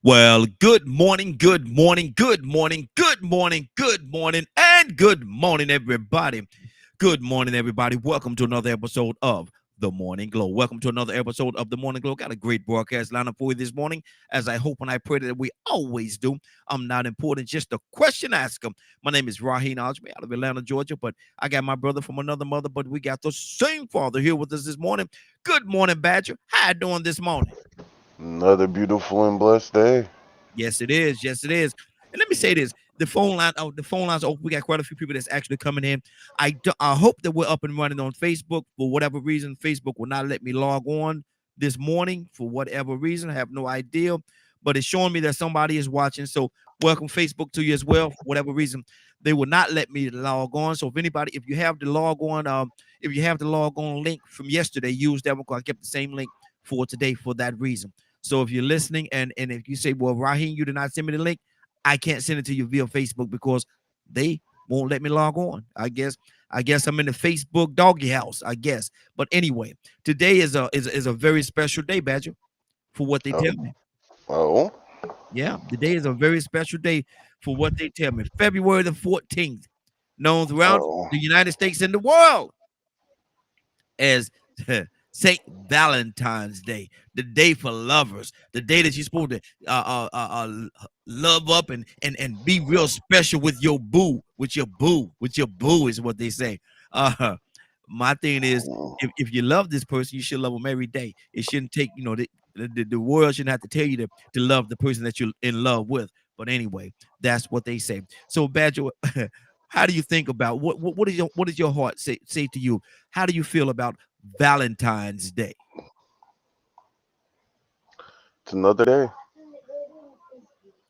Well, good morning, good morning, good morning, good morning, good morning, and good morning, everybody. Good morning, everybody. Welcome to another episode of The Morning Glow. Welcome to another episode of The Morning Glow. Got a great broadcast lineup for you this morning, as I hope and I pray that we always do. I'm not important, just a question asker. My name is Raheem Ajmi out of Atlanta, Georgia, but I got my brother from another mother, but we got the same father here with us this morning. Good morning, Badger. How you doing this morning? Another beautiful and blessed day. Yes, it is. Yes, it is. And let me say this: the phone lines open. We got quite a few people that's actually coming in. I hope that we're up and running on Facebook. For whatever reason, Facebook will not let me log on this morning for whatever reason. I have no idea, but it's showing me that somebody is watching. So welcome Facebook to you as well. For whatever reason, they will not let me log on. So if you have the log on, if you have the log on link from yesterday, use that one. 'Cause I kept the same link for today for that reason. So if you're listening and if you say, well, Raheem, you did not send me the link, I can't send it to you via Facebook because they won't let me log on. I guess I'm in the Facebook doggy house, I guess. But anyway, today is a very special day, Badger, for what they Oh, tell me. oh, Yeah, today is a very special day for what they tell me. February the 14th, known throughout oh. the United States and the world as Saint Valentine's Day, the day for lovers, the day that you're supposed to love up and be real special with your boo, with your boo is what they say. Uh, my thing is, if you love this person, you should love them every day. It shouldn't take, the world shouldn't have to tell you to love the person that you're in love with. But anyway, that's what they say. So, Badger, how do you think about what is your heart say to you? How do you feel about Valentine's Day? It's another day.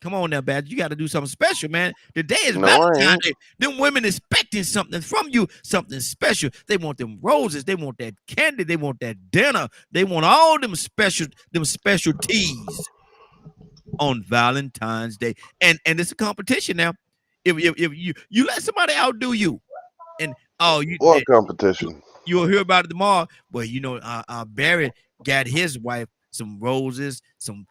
Come on now, Badger. You got to do something special, man. Today is No, I Valentine's ain't. Day. Them women expecting something from you, something special. They want them roses. They want that candy. They want that dinner. They want all them specialties on Valentine's Day. And it's a competition now. If you let somebody outdo you, and oh you What you competition? you'll hear about it tomorrow. Well, Barrett got his wife some roses, some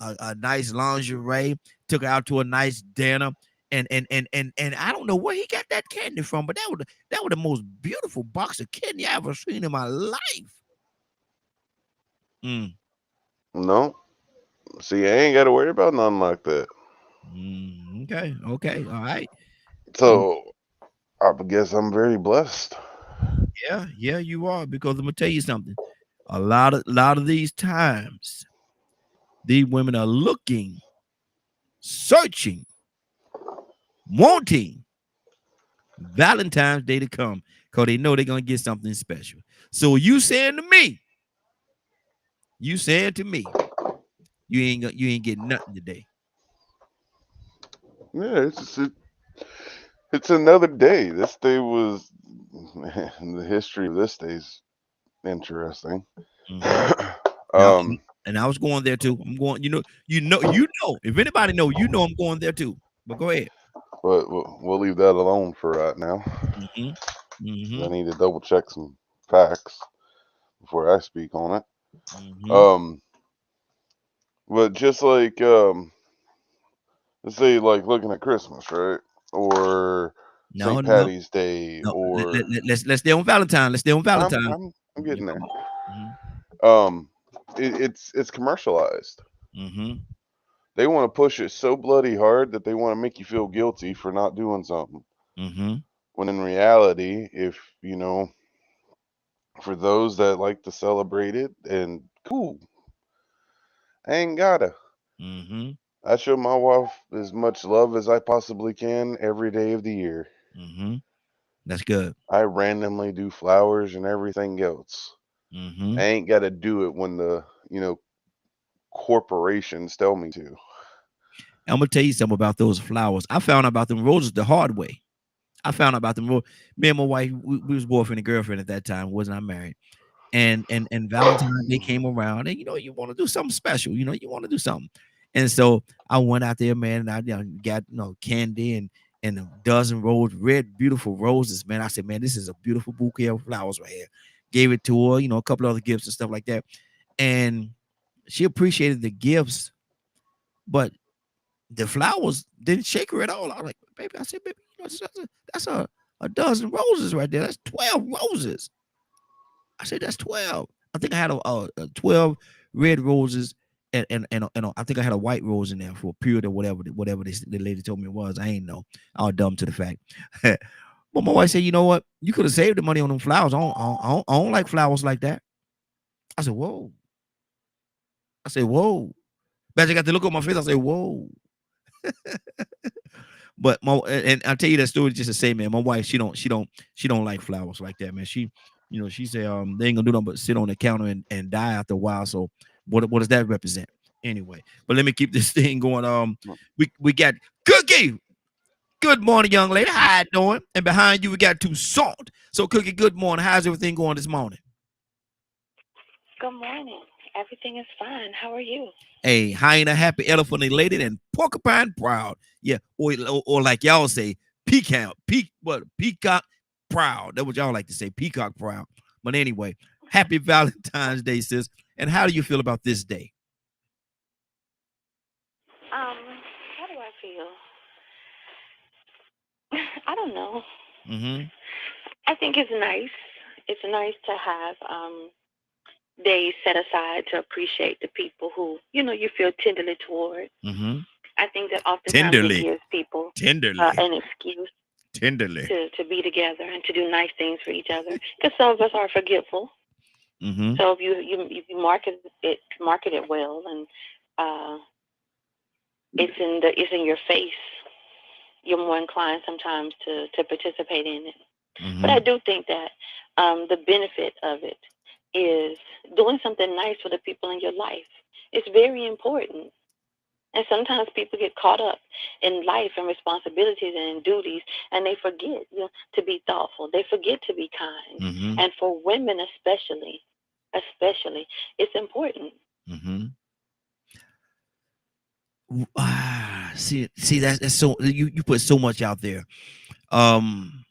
a nice lingerie, took her out to a nice dinner. And I don't know where he got that candy from, but that was the most beautiful box of candy I ever seen in my life. Mm, No. See, I ain't got to worry about nothing like that. okay, okay, all right. So So, I guess I'm very blessed. yeah, you are, because I'm gonna tell you something. A lot of these times, these women are looking, searching, wanting Valentine's Day to come because they know they're gonna get something special. So you saying to me, you ain't getting nothing today. Yeah, it's another day. This day was, the history of this day's interesting. Mm-hmm. Now, um, and I was going there too. I'm going. You know. If anybody know, I'm going there too. But go ahead. but we'll leave that alone for right now. Mm-hmm. 'Cause I Mm-hmm. need to double check some facts before I speak on it. Mm-hmm. Um, but just like let's say like looking at Christmas, right? Or No, St. no, Patty's Day, no. or Let's stay on Valentine. Let's stay on I'm Valentine. I'm I'm Yeah, getting come there. on. Mm-hmm. Um, it's commercialized. Mm-hmm. They want to push it so bloody hard that they want to make you feel guilty for not doing something. Mm-hmm. When in reality, if for those that like to celebrate it, and cool, I ain't gotta. Mm-hmm. I show my wife as much love as I possibly can every day of the year. Mm-hmm. That's good. I randomly do flowers and everything else. Mm-hmm. I ain't got to do it when the corporations tell me to. I'm gonna tell you something about those flowers. I found out about them roses the hard way. I found out about them. Me and my wife, we was boyfriend and girlfriend at that time. Wasn't I married? And Valentine's Day came around, and you want to do something special. You want to do something. And so I went out there, man, and I got candy and a dozen red, beautiful roses, man. I said, man, this is a beautiful bouquet of flowers right here. Gave it to her, a couple other gifts and stuff like that. And she appreciated the gifts, but the flowers didn't shake her at all. I was like, baby, I said, baby, that's a dozen roses right there. That's 12 roses. I said, that's 12. I think I had a 12 red roses and I think I had a white rose in there for a period or whatever the lady told me it was. I ain't know. I was dumb to the fact. But my wife said, you know what? You could have saved the money on them flowers. I don't like flowers like that. I said, whoa. I said, whoa. Magic got to look at my face. I said, whoa. But and I'll tell you that story just to say, man, my wife, she don't like flowers like that, man. She say they ain't gonna do nothing but sit on the counter and die after a while. So what does that represent? Anyway, but let me keep this thing going. We got Cookie. Good morning, young lady. How you doing? And behind you, we got two Salt. So Cookie, good morning. How's everything going this morning? Good morning. Everything is fine. How are you? A hyena happy, elephant elated, and porcupine proud. Yeah, or like y'all say, peacock proud. That's what y'all like to say, peacock proud. But anyway, happy Valentine's Day, sis. And how do you feel about this day? Um, how do I feel? I don't know. Mm-hmm. I think it's nice. It's nice to have days set aside to appreciate the people who you feel tenderly toward. Mm-hmm. I think that oftentimes it Tenderly. gives people Tenderly. an excuse Tenderly. to be together and to do nice things for each other. Because some of us are forgetful. Mm-hmm. So if you market it well and uh, it's in your face, you're more inclined sometimes to participate in it. But I Mm-hmm. do think that the benefit of it is doing something nice for the people in your life. It's very important. And sometimes people get caught up in life and responsibilities and in duties, and they forget to be thoughtful. They forget to be kind. Mm-hmm. And for women especially, it's important. Mm-hmm. See that's so you put so much out there. Um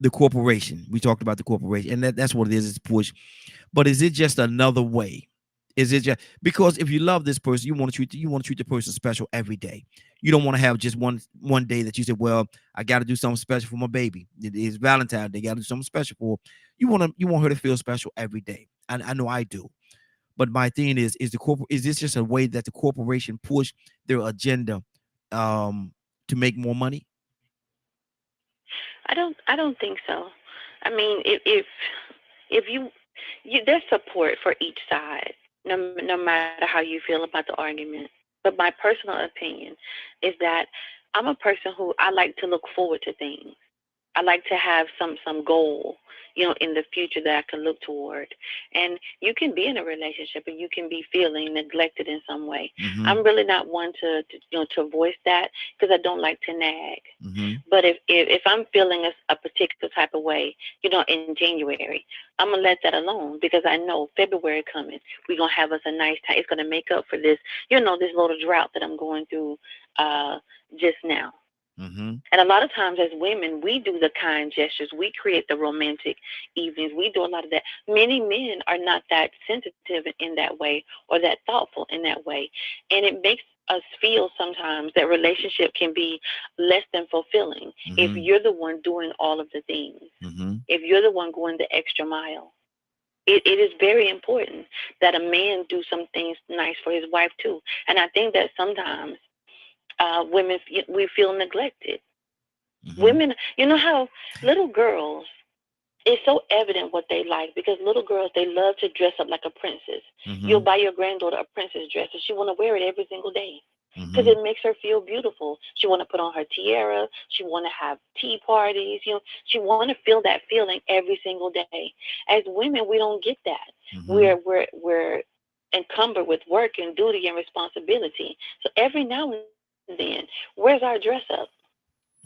the corporation. We talked about the corporation, and that's what it is. It's push. But is it just another way? Is it just because if you love this person, you want to treat the person special every day. You don't want to have just one day that you say, well, I got to do something special for my baby. It is Valentine's. They got to do something special for her. You want her to feel special every day. I know I do. But my thing is this just a way that the corporation push their agenda to make more money? I don't think so. I mean, if there's support for each side, no matter how you feel about the argument. But my personal opinion is that I'm a person who I like to look forward to things. I like to have some goal, in the future that I can look toward. And you can be in a relationship and you can be feeling neglected in some way. Mm-hmm. I'm really not one to voice that because I don't like to nag. Mm-hmm. But if I'm feeling a particular type of way, in January, I'm gonna let that alone because I know February coming, we're gonna have us a nice time. It's gonna make up for this little drought that I'm going through uh just now. Mm-hmm. And a lot of times, as women, we do the kind gestures. We create the romantic evenings. We do a lot of that. Many men are not that sensitive in that way or that thoughtful in that way. And it makes us feel sometimes that relationship can be less than fulfilling if Mm-hmm. you're the one doing all of the things, Mm-hmm. if you're the one going the extra mile. It is very important that a man do some things nice for his wife too. And I think that sometimes women, we feel neglected. Mm-hmm. Women, you know how little girls, it's so evident what they like because little girls, they love to dress up like a princess. You'll Mm-hmm. buy your granddaughter a princess dress and she want to wear it every single day because Mm-hmm. it makes her feel beautiful. She want to put on her tiara. She want to have tea parties. She want to feel that feeling every single day. As women, we don't get that. Mm-hmm. We're encumbered with work and duty and responsibility. So every now and then, where's our dress up?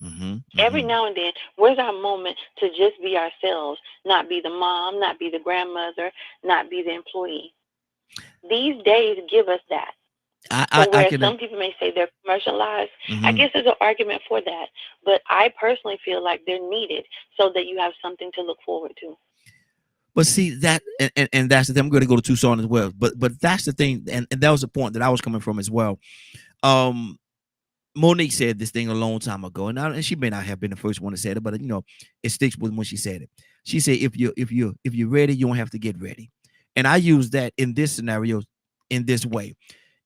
Mm-hmm. Every Mm-hmm. now and then, where's our moment to just be ourselves, not be the mom, not be the grandmother, not be the employee? These days give us that. I, So I I where can. some people may say they're commercialized, I Mm-hmm. guess there's an argument for that. But I personally feel like they're needed so that you have something to look forward to. But see that, and that's the thing. I'm going to go to Tucson as well. But that's the thing, and that was the point that I was coming from as well. Um, Monique said this thing a long time ago, and she may not have been the first one to say it, but it sticks with when she said it. She said, if you're ready, you don't have to get ready. And I use that in this scenario in this way.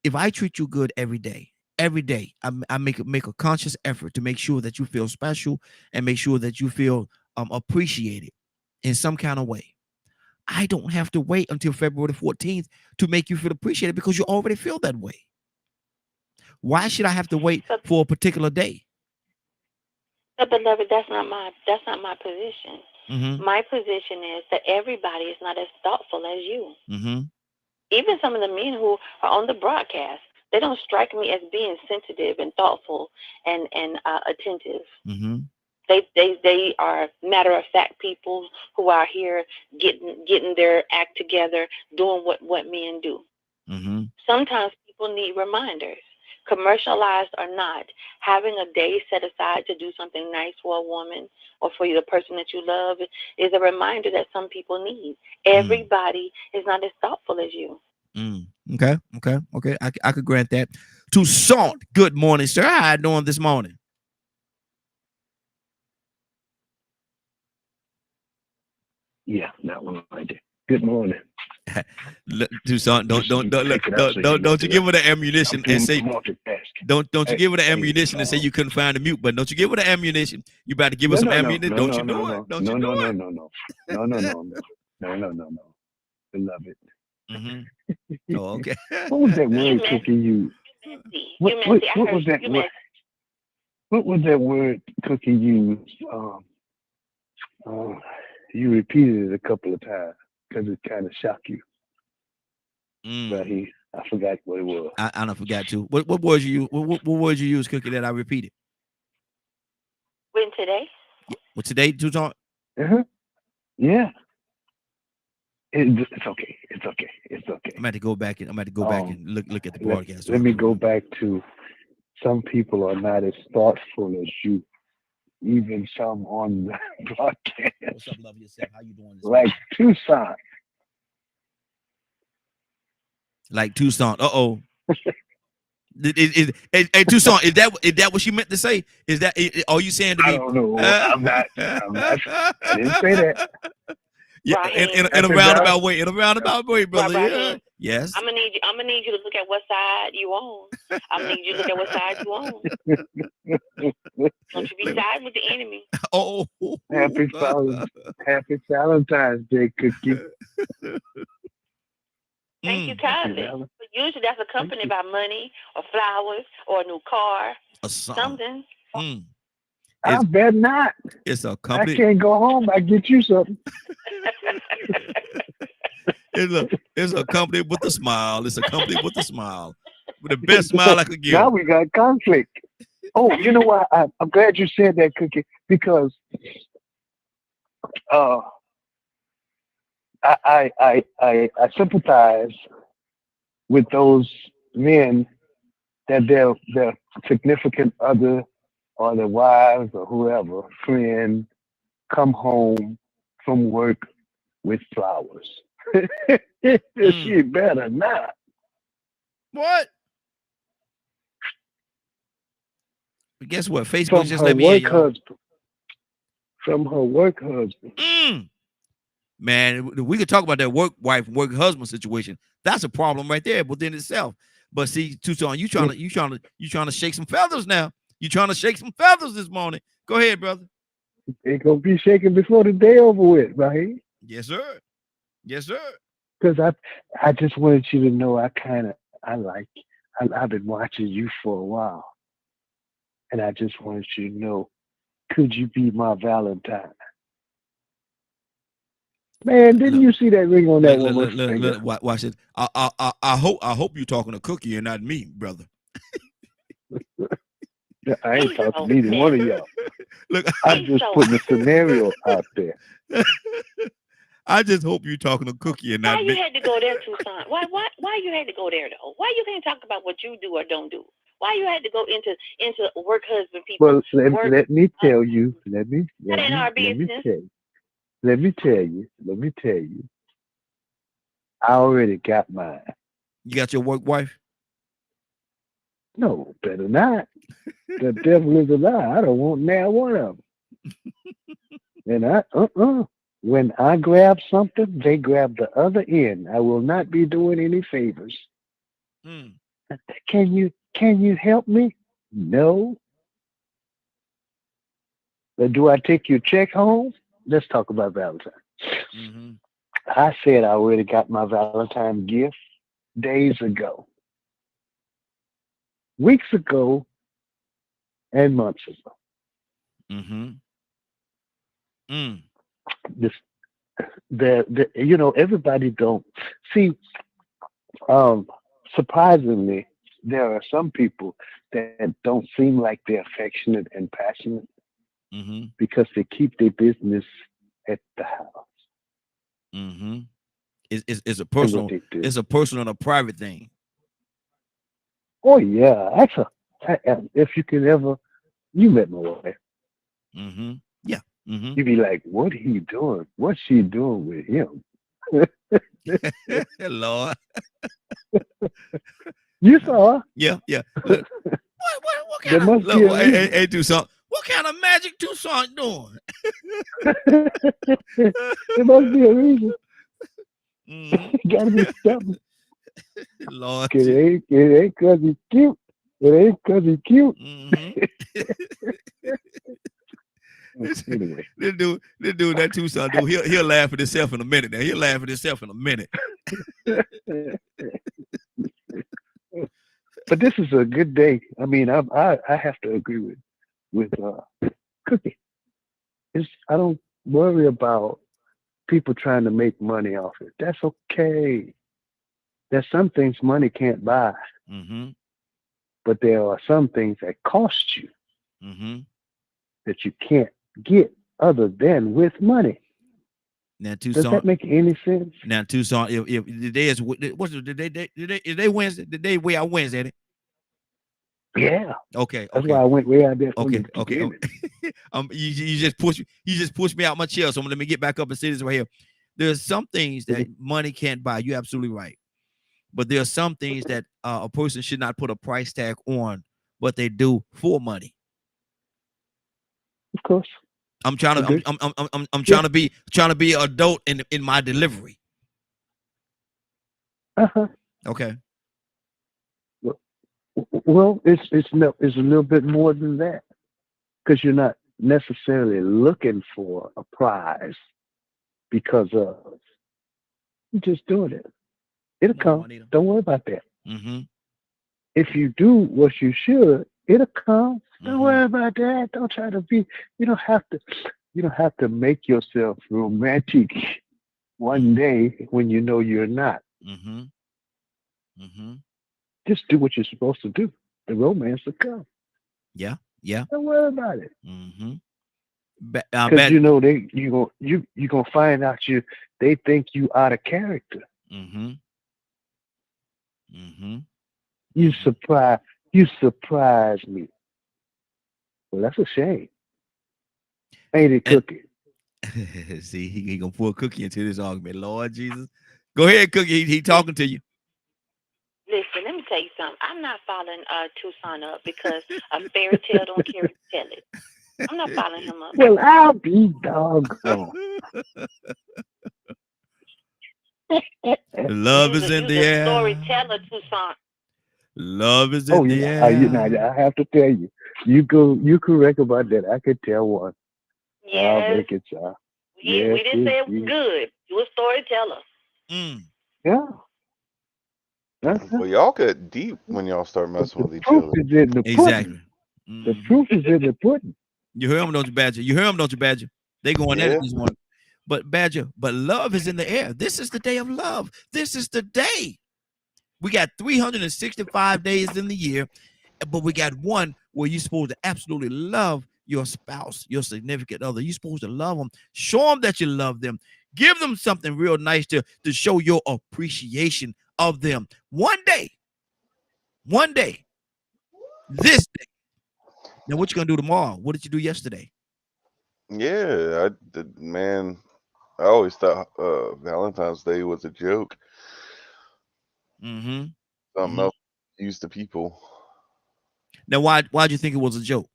If I treat you good every day, I make a conscious effort to make sure that you feel special and make sure that you feel appreciated in some kind of way. I don't have to wait until February 14th to make you feel appreciated because you already feel that way. Why should I have to wait for a particular day? But beloved, that's not my position. Mm-hmm. My position is that everybody is not as thoughtful as you. Mm-hmm. Even some of the men who are on the broadcast, they don't strike me as being sensitive and thoughtful and attentive. Mm-hmm. They are matter of fact people who are here getting their act together, doing what men do. Mm-hmm. Sometimes people need reminders, commercialized or not. Having a day set aside to do something nice for a woman or for the person that you love is a reminder that some people need. Mm. Everybody is not as thoughtful as you. Mm. Okay. I could grant that. Toussaint, good morning, sir. How you doing this morning? Yeah, that one right there. Good morning. Toussaint, don't Just don't you don't pick it up so you can don't you give her the I'm ammunition and being say multitasking. don't you Hey, give her the hey, ammunition and say you couldn't find the mute button. Don't you give her the ammunition. You about to give her no, some no, no, ammunition. no, Don't no, you no, do it. no, Don't you no, do no, no, it. no, no, no, no, no, no, no, no, no, beloved. Mm-hmm. Oh, okay. What was that You word messy. Cookie used? You messy. What You what messy. I what heard was that you word? messy. What was that word Cookie used? Uh, you repeated it a couple of times because it kind of shocked you. But Mm. I forgot what it was. I don't forgot to. What words you use? What words you use, Cookie, that I repeated? When today? Yeah. Well, today, Toussaint. Uh-huh. Yeah. It's okay. It's okay. It's okay. I'm about to go back and Um, look at the let broadcast so I let me can go remember. back to some people are not as thoughtful as you, even some on the What's broadcast, up, love yourself? How you doing this like morning? Tucson. Like Toussaint. Uh-oh. Hey, Toussaint, is that what she meant to say? Is that are you saying to I me? don't know. I'm not. I didn't say that. Yeah, Raheem. in a Happy Val. roundabout way, brother. Yeah. Raheem. Yes. I'm gonna need you to look at what side you on. I'm gonna need you to look at what side you on. Don't you be siding with the enemy. Oh. Happy Valentine's. Happy Valentine's Day, Cookie. Thank you Mm. Happy kindly. Valentine's. But usually that's Thank accompanied you. by money or flowers or a new car, A song. something. Mm. I It's bet not. it's a I company. can't go home. I get you something. It's a company with a smile. It's a company with a smile. With the best smile I could Now give. we got conflict. Oh, you know what? I'm glad you said that, Cookie, because uh, I sympathize with those men that their significant other or their wives or whoever friend come home from work with flowers. Mm. She better not. What? But guess what? Facebook From just her let me in, work y'all. husband. From her work husband. Mm. Man, we could talk about that work wife, work husband situation. That's a problem right there within itself. But see, Tucson, you trying to shake some feathers now. You trying to shake some feathers this morning. Go ahead, brother. Ain't gonna be shaking before the day over with, right? Yes, sir. Yes, sir. Because I just wanted you to know I like I've been watching you for a while, and I just wanted you to know, could you be my Valentine? Man, didn't Look, you see that ring on that woman's finger? watch it. I hope you're talking to Cookie and not me, brother. Yeah, I ain't He's talking so to neither one of messy. y'all. Look, I'm He's just so putting a scenario out there. I just hope you're talking to Cookie and why not you me. had to go there, Tucson? Why you had to go there though? Why you can't talk about what you do or don't do? Why you had to go into work husband people Well, let, work let me uh, tell you. Let me that let ain't me our let me business. tell you. let me tell you, I already got mine. You got your work wife? No, better not. The devil is a lie. I don't want now one of them. And when I grab something, they grab the other end. I will not be doing any favors. Mm. Can you help me? No. But do I take your check home? Let's talk about Valentine. Mm-hmm. I said I already got my Valentine gift days ago, weeks ago, and months ago. Mm-hmm. Mm. This everybody don't see. Um, Surprisingly, there are some people that don't seem like they're affectionate and passionate Mm-hmm. because they keep their business at the house. Mm-hmm. It's a And what personal, they do. it's a personal and a private thing. Oh yeah, if you could ever, you met my wife. Mm-hmm. Yeah. Mm-hmm. You'd be like, what are he doing? What's she doing with him? Lord. You saw her. Yeah, yeah. What There kind of must be look? a reason. Hey, Tucson. What kind of magic Tucson doing? There must be a reason. Mm-hmm. It gotta be something. Lord. It ain't cause he's cute. It ain't cause he's cute. Mm-hmm. this, Anyway. this dude, that Tucson dude, he'll laugh at himself in a minute. Now he'll laugh at himself in a minute. But this is a good day. I mean, I have to agree with Cookie. I don't worry about people trying to make money off it. That's okay. There's some things money can't buy, Mm-hmm. but there are some things that cost you Mm-hmm. that you can't get other than with money. Now Does Tucson. that make any sense? Now Tucson. If the day is what's the day Wednesday? The day way out Wednesday. Ain't it? Yeah. Okay. That's Okay. why I went way out there from Okay. the Okay. beginning. You just pushed me out my chair. So let me get back up and say this right here. There's some things that Mhm. money can't buy. You're absolutely right. But there are some things that a person should not put a price tag on, but they do for money. Of course. I'm trying to Agree. I'm Yeah. trying to be adult in my delivery. Uh-huh. Okay. Well, it's a little bit more than that because you're not necessarily looking for a prize because of you're just doing it. It'll Morning, come. Juanita. Don't worry about that. Mm-hmm. If you do what you should, it'll come. Don't Mm-hmm. worry about that. Don't try to be. You don't have to. You don't have to make yourself romantic one day when you know you're not. Mm-hmm. Mm-hmm. Just do what you're supposed to do. The romance will come. Yeah. Yeah. Don't worry about it. Mm-hmm. Because you know you gonna find out they think you out of character. Mm-hmm. Mm-hmm. You Mm-hmm. surprise me. Well, that's a shame. Ain't it, And Cookie? see, he gonna pull Cookie into this argument. Lord Jesus. Go ahead, Cookie. He talking to you. Listen, let me tell you something. I'm not following Tucson up because a fairy tale don't care to tell it. I'm not following him up. Well, I'll be doggone. Love is in You's the a air. storyteller, Tucson. Love is Oh in the yeah, I air. have to tell you, you correct about that. I could tell one. I'll Yes, make it, child. we Yes, didn't say it was indeed. good. You a storyteller. Mm. Yeah. Uh-huh. Well, y'all get deep when y'all start But messing the with each proof other. is in the pudding. Exactly. The Mm-hmm. proof is in the pudding. You hear him, don't you, Badger? You hear him, don't you, Badger? They going at it Yeah. this morning. But Badger, but love is in the air. This is the day of love. This is the day. We got 365 days in the year, but we got one where you're supposed to absolutely love your spouse, your significant other. You're supposed to love them. Show them that you love them. Give them something real nice to show your appreciation of them. One day, this day. Now, what you gonna do tomorrow? What did you do yesterday? Yeah. Man. I always thought Valentine's Day was a joke. Mm-hmm. Something Mm-hmm. else used to people. Now, why'd you think it was a joke?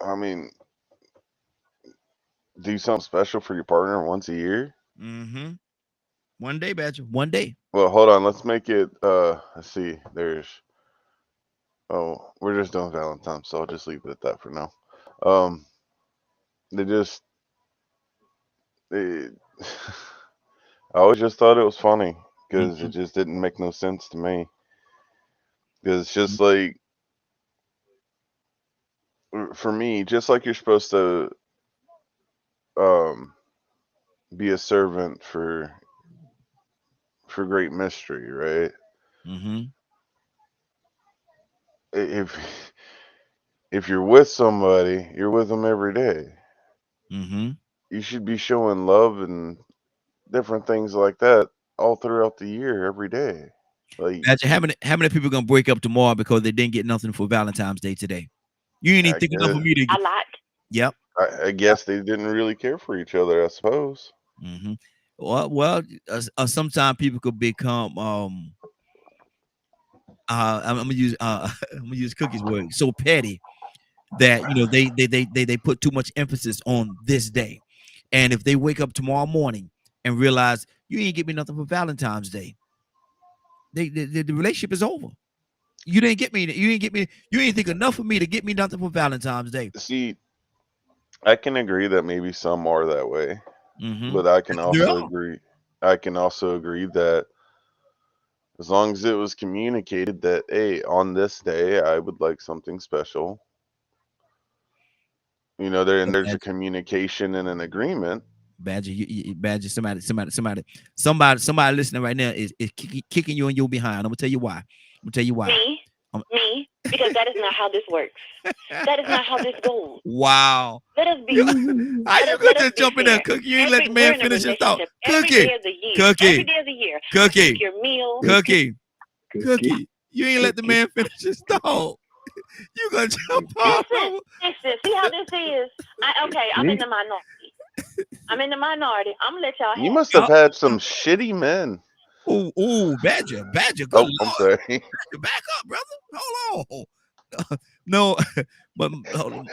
I mean, do something special for your partner once a year. Mm-hmm. One day, Badger. One day. Well, hold on. Let's make it. Let's see. There's. Oh, we're just doing Valentine's, so I'll just leave it at that for now. Um, they just. They, I always just thought it was funny because it Mm-hmm. just didn't make no sense to me. Because it's just like for me, just like you're supposed to um be a servant for great mystery, right? Mm-hmm. If if you're with somebody, you're with them every day. Mm-hmm. You should be showing love and different things like that all throughout the year, every day. Like, Badger, how many people gonna break up tomorrow because they didn't get nothing for Valentine's Day today? You ain't even I think enough of guess, me to A get. lot. Yep. I guess they didn't really care for each other. I suppose. Mm-hmm. Well, sometimes people could become I'm gonna use I'm gonna use Cookie's word, so petty that they put too much emphasis on this day. And if they wake up tomorrow morning and realize you ain't get me nothing for Valentine's Day, the relationship is over. You didn't get me. You didn't get me. You ain't think enough of me to get me nothing for Valentine's Day. See, I can agree that maybe some are that way, Mm-hmm. but I can There also are. agree. I can also agree that as long as it was communicated that, hey, on this day I would like something special, there's a Badger, communication and an agreement. Badger, Badger. Somebody listening right now is kicking you in your behind. I'm gonna tell you why. I'm gonna tell you why. Me, Um, me, because that is not how this works. That is not how this goes. wow. Let us be You how you let gonna us just be jump in there, fair. Cookie? You ain't let the We're man in a finish his thought. relationship every Cookie, day of the year. Every Cookie, day of the year, I cook Cookie, your meal. Cookie, Cookie, cookie, Cookie. You ain't let the cookie, man finish his thought. You gonna jump cookie. all Listen, over. listen. See how this is? I'm in See? the minority. I'm in the minority. I'm gonna let y'all You have must it. have Yup. had some shitty men. Ooh, Badger. Good Oh, I'm lord, sorry. Badger, back up, brother. Hold on. No, but hold on.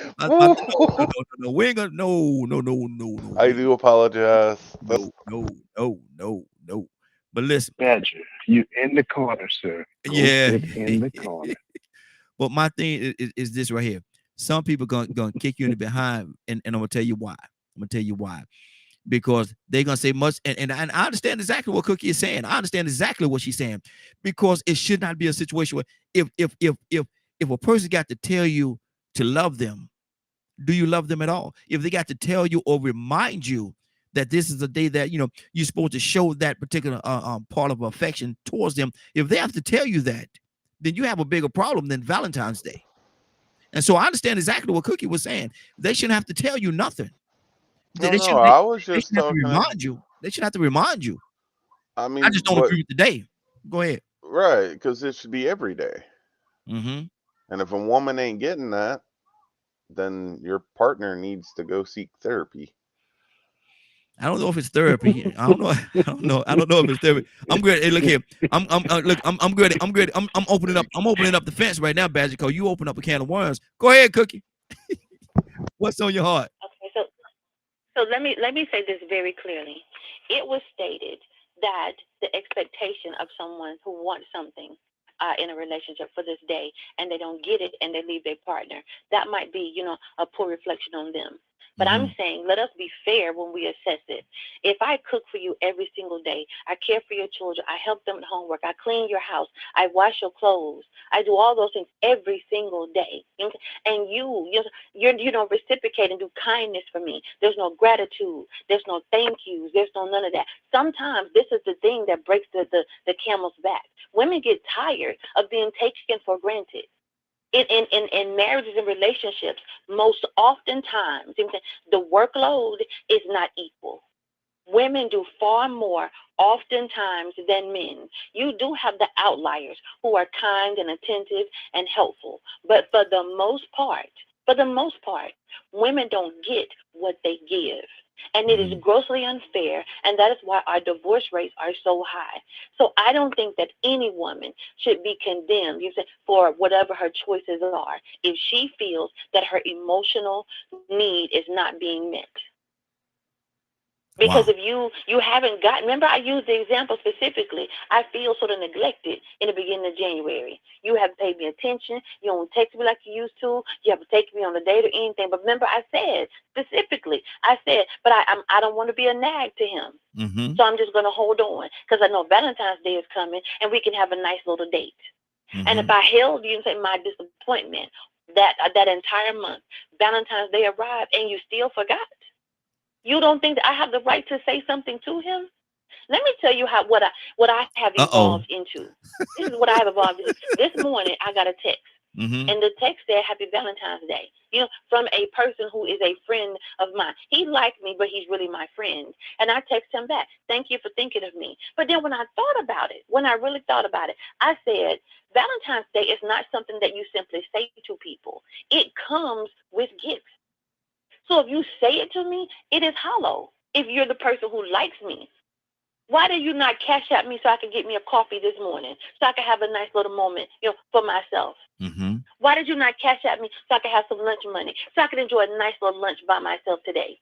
No. We ain't gonna. I do apologize. That's No. But listen, Badger, you in the corner, sir. Go yeah. sit in the corner. But my thing is this right here. Some people gonna kick you in the behind, and I'm gonna tell you why. I'm gonna tell you why. Because they're gonna say much, and I understand exactly what Cookie is saying. I understand exactly what she's saying. Because it should not be a situation where if a person got to tell you to love them, do you love them at all? If they got to tell you or remind you that this is a day that you're supposed to show that particular part of affection towards them, if they have to tell you that, then you have a bigger problem than Valentine's Day. And so I understand exactly what Cookie was saying. They shouldn't have to tell you nothing. They, no, they no. shouldn't. They, I was they just shouldn't have to talking. remind you. They should have to remind you. I I just mean, don't but agree with the day. Go ahead. right, because it should be every day. Mm-hmm. And if a woman ain't getting that, then your partner needs to go seek therapy. I don't know if it's therapy. I don't know. I don't know if it's therapy. I'm good. Hey, look here. Look. I'm good. I'm good. I'm opening up. I'm opening up the fence right now, Badger. Cause you open up a can of worms. Go ahead, Cookie. What's on your heart? Okay, so let me say this very clearly. It was stated that the expectation of someone who wants something in a relationship for this day and they don't get it and they leave their partner, that might be, a poor reflection on them. But I'm Mm-hmm. saying let us be fair when we assess it. If I cook for you every single day, I care for your children, I help them with homework, I clean your house, I wash your clothes, I do all those things every single day, and you don't reciprocate and do kindness for me. There's no gratitude. There's no thank yous. There's no none of that. Sometimes this is the thing that breaks the camel's back. Women get tired of being taken for granted. In marriages and relationships, most oftentimes, the workload is not equal. Women do far more oftentimes than men. You do have the outliers who are kind and attentive and helpful. But for the most part, women don't get what they give. And it is grossly unfair, and that is why our divorce rates are so high. So I don't think that any woman should be condemned, you say, for whatever her choices are if she feels that her emotional need is not being met. Because Wow. if you haven't gotten, remember I used the example specifically. I feel sort of neglected in the beginning of January. You haven't paid me attention. You don't text me like you used to. You haven't taken me on a date or anything. But remember, I said specifically, I said, but I don't want to be a nag to him. Mm-hmm. So I'm just going to hold on because I know Valentine's Day is coming and we can have a nice little date. And if Mm-hmm. I held you and say my disappointment that entire month, Valentine's Day arrived and you still forgot. You don't think that I have the right to say something to him? Let me tell you what I have evolved Uh-oh. into. This is what I have evolved into. This morning I got a text, Mm-hmm. and the text said Happy Valentine's Day. From a person who is a friend of mine. He liked me, but he's really my friend. And I text him back, thank you for thinking of me. But then when I thought about it, when I really thought about it, I said, Valentine's Day is not something that you simply say to people. It comes with gifts. So if you say it to me, it is hollow. If you're the person who likes me, why did you not cash at me so I could get me a coffee this morning, so I could have a nice little moment, for myself? Mm-hmm. Why did you not cash at me so I could have some lunch money, so I could enjoy a nice little lunch by myself today?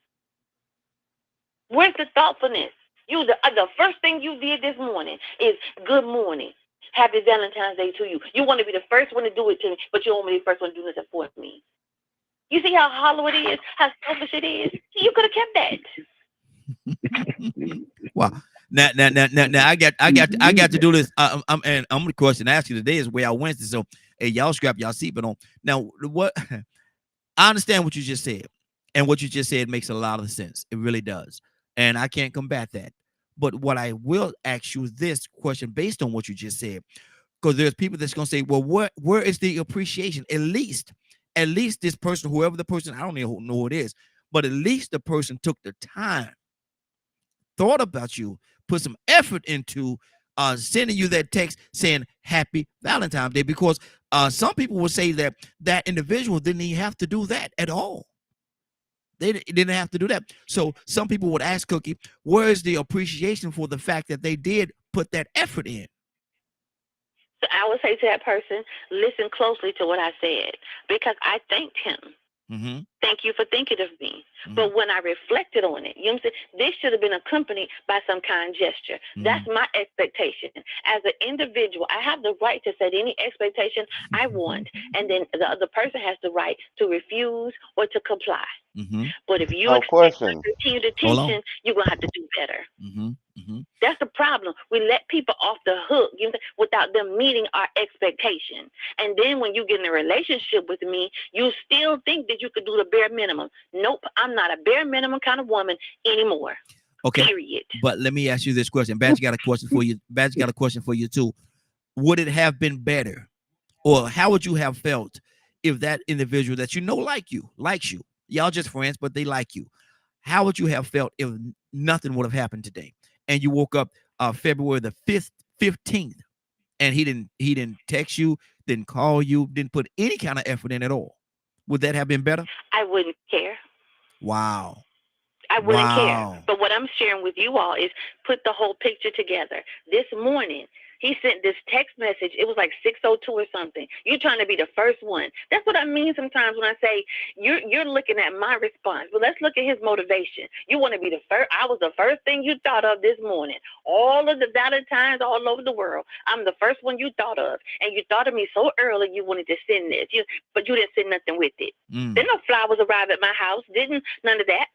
Where's the thoughtfulness? The first thing you did this morning is good morning. Happy Valentine's Day to you. You want to be the first one to do it to me, but you don't want to be the first one to do nothing for me. You see how hollow it is, how selfish it is? You could have kept that. Wow. Now, I got to do this. And I'm the question to ask you today is where I Wednesday. So, hey, y'all strap y'all seatbelt on. Now, what I understand what you just said, and what you just said makes a lot of sense. It really does, and I can't combat that. But what I will ask you this question based on what you just said, because there's people that's gonna say, well, where is the appreciation? At least this person, whoever the person, I don't even know who it is, but at least the person took the time, thought about you, put some effort into sending you that text saying Happy Valentine's Day. Because some people will say that that individual didn't even have to do that at all. They didn't have to do that. So some people would ask Cookie, where is the appreciation for the fact that they did put that effort in? So I would say to that person, listen closely to what I said, because I thanked him. Mm-hmm. Thank you for thinking of me. Mm-hmm. But when I reflected on it, you know what I'm saying? This should have been accompanied by some kind gesture. Mm-hmm. That's my expectation. As an individual, I have the right to set any expectation I want, and then the other person has the right to refuse or to comply. Mm-hmm. But if you Oh, expect question. continued Hold on. attention, you're going to have to do better. Mm-hmm. Mm-hmm. That's the problem. We let people off the hook, you know, without them meeting our expectation. And then when you get in a relationship with me, you still think that you could do the bare minimum. Nope, I'm not a bare minimum kind of woman anymore. Okay. Period. But let me ask you this question. Badge got a question for you. Badge got a question for you too. Would it have been better, or how would you have felt if that individual that likes you, y'all just friends, but they like you? How would you have felt if nothing would have happened today, and you woke up February the 15th, and he didn't text you, didn't call you, didn't put any kind of effort in at all? Would that have been better? I wouldn't care. Wow. I wouldn't care. Wow. But what I'm sharing with you all is put the whole picture together. This morning, he sent this text message. It was like 6:02 or something. You're trying to be the first one. That's what I mean sometimes when I say you're looking at my response. But let's look at his motivation. You want to be the first. I was the first thing you thought of this morning. All of the Valentines all over the world, I'm the first one you thought of. And you thought of me so early you wanted to send this. But you didn't send nothing with it. Then no flowers arrived at my house. Didn't none of that.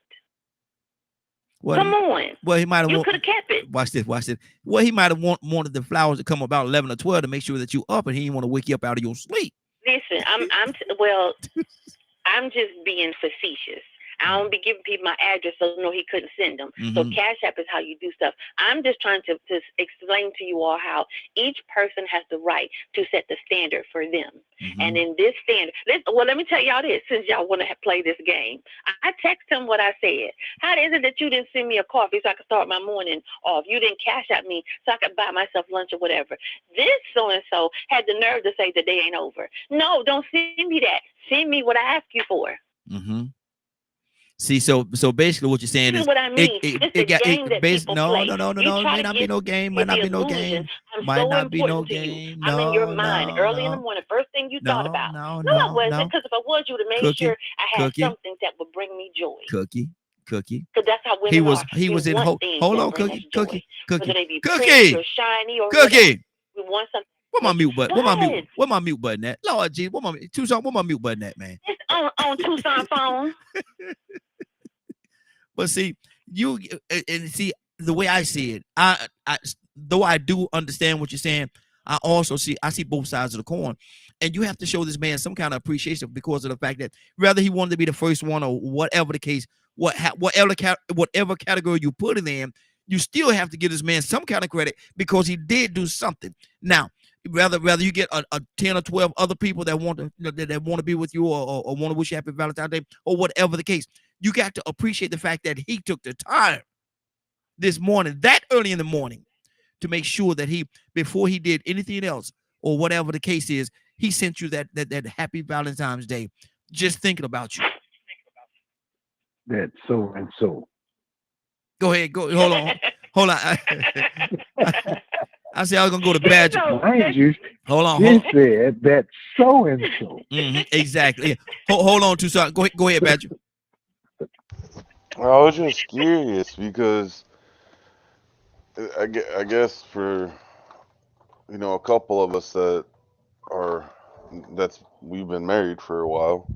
Come on. Well, he might have. You could have kept it. Watch this. Well, he might have wanted the flowers to come about 11 or 12 to make sure that you up, and he didn't want to wake you up out of your sleep. Listen, I'm just being facetious. I don't be giving people my address so no, he couldn't send them. Mm-hmm. So Cash App is how you do stuff. I'm just trying to explain to you all how each person has the right to set the standard for them. Mm-hmm. And in this standard, let me tell y'all this, since y'all want to play this game. I text him what I said. How is it that you didn't send me a coffee so I could start my morning off? You didn't Cash App me so I could buy myself lunch or whatever. This so-and-so had the nerve to say the day ain't over. No, don't send me that. Send me what I asked you for. Mm-hmm. See, so basically, what you're saying This is is what I mean. It's the game it that base. people No, play. no, no, no, You no. try May to not be get no game. Might not the be no illusion game. I'm Might so not be no important to you. game. I'm in your No, mind no, early in the no, morning. First thing you thought no, about. no, No, I no, wasn't. no. Because if I was, you would have made Cookie, sure I had cookie, something that would bring me joy. cookie, cookie. Because that's how He women was are. he We was in want things hold that on, bring us cookie, joy, cookie, whether cookie, they be pretty or cookie, shiny or whatever. cookie. We want something. What my mute button? What? What my mute button at? Lord G, what my Tucson? What my mute button at, man? It's on Tucson phone. But see, you and see the way I see it. I though I do understand what you're saying, I see both sides of the coin, and you have to show this man some kind of appreciation because of the fact that whether he wanted to be the first one or whatever the case, whatever category you put it in, you still have to give this man some kind of credit because he did do something. Now, whether you get a 10 or 12 other people that want to that want to be with you or want to wish you happy Valentine's Day or whatever the case, you got to appreciate the fact that he took the time this morning, that early in the morning, to make sure that before he did anything else or whatever the case is, he sent you that happy Valentine's Day, just thinking about you. That so and so. Go ahead, go. Hold on. I said I was gonna go to Badger. Mind you, Hold on. she said that so and so. Exactly. Yeah. Hold on, Tucson. Go ahead, Badger. I was just curious because I guess for a couple of us are we've been married for a while.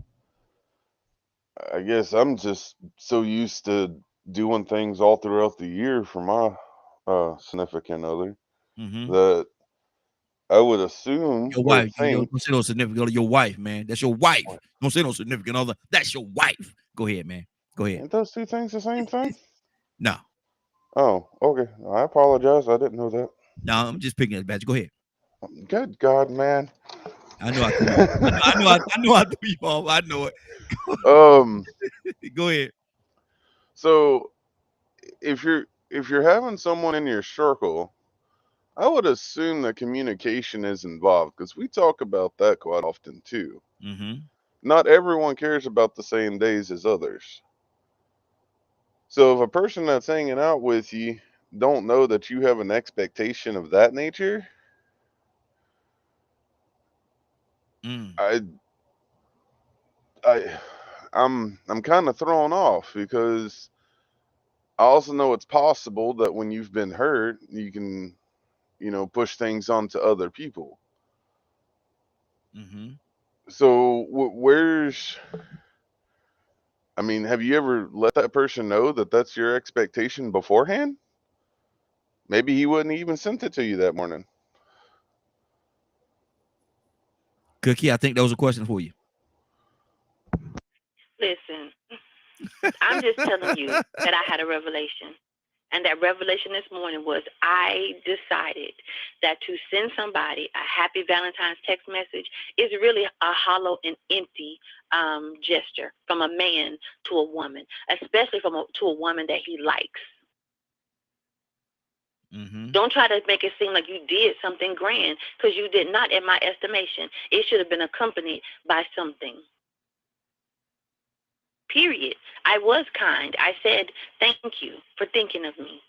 I guess I'm just so used to doing things all throughout the year for my significant other Mm-hmm. that I would assume Your or wife. You think. don't say no significant other. Your wife, man. That's your wife. Don't say no significant other. That's your wife. Go ahead, man. Go ahead. Ain't those two things the same thing? No, Oh, okay. I apologize. I didn't know that. no, I'm just picking it, Badger. Go ahead. Good God, man. I know I threw you. I know I threw you off. I know it. um. Go ahead. So if you're having someone in your circle, I would assume that communication is involved because we talk about that quite often too. Mm-hmm. Not everyone cares about the same days as others. So if a person that's hanging out with you don't know that you have an expectation of that nature, Mm. I I I'm kind of thrown off because I also know it's possible that when you've been hurt, you can, push things onto other people. Mm-hmm. So I mean, have you ever let that person know that that's your expectation beforehand? Maybe he wouldn't even sent it to you that morning. Cookie, I think that was a question for you. Listen, I'm just telling you that I had a revelation. And that revelation this morning was I decided that to send somebody a happy Valentine's text message is really a hollow and empty gesture from a man to a woman, especially to a woman that he likes. Mm-hmm. Don't try to make it seem like you did something grand because you did not, in my estimation. It should have been accompanied by something. Period. I was kind. I said, thank you for thinking of me.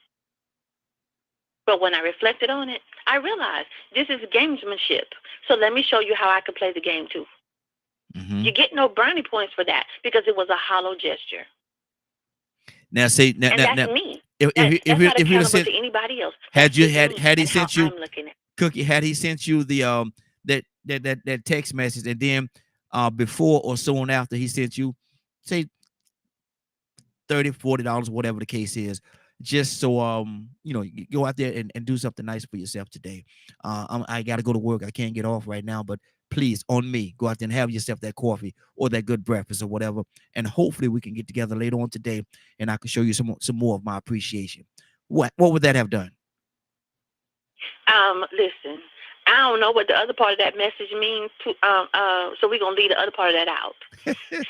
But when I reflected on it, I realized this is gamesmanship. So let me show you how I could play the game too. Mm-hmm. You get no brownie points for that because it was a hollow gesture. Now, say and now, that's me. If That's not he'd have accountable sent, to anybody else. had That's you just me had he and how sent you I'm looking at it. Cookie, had he sent you the that text message, and then before or soon after he sent you, say $30, $40, whatever the case is, just so you go out there and do something nice for yourself today. I got to go to work. I can't get off right now, but please, on me, go out there and have yourself that coffee or that good breakfast or whatever, and hopefully we can get together later on today, and I can show you some more of my appreciation. What would that have done? Listen, I don't know what the other part of that message means. So we're gonna leave the other part of that out.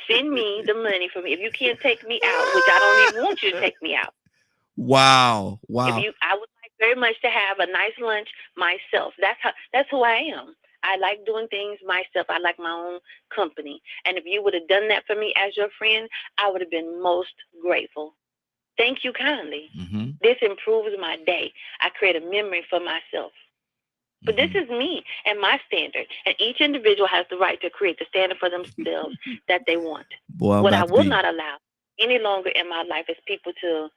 Send me the money for me. If you can't take me out, which I don't even want you to take me out. Wow. I would like very much to have a nice lunch myself. That's who I am. I like doing things myself. I like my own company. And if you would have done that for me as your friend, I would have been most grateful. Thank you kindly. Mm-hmm. This improves my day. I create a memory for myself. But this Mm-hmm. is me and my standard. And each individual has the right to create the standard for themselves that they want. Boy, I'm What I about to will be. not allow any longer in my life is people to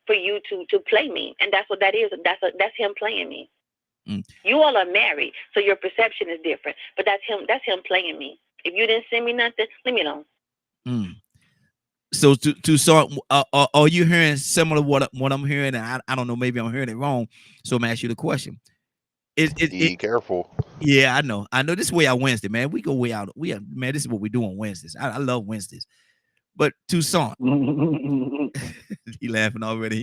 for you to play me. And that's what that is. That's him playing me. Mm, You all are married, so your perception is different. But that's him playing me. If you didn't send me nothing, leave me alone. mm. So to start, are you hearing similar what I'm hearing? And I don't know, maybe I'm hearing it wrong. So I'm asking you the question. It Be careful. Yeah, I know this is way out Wednesday, man. We go way out. Man, this is what we do on Wednesdays. I love Wednesdays. But Toussaint, he laughing already.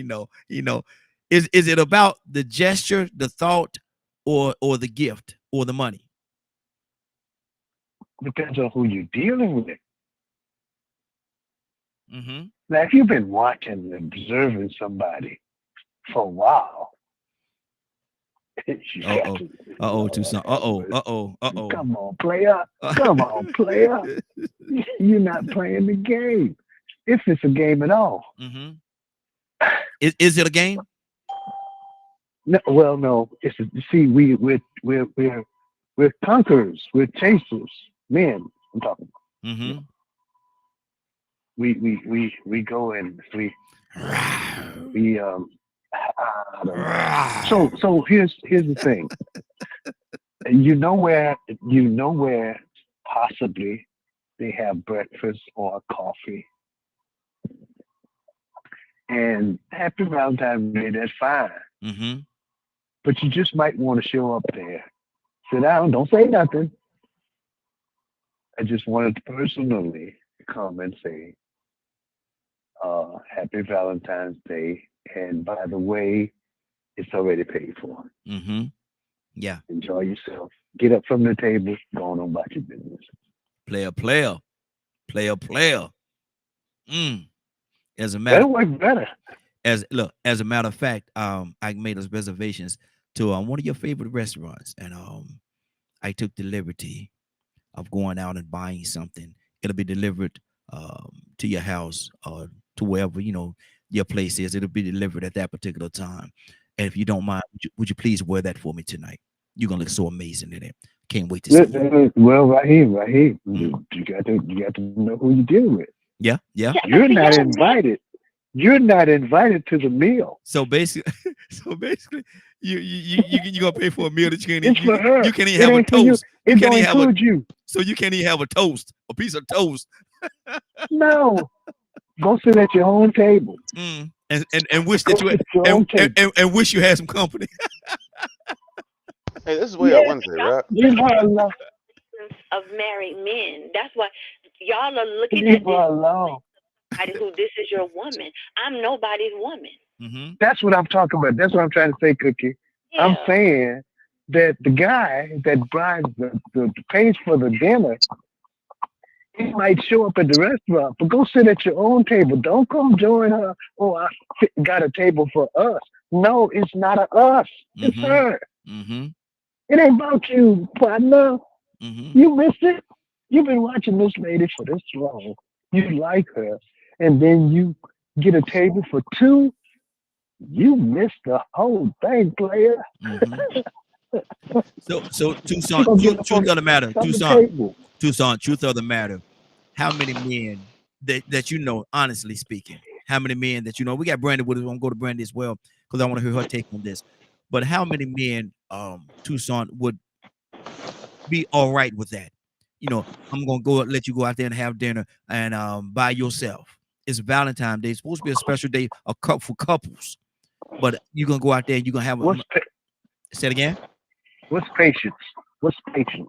He know. Is it about the gesture, the thought, or the gift, or the money? Depends on who you're dealing with. Mm-hmm. Now, if you've been watching and observing somebody for a while, you got Uh-oh. to, Uh-oh, Lord Toussaint. have Uh-oh. mercy. Uh-oh. Uh-oh. Come on, player. Come on, player. You're not playing the game. If it's a game at all. Mm-hmm. Is it a game? No, well, no. You see, we're conquerors. We're chasers. Men, I'm talking. You Mm-hmm. know, we go and we I don't know. So here's the thing. You know where possibly they have breakfast or coffee. And happy Valentine's Day, that's fine. Mm-hmm. But you just might want to show up there. Sit down, don't say nothing. I just wanted to personally come and say, happy Valentine's Day. And by the way, it's already paid for. Mm-hmm. Yeah. Enjoy yourself. Get up from the table, go on about your business. Player, player, player, player. Mm. As a matter That'll work better. as a matter of fact, I made those reservations to one of your favorite restaurants, and I took the liberty of going out and buying something. It'll be delivered to your house or to wherever your place is. It'll be delivered at that particular time. And if you don't mind, would you please wear that for me tonight? You're gonna look so amazing in it. Can't wait to see you. Well, right here. Mhm. You got to know who you're dealing with. Yeah, yeah. Yeah, but You're see, not y'all, invited. You're not invited to the meal. So basically, you gonna pay for a meal that you can't It's even for her. you can't even It have a ain't for you. toast. You It can't don't even have a include you. so you can't even have a toast, a piece of toast. No. Go sit at your own table. And wish Go that you sit at your and, own table. and wish you had some company. Hey, this is way out Yeah. Wednesday, y'all right? Leave her alone. of married men. That's why y'all are looking Leave at her this alone. who this is your woman. I'm nobody's woman. Mm-hmm. That's what I'm talking about. That's what I'm trying to say, Cookie. I'm Yeah. saying that the guy that buys the pays for the dinner, he might show up at the restaurant, but go sit at your own table. Don't come join her. Oh, got a table for us. No, it's not a us. It's Mm-hmm. her. Mm-hmm. It ain't about you, partner. Mm-hmm. You missed it. You've been watching this lady for this long. You like her, and then you get a table for two. You missed the whole thing, player. Mm-hmm. So You Tucson, gonna get up truth of the matter, from the Tucson, table. Tucson, truth of the matter. How many men that you know, honestly speaking, how many men that you know? We got Brandy with us. I'm gonna go to Brandy as well because I want to hear her take on this. But how many men, Tucson would be all right with that? I'm gonna go let you go out there and have dinner and by yourself. It's Valentine's Day. It's supposed to be a special day, a cup for couples. But you're gonna go out there and you're gonna have What's say it again. what's patience? What's patience?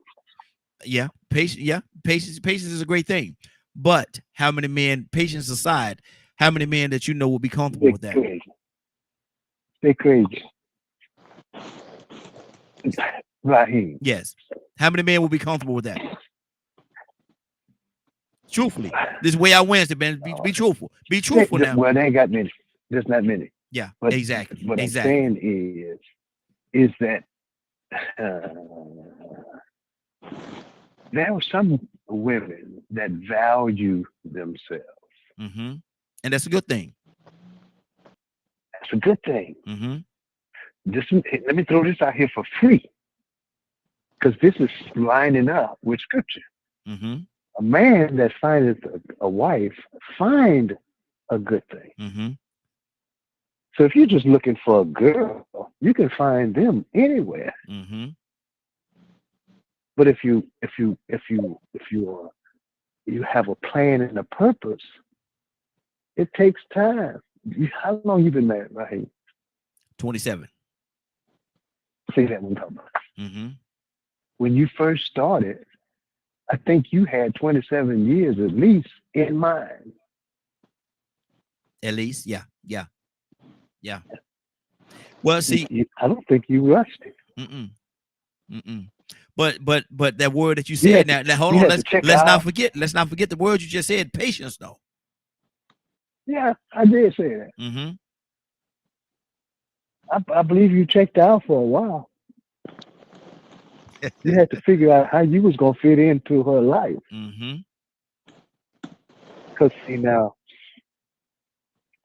Yeah, patience. Yeah, patience is a great thing. But how many men, patience aside, how many men that you know will be comfortable Stay with that? crazy. Stay crazy. Raheem. Yes. How many men will be comfortable with that? Truthfully, this way I Wednesday, man. Be truthful. Be truthful now. Well, they ain't got many. There's not many. Yeah, But exactly. what I'm Exactly. saying is that uh, There are some women that value themselves. Mm-hmm. And that's a good thing. That's a good thing. Mm-hmm. Let me throw this out here for free because this is lining up with scripture. Mm-hmm. A man that findeth a wife find a good thing. Mm-hmm. So if you're just looking for a girl, you can find them anywhere. Mm-hmm. But if you have a plan and a purpose, it takes time. How long you been married, Raheem? 27. See that one talking about. Mm-hmm. When you first started, I think you had 27 years at least in mind. At least, yeah, yeah, yeah. Well, see, I don't think you rushed it. mm-mm, mm-mm. But that word that you You said had to, now, hold you on, had to check let's not out. forget, the word you just said, patience though. Yeah, I did say that. Mm-hmm. I believe you checked out for a while. You had to figure out how you was gonna fit into her life. Mm-hmm. Cause see now,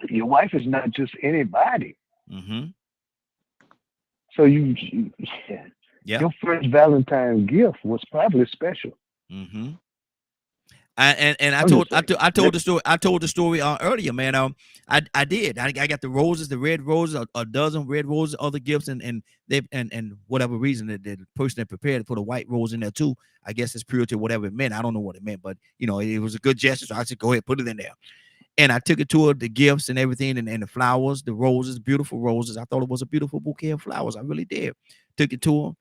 your wife is not just anybody. Mm-hmm. So yeah, Yeah. your first Valentine gift was probably special. Mm-hmm. And I'm just saying. I told the story. I told the story earlier, man. I did. I got the roses, the red roses, a dozen red roses, other gifts, and they and whatever reason that the person that prepared to put a white rose in there too. I guess it's purity, whatever it meant. I don't know what it meant, but it was a good gesture. So I said, go ahead, put it in there. And I took it to her, the gifts and everything, and the flowers, the roses, beautiful roses. I thought it was a beautiful bouquet of flowers. I really did. Took it to her,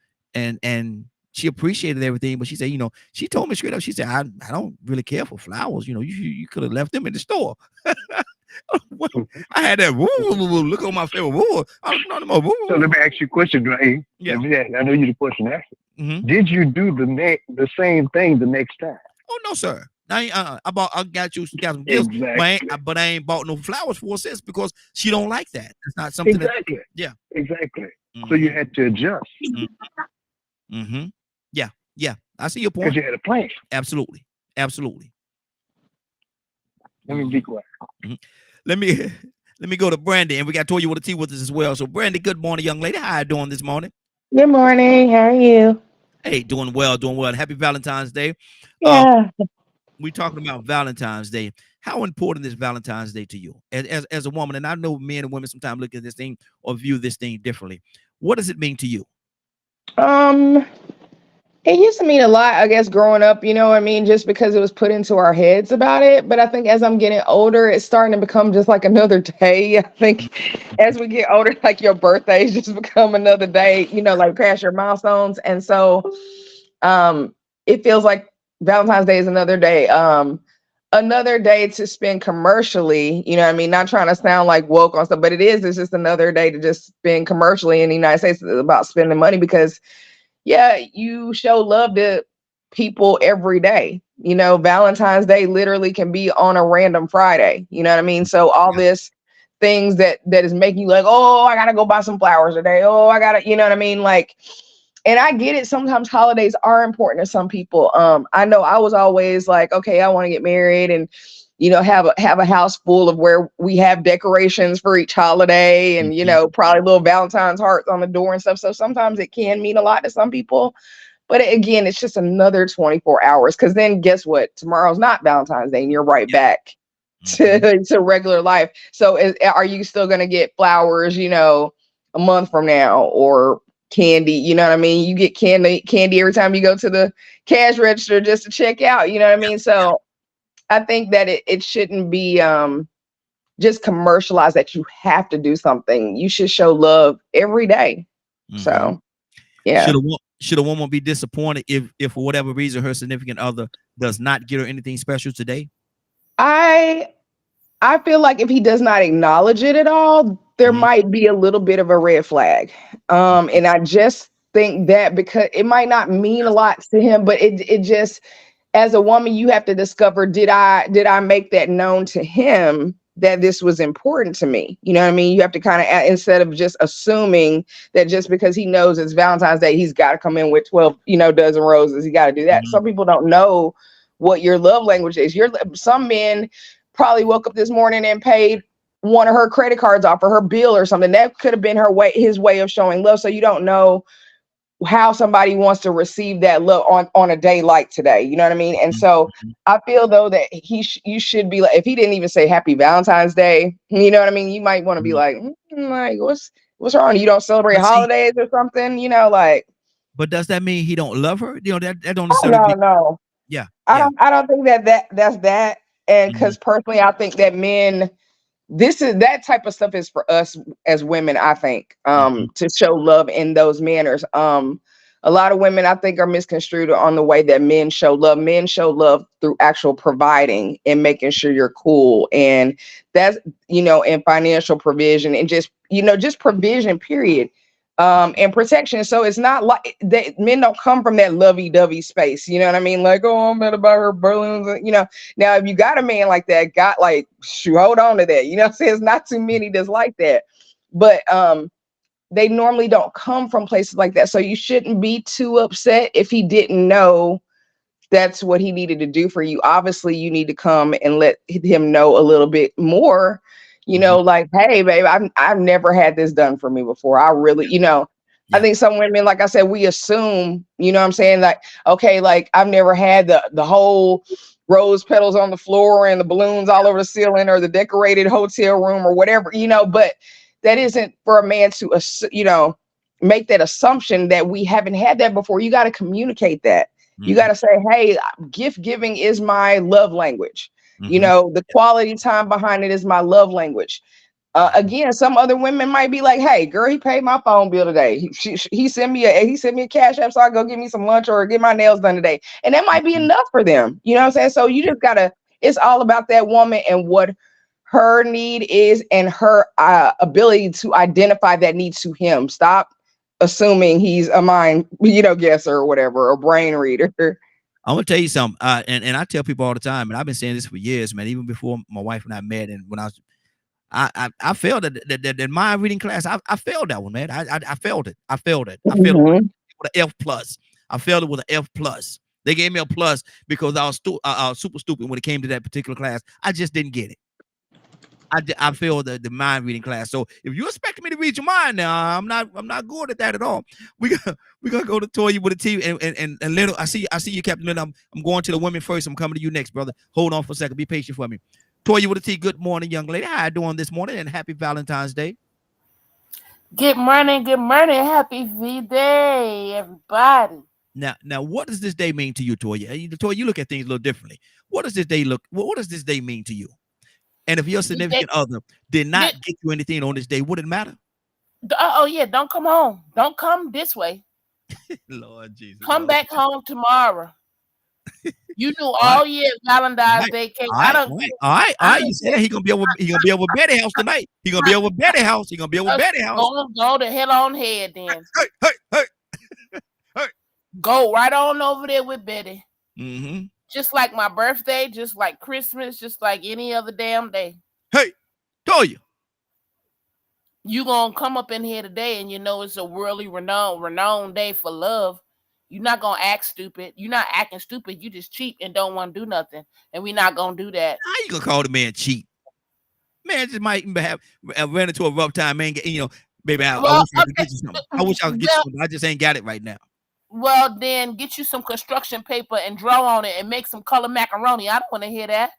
and she appreciated everything. But she said, she told me straight up. She said, I don't really care for flowers. You could have left them in the store. Mhm. I had that look on my face. I was no more. So let me ask you a question, Ray. Yeah. I know you're the question asker. Mm-hmm. Did you do the same thing the next time? Oh no, sir. I got some gifts, Exactly. but I ain't bought no flowers for her sis because she don't like that. It's not something Exactly. yeah. Exactly. So you Mm-hmm. had to adjust Mm-hmm. Yeah. Yeah. I see your because point. you had a plan. Absolutely. Absolutely. Let me be quiet. Mhm. Let me let me go to Brandy, and we got Toya with a T with us as well. So Brandy, good morning, young lady. How you doing this morning? Good morning. How are you? Hey, doing well, doing well. Happy Valentine's Day. Um, Yeah. we talking about Valentine's Day. How important is Valentine's Day to you as a woman? And I know men and women sometimes look at this thing or view this thing differently. What does it mean to you? Um, it used to mean a lot, I guess, growing up, you know what I mean, just because it was put into our heads about it. But I think as I'm getting older, it's starting to become just like another day. I think as we get older, like your birthdays just become another day, like past your milestones. And so um it feels like Valentine's Day is another day. Another day to spend commercially, you know what I mean? Not trying to sound like woke on stuff, but it's just another day to just spend commercially in the United States. It's about spending money because yeah, you show love to people every day. Valentine's Day literally can be on a random Friday. You know what I mean? So all Yeah. this things that is making you like, oh, I gotta go buy some flowers today. Oh, I gotta, you know what I mean? Like, and I get it. Sometimes holidays are important to some people. I know I was always like, okay, I want to get married and have a house full of where we have decorations for each holiday and Mhm. probably little Valentine's hearts on the door and stuff. So sometimes it can mean a lot to some people. But again, it's just another 24 hours because then guess what? Tomorrow's not Valentine's Day and you're right Yeah. back Mhm. to regular life. So are you still going to get flowers, a month from now or candy? You know what I mean? You get candy every time you go to the cash register just to check out. You know what I mean? So I think that it shouldn't be just commercialized that you have to do something. You should show love every day. Mhm. So yeah. Should a woman be disappointed if for whatever reason her significant other does not get her anything special today? I I feel like if he does not acknowledge it at all, there Mhm. might be a little bit of a red flag. Mhm. And I just think that because it might not mean a lot to him, but it just as a woman, you have to discover did I make that known to him that this was important to me. You know what I mean? You have to kind of, instead of just assuming that just because he knows it's Valentine's Day, he's got to come in with 12, dozen roses. He got to do that. Mhm. Some people don't know what your love language is. Some men probably woke up this morning and paid one of her credit cards off for her bill or something. That could have been his way of showing love. So you don't know how somebody wants to receive that love on a day like today. You know what I mean? And so Mhm. I feel though that you should be like, if he didn't even say Happy Valentine's Day, you know what I mean? You might want to be Mhm. like, like what's wrong? You don't celebrate But see, holidays or something? Like, but does that mean he don't love her? That don't oh necessarily no, be. no. Yeah, I yeah. don't think that's that. And Mhm. because personally, I think that men, that type of stuff is for us as women, I think, Mhm. to show love in those manners. A lot of women, I think, are misconstrued on the way that men show love. Men show love through actual providing and making sure you're cool, and that's, and financial provision, and just provision, period. And protection. So it's not like that, men don't come from that lovey-dovey space. You know what I mean? Like, oh, I'm mad about her balloons. Now, if you got a man like that, got like, shoot, hold on to that. You know what I'm saying? It's not too many that's like that. But they normally don't come from places like that. So you shouldn't be too upset if he didn't know that's what he needed to do for you. Obviously, you need to come and let him know a little bit more, Mhm. like, hey, babe, I've never had this done for me before. I really, I Yeah. think some women, like I said, we assume, what I'm saying? Like, okay, like I've never had the whole rose petals on the floor and the balloons all over the ceiling or the decorated hotel room or whatever, but that isn't for a man to, make that assumption that we haven't had that before. You got to communicate that. You got Mhm. to say, hey, gift giving is my love language. Mhm. The quality time behind it is my love language. Mhm. Again, some other women might be like, hey, girl, he paid my phone bill today. He sent me a cash app so I go get me some lunch or get my nails done today. And that might be Mhm. enough for them. You know what I'm saying? So you just gotta, it's all about that woman and what her need is and her ability to identify that need to him. Stop assuming he's a mind, guesser or whatever, or brain reader. I'm gonna tell you something, and I tell people all the time, and I've been saying this for years, man. Even before my wife and I met, and when I failed that mind reading class. I failed that one, man. I failed it. I failed it. I failed it Mhm. with an F plus. I failed it with an F plus. They gave me a plus because I was super stupid when it came to that particular class. I just didn't get it. I failed the mind reading class. So if you expect me to read your mind now, I'm not good at that at all. We gonna go to Toya with a T and little. I see you, Captain Little. I'm going to the women first. I'm coming to you next, brother. Hold on for a second. Be patient for me. Toya with a T. Good morning, young lady. How you doing this morning? And happy Valentine's Day. Good morning, good morning. Happy V Day, everybody. Now, what does this day mean to you, Toya? Toya, you look at things a little differently. What does this day look? What does this day mean to you? And if your The day, significant other did the, not get you anything on this day, would it matter? oh yeah, don't come home. Don't come this way. Lord Jesus. Come Okay. back home tomorrow. You knew All right. all year All Valentine's right. Day came. All right. All right. All right. All I right. You don't said care. that he gonna be over Betty house tonight. He gonna be over Betty house. He gonna be over Betty house. Go to hell on head then. Hey, hey, hey, hey. Go right on over there with Betty. Mm-hmm. Just like my birthday, just like Christmas, just like any other damn day. Hey, told you. You gonna come up in here today and you know it's a worldly renowned day for love. You're not gonna act stupid. You're not acting stupid. You just cheap and don't want to do nothing. And we're not gonna do that. How you gonna call the man cheap? Man just might have ran into a rough time, man. Baby, I Well, wish I could okay. get you something. I wish I could get you Well, something. I just ain't got it right now. well, then get you some construction paper and draw on it and make some color macaroni. I don't want to hear that.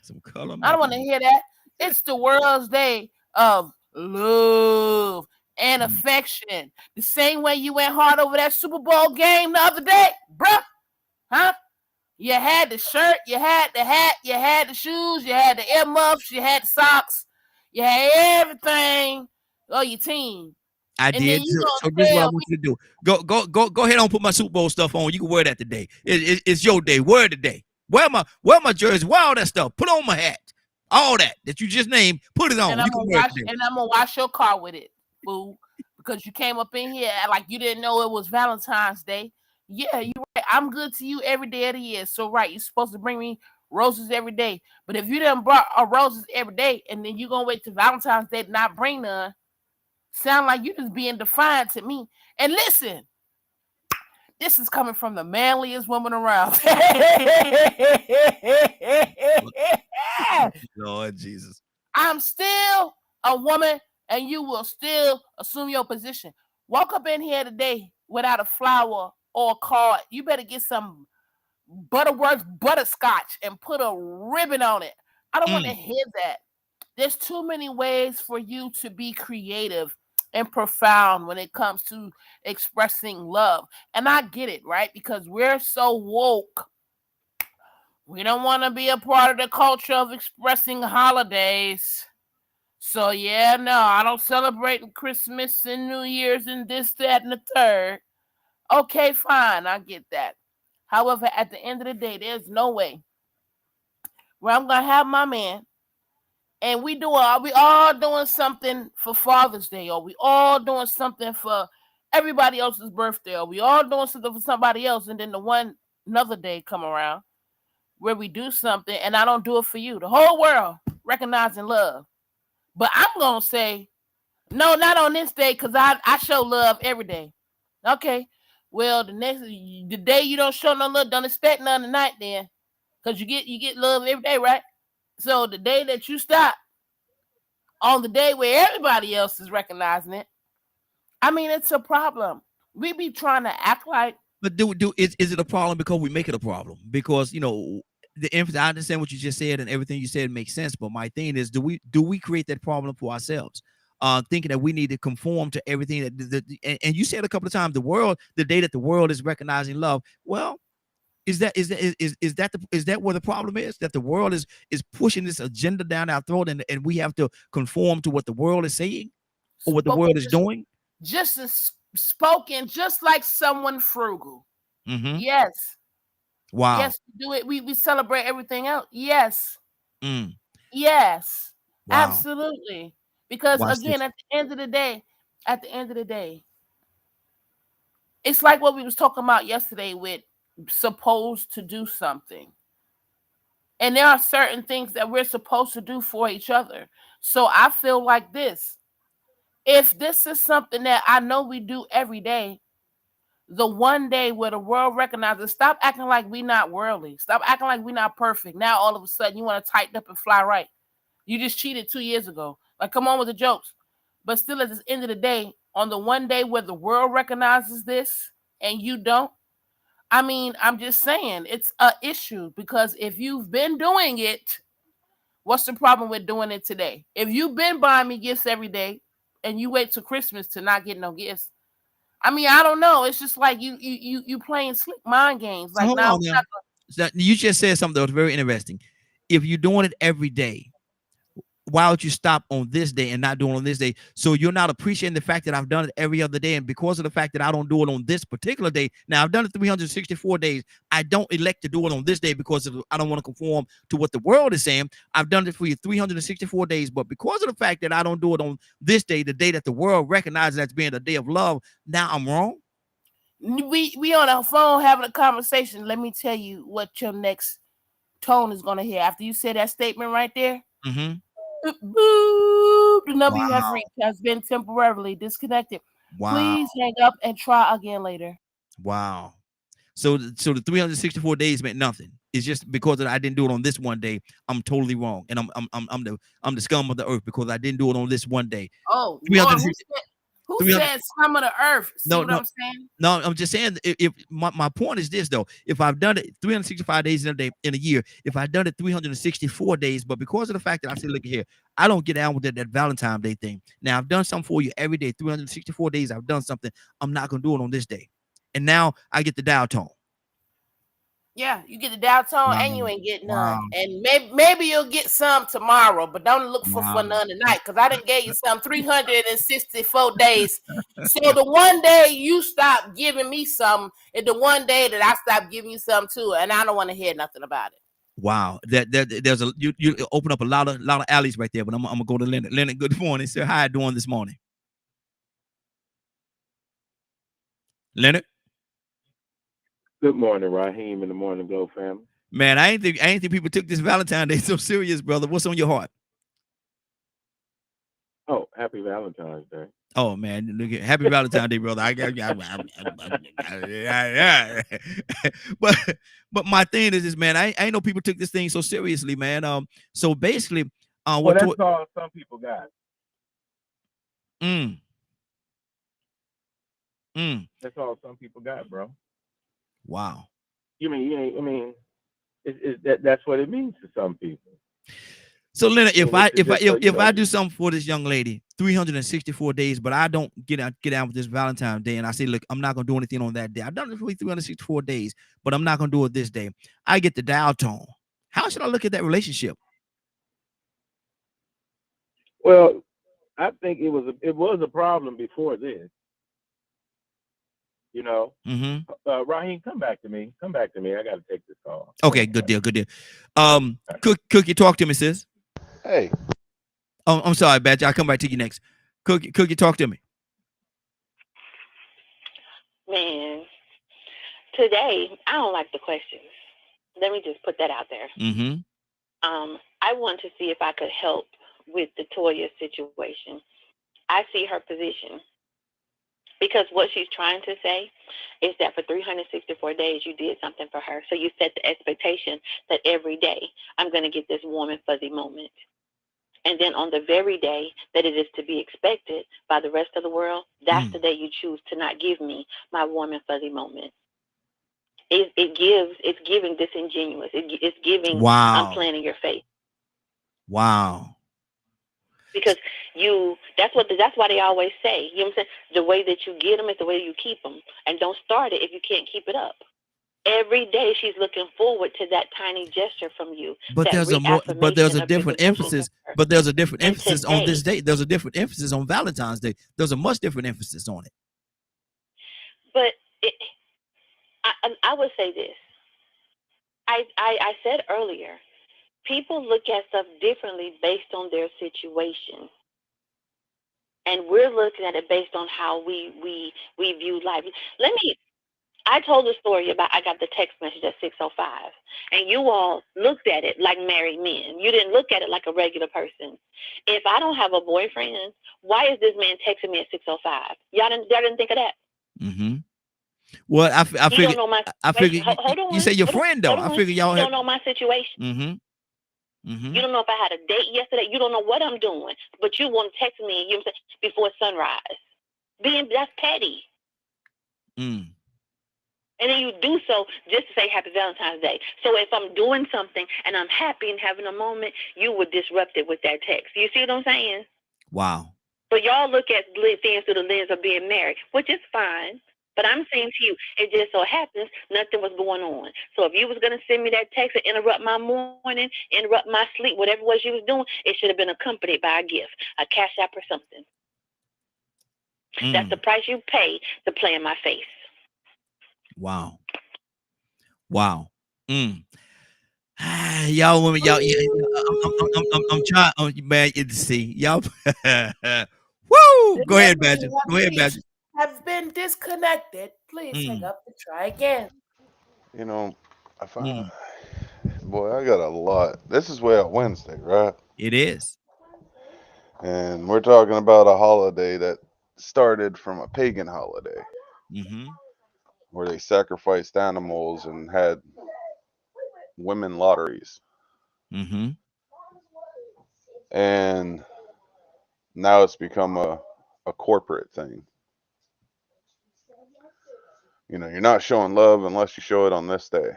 Some color I don't want to macaroni. hear that. It's the world's day of love and Mm. affection. The same way you went hard over that Super Bowl game the other day, bruh. Huh? You had the shirt, you had the hat, you had the shoes, you had the earmuffs, you had the socks, you had everything on your team. I And then did. you So gonna this is what I tell want me, you to do. Go ahead and put my Super Bowl stuff on. You can wear that today. It's your day. Wear it today. Wear my jersey. Wear all that stuff. Put on my hat. All that you just named. Put it and on. I'm You can gonna wear it wash today. and I'm gonna wash your car with it, fool. Because you came up in here like you didn't know it was Valentine's Day. Yeah, you right. I'm good to you every day of the year. So right, you're supposed to bring me roses every day. But if you done brought roses every day and then you gonna wait till Valentine's Day to not bring none, sound like you just being defiant to me. And listen, this is coming from the manliest woman around. Lord Jesus. I'm still a woman, and you will still assume your position. Walk up in here today without a flower or a card. You better get some Butterworth butterscotch and put a ribbon on it. I don't want to Mm. hear that. There's too many ways for you to be creative and profound when it comes to expressing love. And I get it, right? Because we're so woke. We don't want to be a part of the culture of expressing holidays. So yeah, no, I don't celebrate Christmas and New Year's and this, that, and the third. Okay, fine, I get that. However, at the end of the day, there's no way where I'm gonna have my man and we all doing something for Father's Day, or we all doing something for everybody else's birthday, or we all doing something for somebody else, and then another day come around where we do something and I don't do it for you. The whole world recognizing love. But I'm gonna say, no, not on this day, because I show love every day. Okay. Well, the day you don't show no love, don't expect none tonight then. Because you get love every day, right? So the day that you stop on the day where everybody else is recognizing it, I mean, it's a problem. We be trying to act like. But is it a problem because we make it a problem? Because the emphasis. I understand what you just said, and everything you said makes sense. But my thing is, do we create that problem for ourselves? Thinking that we need to conform to everything and you said a couple of times, the day that the world is recognizing love. Well, is that where the problem is? That the world is pushing this agenda down our throat, and we have to conform to what the world is saying or what the Spoken world is doing? just as spoken, just like someone frugal. Mm-hmm. Yes. Wow. Yes, we do it. We celebrate everything else. Yes. Mm. Yes. Wow. Absolutely. Because Watch again, this. at the end of the day, it's like what we was talking about yesterday with supposed to do something. And there are certain things that we're supposed to do for each other. So I feel like this. If this is something that I know we do every day, the one day where the world recognizes, stop acting like we not worldly. Stop acting like we not perfect. Now all of a sudden you want to tighten up and fly right. You just cheated 2 years ago. Like, come on with the jokes. But still, at the end of the day, on the one day where the world recognizes this and you don't, I mean, I'm just saying it's a issue, because if you've been doing it, what's the problem with doing it today? If you've been buying me gifts every day and you wait till Christmas to not get no gifts, I mean, I don't know. It's just like you playing slick mind games. So Like, hold now on we're now. not So you just said something that was very interesting. If you're doing it every day, why would you stop on this day and not doing it on this day? So you're not appreciating the fact that I've done it every other day, and because of the fact that I don't do it on this particular day. Now I've done it 364 days. I don't elect to do it on this day because I don't want to conform to what the world is saying. I've done it for you 364 days, but because of the fact that I don't do it on this day, the day that the world recognizes as being a day of love, now I'm wrong. we on the phone having a conversation. Let me tell you what your next tone is gonna hear after you say that statement right there. Mm-hmm. Boop, the number you have Wow. reached has been temporarily disconnected. Wow. Please hang up and try again later. Wow. So the 364 days meant nothing. It's just because I didn't do it on this one day. I'm totally wrong, and I'm the scum of the earth because I didn't do it on this one day. Oh Lord, 360, who 300. said scum of the earth? See No, what no, I'm saying? no. I'm just saying. If my point is this though, if I've done it 365 days in a day in a year, if I've done it 364 days, but because of the fact that I said, look here, I don't get down with that Valentine's Day thing. Now I've done something for you every day, 364 days. I've done something. I'm not gonna do it on this day, and now I get the dial tone. Yeah, you get the dial tone Wow. and you ain't getting Wow. none. And maybe you'll get some tomorrow, but don't look for Wow. none tonight, because I done gave you some 364 days. So the one day you stop giving me some is the one day that I stop giving you some too, and I don't want to hear nothing about it. Wow, there's you open up a lot of alleys right there, but I'm gonna go to Leonard. Leonard, good morning, sir. How you doing this morning, Leonard? Good morning, Raheem, and the Morning Glow family. Man, I ain't think people took this Valentine's Day so serious, brother. What's on your heart? Oh, happy Valentine's Day. Oh man, look at Happy Valentine's Day, brother. but but my thing is this, man. I ain't know people took this thing so seriously, man. So basically, Well, what that's to all some people got. mm, mm, That's all some people got, bro. wow. You mean you ain't? I mean, that's what it means to some people. So Leonard, I if mean, it's I if I just if, so you if know. I do something for this young lady, 364 days, but I don't get out with this Valentine's Day, and I say, look, I'm not gonna do anything on that day. I've done it for 364 days, but I'm not gonna do it this day. I get the dial tone. How should I look at that relationship? Well, I think it was a problem before this. You know, Mm-hmm. Raheem, come back to me. Come back to me. I got to take this call. Hold Okay, on, good buddy. deal, good deal. All right. Cookie, talk to me, sis. Hey, Oh, I'm sorry, Badger. I'll come back to you next. Cookie, talk to me. Man, today I don't like the questions. Let me just put that out there. Mm-hmm. I want to see if I could help with the Toya situation. I see her position because what she's trying to say is that for 364 days you did something for her. So you set the expectation that every day I'm going to get this warm and fuzzy moment. And then on the very day that it is to be expected by the rest of the world, that's Mm. the day you choose to not give me my warm and fuzzy moment. It's giving disingenuous. It's giving I'm Wow. playing in your face Wow. because that's why they always say, you know what I'm saying? The way that you get them is the way you keep them, and don't start it if you can't keep it up. Every day she's looking forward to that tiny gesture from you, But that there's reaffirmation a of your different devotion to emphasis. her. But there's a different And emphasis on today, this day. There's a different emphasis on Valentine's Day. There's a much different emphasis on it. but it, I would say this. I said earlier, people look at stuff differently based on their situation. And we're looking at it based on how we view life. Let me I told the story about I got the text message at 6:05, and you all looked at it like married men. You didn't look at it like a regular person. If I don't have a boyfriend, why is this man texting me at 6:05? Y'all didn't think of that. Mm-hmm. Well, I He don't figure know my I situation. figure you, Hold you say on, your friend though. hold I on. figure y'all He have. don't know my situation. Mm-hmm. Mm-hmm. You don't know if I had a date yesterday. You don't know what I'm doing, but you want to text me. You know what I'm saying, before sunrise. That's petty. Mm. And then you do so just to say Happy Valentine's Day. So if I'm doing something and I'm happy and having a moment, you would disrupt it with that text. You see what I'm saying? Wow. So y'all look at things through the lens of being married, which is fine. But I'm saying to you, it just so happens nothing was going on. So if you was gonna send me that text and interrupt my morning, interrupt my sleep, whatever it was you was doing, it should have been accompanied by a gift, a cash app or something. That's the Mm. price you pay to play in my face. Wow. Wow. Mm. Y'all women, y'all, yeah, I'm trying. Oh, man, you see, y'all. Woo! The Go ahead, numbers Badger. you have Go ahead, Badger. reached have been disconnected. Please hang Mm. up and try again. you know, I find, Mm. boy, I got a lot. This is way out Wednesday, right? It is. And we're talking about a holiday that started from a pagan holiday Mm-hmm. where they sacrificed animals and had women lotteries. Mm-hmm. And now it's become a corporate thing. You're not showing love unless you show it on this day.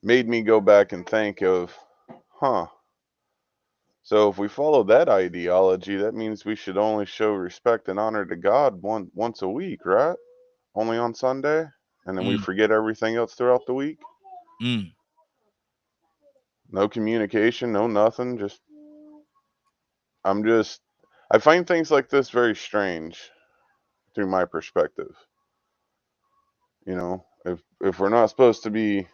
Made me go back and think of, huh, so if we follow that ideology, that means we should only show respect and honor to God once a week, right? Only on Sunday, and then we Mm. forget everything else throughout the week. Mm. No communication, no nothing. I'm just, I find things like this very strange through my perspective. If we're not supposed to be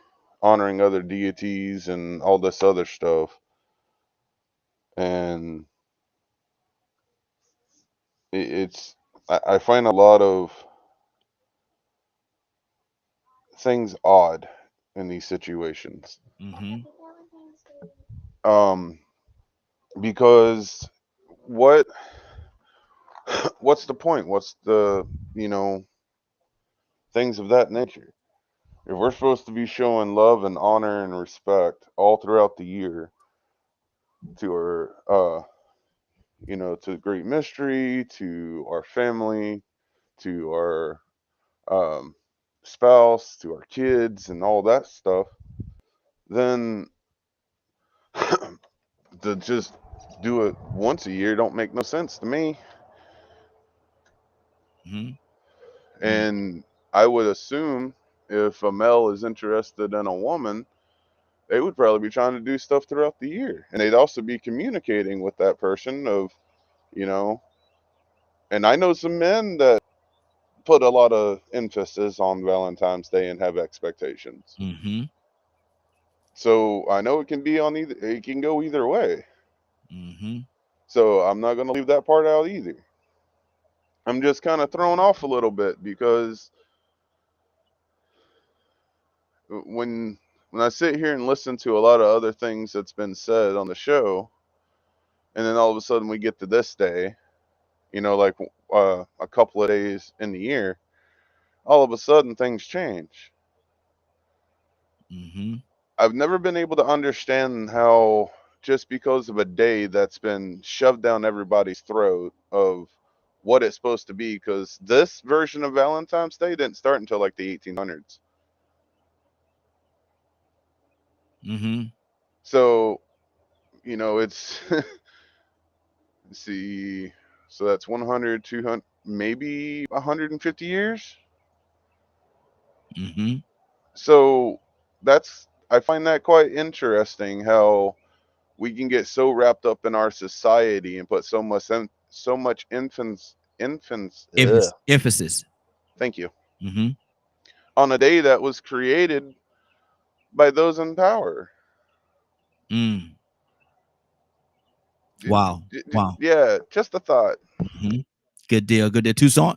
honoring other deities and all this other stuff, and it's, I find a lot of things odd in these situations. Mm-hmm. Because what what's the point? What's the, you know, things of that nature? If we're supposed to be showing love and honor and respect all throughout the year to our you know, to great mystery, to our family, to our um spouse, to our kids and all that stuff, then to just do it once a year don't make no sense to me. Mm-hmm. And I would assume if a male is interested in a woman, they would probably be trying to do stuff throughout the year. And they'd also be communicating with that person of, you know, and I know some men that put a lot of emphasis on Valentine's Day and have expectations. Mm-hmm. So I know it can be on either, it can go either way. Mm-hmm. So I'm not going to leave that part out either. I'm just kind of thrown off a little bit because when I sit here and listen to a lot of other things that's been said on the show, and then all of a sudden we get to this day, you know, like a couple of days in the year, all of a sudden things change. Mm-hmm. I've never been able to understand how just because of a day that's been shoved down everybody's throat of what it's supposed to be, because this version of Valentine's Day didn't start until like the 1800s. Mm-hmm. So, you know, it's, let's see, so that's 100, 200, maybe 150 years. Mm-hmm. So that's, I find that quite interesting how we can get so wrapped up in our society and put so much infants Emphasis. thank you, Mm-hmm. on a day that was created by those in power. Mm. Wow. Wow. Yeah, just a thought. Mm-hmm. Good deal. Good deal. Tucson.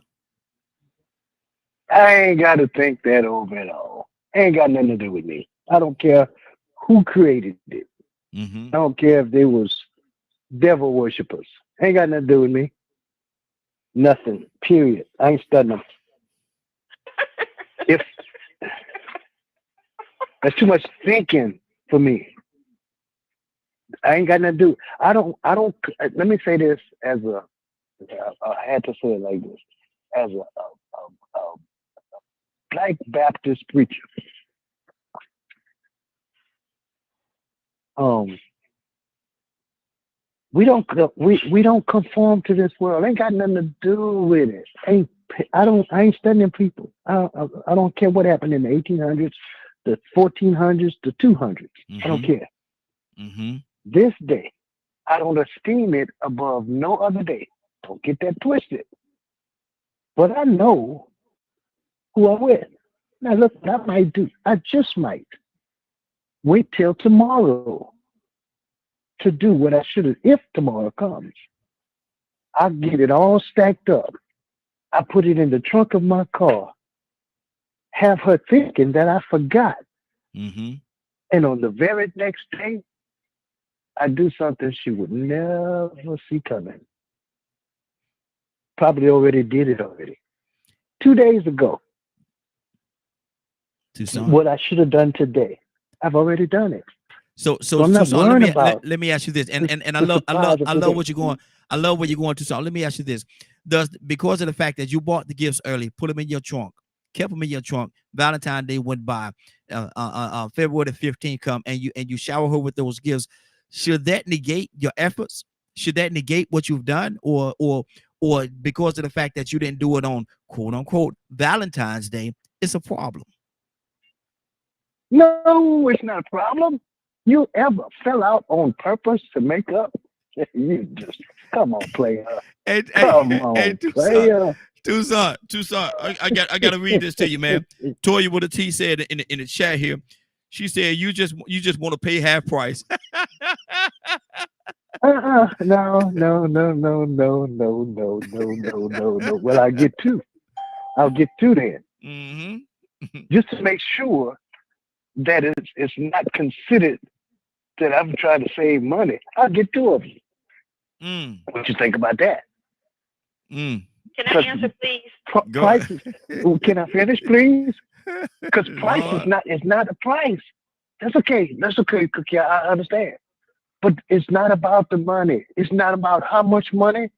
I ain't got to think that over at all. Ain't got nothing to do with me. I don't care who created it. Mm-hmm. I don't care if they was devil worshippers. Ain't got nothing to do with me. Nothing. Period. I ain't studying them. If that's too much thinking for me. I ain't got nothing to do. I don't. Let me say this as a. I had to say it like this as a black Baptist preacher. Um, we don't conform to this world. Ain't got nothing to do with it. I ain't studying people. I don't care what happened in the 1800s, the 1400s, the 200s. I don't Mm-hmm. care. Mm-hmm. This day, I don't esteem it above no other day. Don't get that twisted. But I know who I'm with. Now look, what I might do. I just might wait till tomorrow to do what I should have. If tomorrow comes, I'll get it all stacked up. I put it in the trunk of my car. Have her thinking that I forgot. Mm-hmm. And on the very next day, I do something she would never see coming. Probably already did it already. 2 days ago, Tucson. what I should have done today, I've already done it. So So I'm not Tucson, worrying about let me ask you this, and I the love surprise of today. what you're going. I love where you're going, Tucson. Let me ask you this: Does, because of the fact that you bought the gifts early, put them in your trunk, kept them in your trunk, Valentine's Day went by, February the 15th come, and you shower her with those gifts, should that negate your efforts? Should that negate what you've done, or because of the fact that you didn't do it on quote unquote Valentine's Day, it's a problem? No, it's not a problem. You ever fell out on purpose to make up? You just come on, player. Hey, Come hey, on, Tucson. player. Tucson. I gotta read this to you, man. Toya with a T said in the chat here. She said you just want to pay half price. No, no, no, no, no, no, no, no, no, no. Well, I get two. I'll get two then, Mm-hmm. just to make sure that it's not considered that I'm trying to save money. I'll get two of them. Mm. What you think about that? Mm. Can I Because answer, please? Go prices. Can I finish, please? Because price Lord. is not a price. That's okay. That's okay, Cookie. I understand. But it's not about the money. It's not about how much money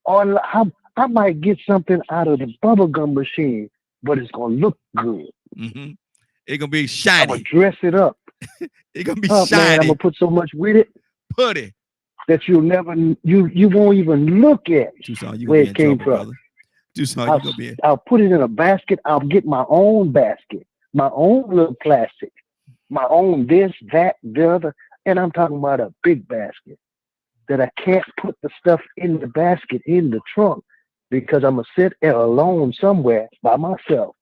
or how I might get something out of the bubblegum machine, but it's gonna look good. Mm-hmm. It's gonna be I'm gonna shiny. dress it up. It's gonna be Oh man, I'm shiny. gonna put so much with it Putty. that you'll never you won't even look at Tucson, you gonna where be it in came trouble, from. brother. Tucson, I'll you gonna be in. I'll put it in a basket. I'll get my own basket, my own little plastic, my own this, that, the other, and I'm talking about a big basket that I can't put the stuff in the basket in the trunk because I'm gonna sit alone somewhere by myself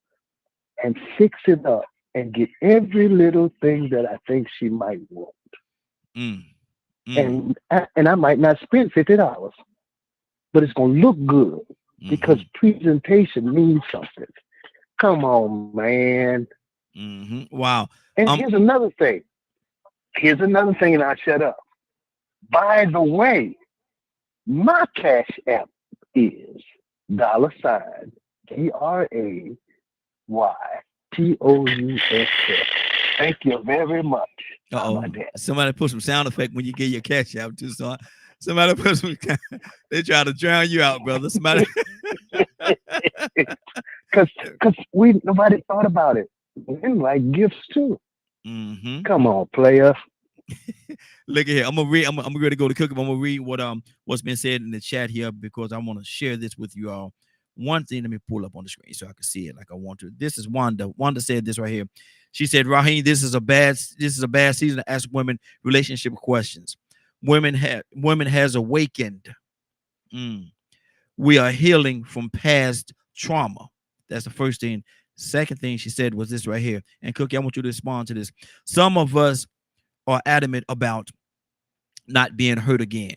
and fix it up and get every little thing that I think she might want. Mm. Mm. And I might not spend $50, but it's gonna look good because Mm-hmm. presentation means something. Come on, man. Mm-hmm. Wow. And Um. here's another thing. Here's another thing, and I shut up. By the way, my cash app is $ DRAYTOUSS. Thank you very much. How Uh-oh. about that? Somebody put some sound effect when you get your cash out, Tucson. Somebody put some. They try to drown you out, brother. Somebody. Cause we nobody thought about it. And like gifts too. Mm-hmm. Come on, player. Look at here. I'm gonna read. I'm ready to go to cook. I'm gonna read what's been said in the chat here because I want to share this with you all. One thing, let me pull up on the screen so I can see it like I want to. This is Wanda. Wanda said this right here. She said, Raheem, this is a bad season to ask women relationship questions. Women has awakened. Mm. We are healing from past trauma. That's the first thing. Second thing she said was this right here. And Cookie, I want you to respond to this. Some of us are adamant about not being hurt again.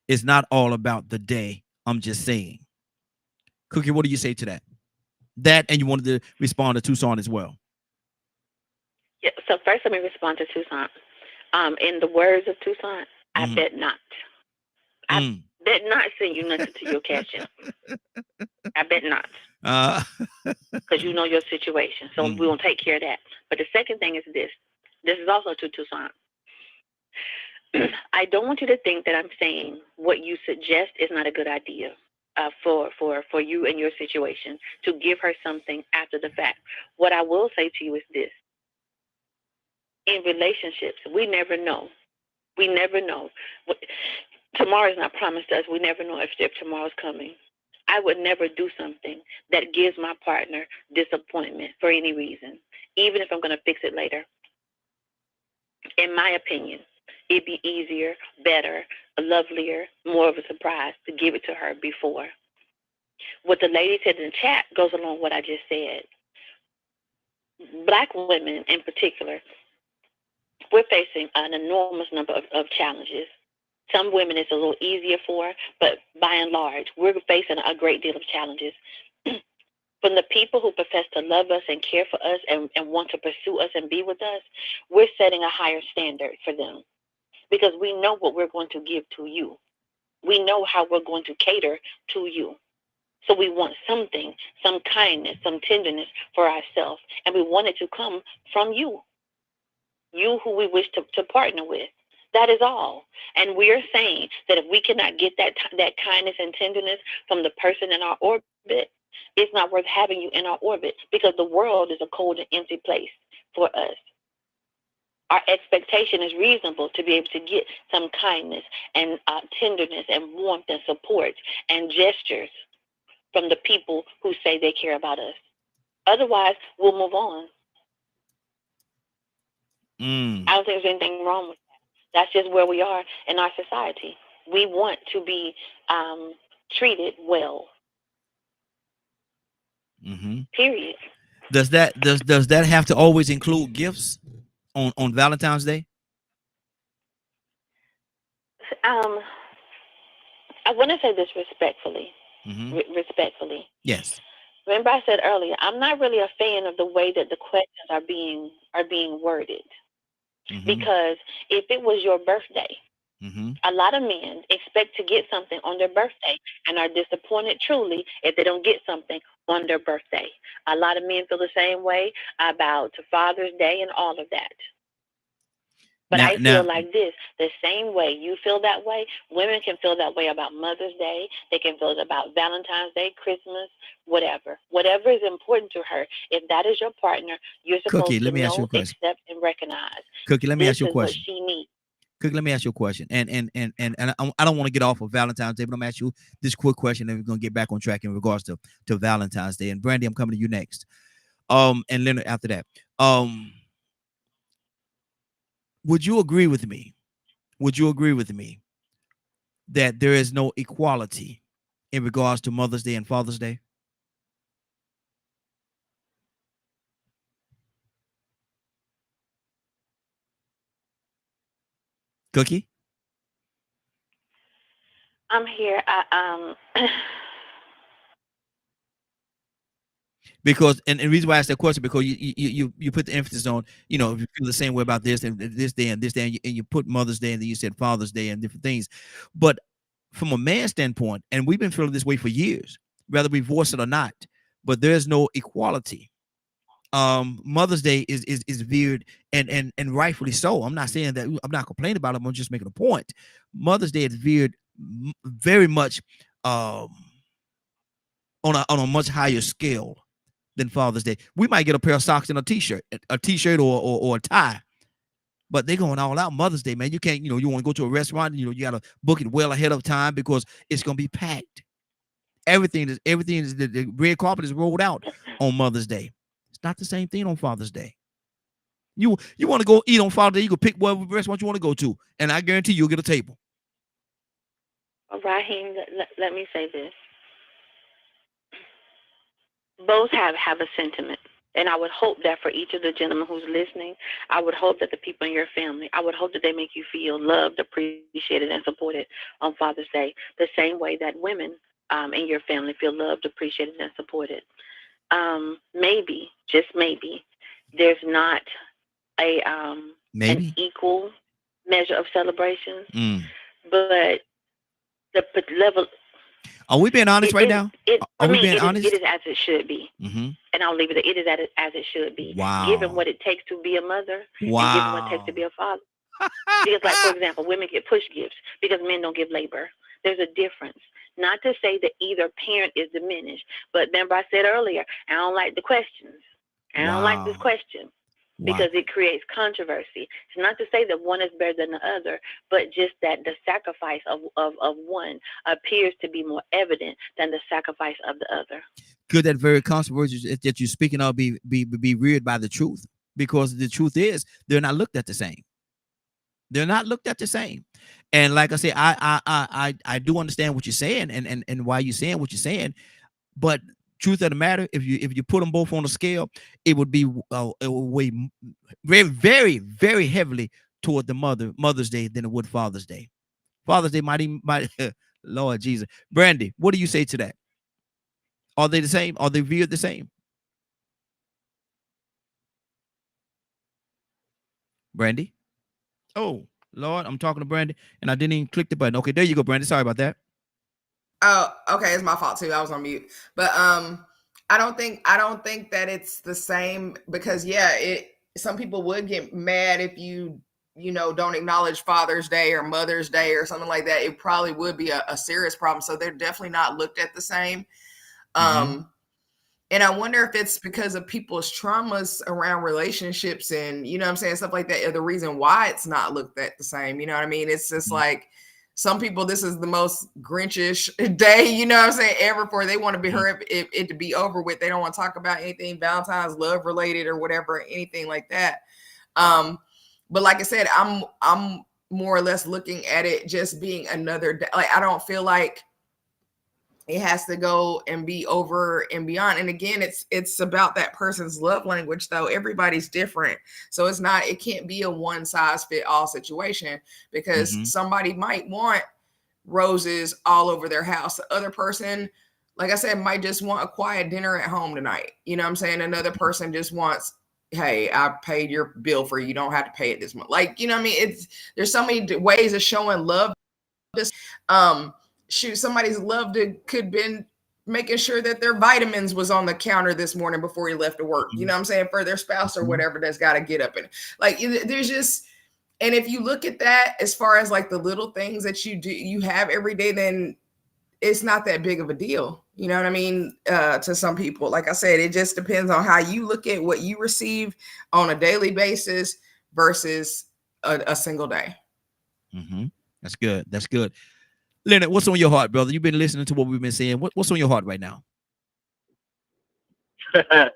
It's not all about the day. I'm just saying. Cookie, what do you say to that? That and you wanted to respond to Tucson as well. Yeah, so first, let me respond to Tucson. In the words of Tucson, I Mm, bet not. I mm. bet not send you nothing to your cash app. I bet not, Uh, because you know your situation. So we mm, will take care of that. But the second thing is this. This is also to Tucson. I don't want you to think that I'm saying what you suggest is not a good idea for you and your situation to give her something after the fact. What I will say to you is this: in relationships, we never know. We never know. Tomorrow is not promised to us. We never know if tomorrow's coming. I would never do something that gives my partner disappointment for any reason, even if I'm going to fix it later. In my opinion, it'd be easier, better, lovelier, more of a surprise to give it to her before. What the lady said in the chat goes along with what I just said. Black women in particular, we're facing an enormous number of challenges. Some women it's a little easier for, but by and large, we're facing a great deal of challenges. From the people who profess to love us and care for us and want to pursue us and be with us, we're setting a higher standard for them because we know what we're going to give to you. We know how we're going to cater to you. So we want something, some kindness, some tenderness for ourselves. And we want it to come from you who we wish to partner with. That is all. And we're saying that if we cannot get that kindness and tenderness from the person in our orbit, it's not worth having you in our orbit because the world is a cold and empty place for us. Our expectation is reasonable to be able to get some kindness and tenderness and warmth and support and gestures from the people who say they care about us. Otherwise, we'll move on. mm, I don't think there's anything wrong with that. That's just where we are in our society. We want to be treated well. mm-hmm. Period. Does that have to always include gifts on Valentine's Day? Um, I want to say this respectfully. Mm-hmm. Respectfully. Yes. Remember I said earlier, I'm not really a fan of the way that the questions are being worded. Mm-hmm. Because if it was your birthday, Mm-hmm. a lot of men expect to get something on their birthday and are disappointed truly if they don't get something on their birthday. A lot of men feel the same way about Father's Day and all of that. But Now, I feel now, like this, the same way you feel that way, women can feel that way about Mother's Day. They can feel it about Valentine's Day, Christmas, whatever. Whatever is important to her. If that is your partner, you're Cookie, supposed let to me ask you know, a question. accept, and recognize Cookie, let me this ask you a is what question. she needs. Cookie, let me ask you a question. And I don't want to get off of Valentine's Day, but I'm gonna ask you this quick question, and we're gonna get back on track in regards to Valentine's Day. And Brandy, I'm coming to you next. And Leonard after that. Um, would you agree with me? Would you agree with me that there is no equality in regards to Mother's Day and Father's Day? Cookie? I'm here. Because and the reason why I asked that question because you put the emphasis on if you feel the same way about this and this day and this day and you put Mother's Day and then you said Father's Day and different things, but from a man's standpoint, and we've been feeling this way for years, whether we voice it or not, but there's no equality. Mother's Day is veered and rightfully so. I'm not saying that I'm not complaining about it. I'm just making a point. Mother's Day is veered very much um on a much higher scale than Father's Day. We might get a pair of socks and a t-shirt or a tie, but they're going all out Mother's Day, man. You can't, you want to go to a restaurant, you got to book it well ahead of time because it's going to be packed. Everything is the red carpet is rolled out on Mother's Day. It's not the same thing on Father's Day. You want to go eat on Father's Day, you can pick whatever restaurant you want to go to, and I guarantee you'll get a table. Raheem, let me say this. Both have a sentiment. And I would hope that for each of the gentlemen who's listening, I would hope that the people in your family, I would hope that they make you feel loved, appreciated, and supported on Father's Day, the same way that women in your family feel loved, appreciated, and supported. Maybe, just maybe, there's not an Maybe. equal measure of celebrations, Mm. but the level Are we being honest it right is now? it Are for we me being it honest? is as it should be. Mm-hmm. And I'll leave it. It is as it should be, given Wow. what it takes to be a mother and given what it takes to Wow. be a father. Because, like for example, women get push gifts because men don't give labor. There's a difference. Not to say that either parent is diminished, but remember I said earlier, I don't like the questions. I don't like this Wow. question Wow. because it creates controversy. It's not to say that one is better than the other, but just that the sacrifice of one appears to be more evident than the sacrifice of the other. Could that very controversy that you're speaking of be reared by the truth? Because the truth is they're not looked at the same. They're not looked at the same. And like I said, I do understand what you're saying and why you're saying what you're saying. But truth of the matter, if you put them both on a scale, it would be it would weigh very, very, very heavily toward the Mother's Day than it would Father's Day. Father's Day might Lord Jesus. Brandy, what do you say to that? Are they the same? Are they viewed the same? Brandy? Oh, Lord, I'm talking to Brandy and I didn't even click the button. Okay, there you go, Brandy. Sorry about that. Oh, okay, it's my fault too. I was on mute. But I don't think that it's the same because yeah, some people would get mad if you don't acknowledge Father's Day or Mother's Day or something like that. It probably would be a serious problem. So they're definitely not looked at the same. Mm-hmm. And I wonder if it's because of people's traumas around relationships and, what I'm saying, stuff like that, are the reason why it's not looked at the same. You know what I mean? It's just like some people, this is the most Grinchish day, you know what I'm saying, ever for. They want to be hurry it to be over with. They don't want to talk about anything Valentine's love related or whatever, anything like that. But like I said, I'm more or less looking at it just being another day. Like, I don't feel like it has to go and be over and beyond. And again, it's about that person's love language, though. Everybody's different. So it can't be a one size fit all situation because Mm-hmm. somebody might want roses all over their house. The other person, like I said, might just want a quiet dinner at home tonight. You know what I'm saying? Another person just wants, hey, I paid your bill for you. You don't have to pay it this month. Like, you know what I mean? There's so many ways of showing love. Shoot, somebody's love could been making sure that their vitamins was on the counter this morning before he left to work. You know what I'm saying? For their spouse or whatever that's got to get up and like, there's just, and if you look at that as far as like the little things that you have every day, then it's not that big of a deal. You know what I mean? To some people, like I said, it just depends on how you look at what you receive on a daily basis versus a single day. That's good. That's good. Leonard, what's on your heart, brother? You've been listening to what we've been saying. What's on your heart right now? Happy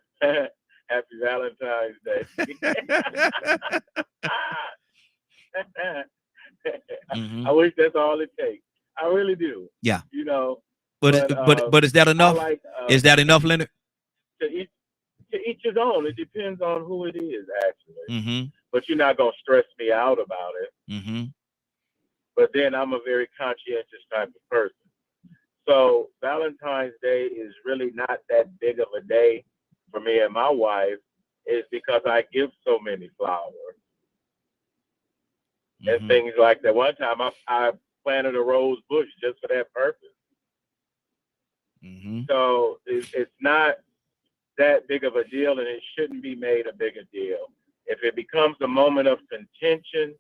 Valentine's Day. I wish that's all it takes. I really do. Yeah. You know. But is that enough? Like, is that enough, Leonard? To each his own. It depends on who it is, actually. Mm-hmm. But you're not gonna stress me out about it. Mm-hmm. But then I'm a very conscientious type of person. So Valentine's Day is really not that big of a day for me and my wife, is because I give so many flowers and things like that. One time I planted a rose bush just for that purpose. So it's not that big of a deal, and it shouldn't be made a bigger deal. If it becomes a moment of contention,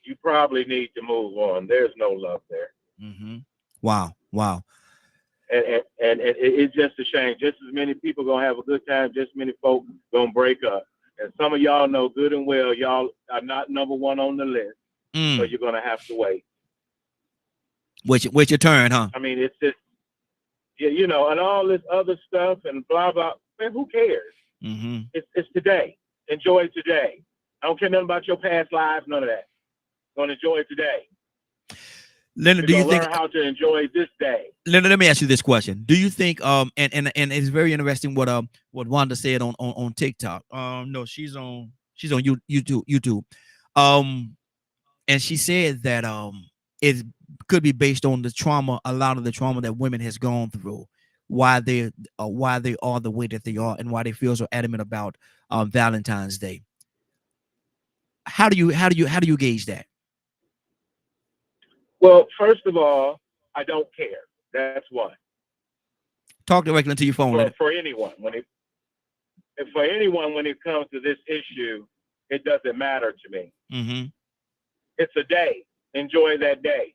you probably need to move on. There's no love there. Wow. And it's just a shame. Just as many people gonna have a good time, just as many folk gonna break up. And some of y'all know good and well y'all are not number one on the list, so you're gonna have to wait. Wait your turn, huh? I mean, it's just, yeah, you know, and all this other stuff and blah blah. Man, who cares? It's today. Enjoy today. I don't care nothing about your past lives, none of that. Gonna enjoy it today. Leonard, do you think learn how to enjoy this day? Leonard, let me ask you this question. Do you think and it's very interesting what Wanda said on TikTok. No, she's on YouTube. And she said that it could be based on the trauma, a lot of the trauma that women has gone through, why they are the way that they are, and why they feel so adamant about Valentine's Day. How do you gauge that? Well, first of all, I don't care. That's one. Talk directly into your phone. For anyone, when it comes to this issue, it doesn't matter to me. It's a day. Enjoy that day.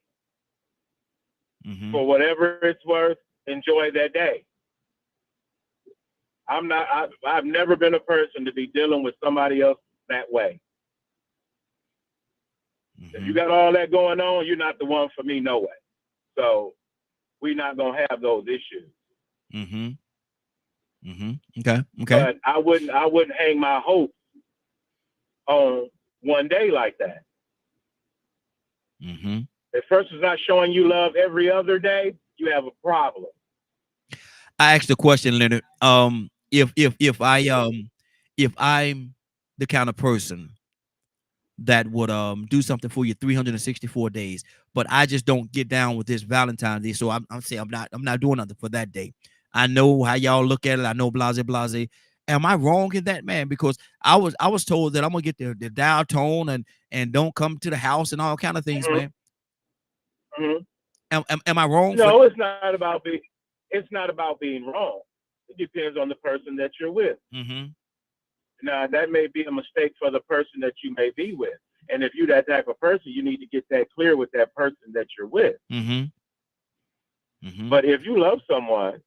For whatever it's worth, enjoy that day. I've never been a person to be dealing with somebody else that way. If you got all that going on, you're not the one for me, no way. So we're not gonna have those issues. Okay. But I wouldn't hang my hopes on one day like that. If person's not showing you love every other day, you have a problem. I asked the question, Leonard. If I'm the kind of person that would do something for you 364 days, but I just don't get down with this Valentine's Day, so I'm saying I'm not doing nothing for that day. I know how y'all look at it. I know blase. Am I wrong in that, man? Because I was told that I'm gonna get the dial tone and don't come to the house and all kind of things, man. Am I wrong? No, it's not about being wrong. It depends on the person that you're with. Now, that may be a mistake for the person that you may be with. And if you're that type of person, you need to get that clear with that person that you're with. But if you love someone,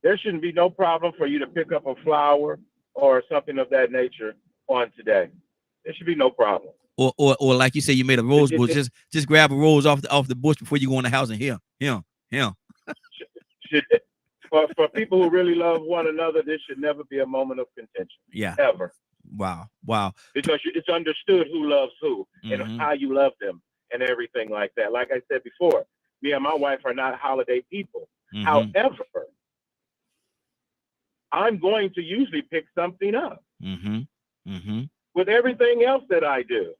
there shouldn't be no problem for you to pick up a flower or something of that nature on today. There should be no problem. Or like you say, you made a rose bush. Just grab a rose off the bush before you go in the house and here. For people who really love one another, this should never be a moment of contention. Yeah. Ever. Wow. Because it's understood who loves who and how you love them and everything like that. Like I said before, me and my wife are not holiday people. However, I'm going to usually pick something up. With everything else that I do.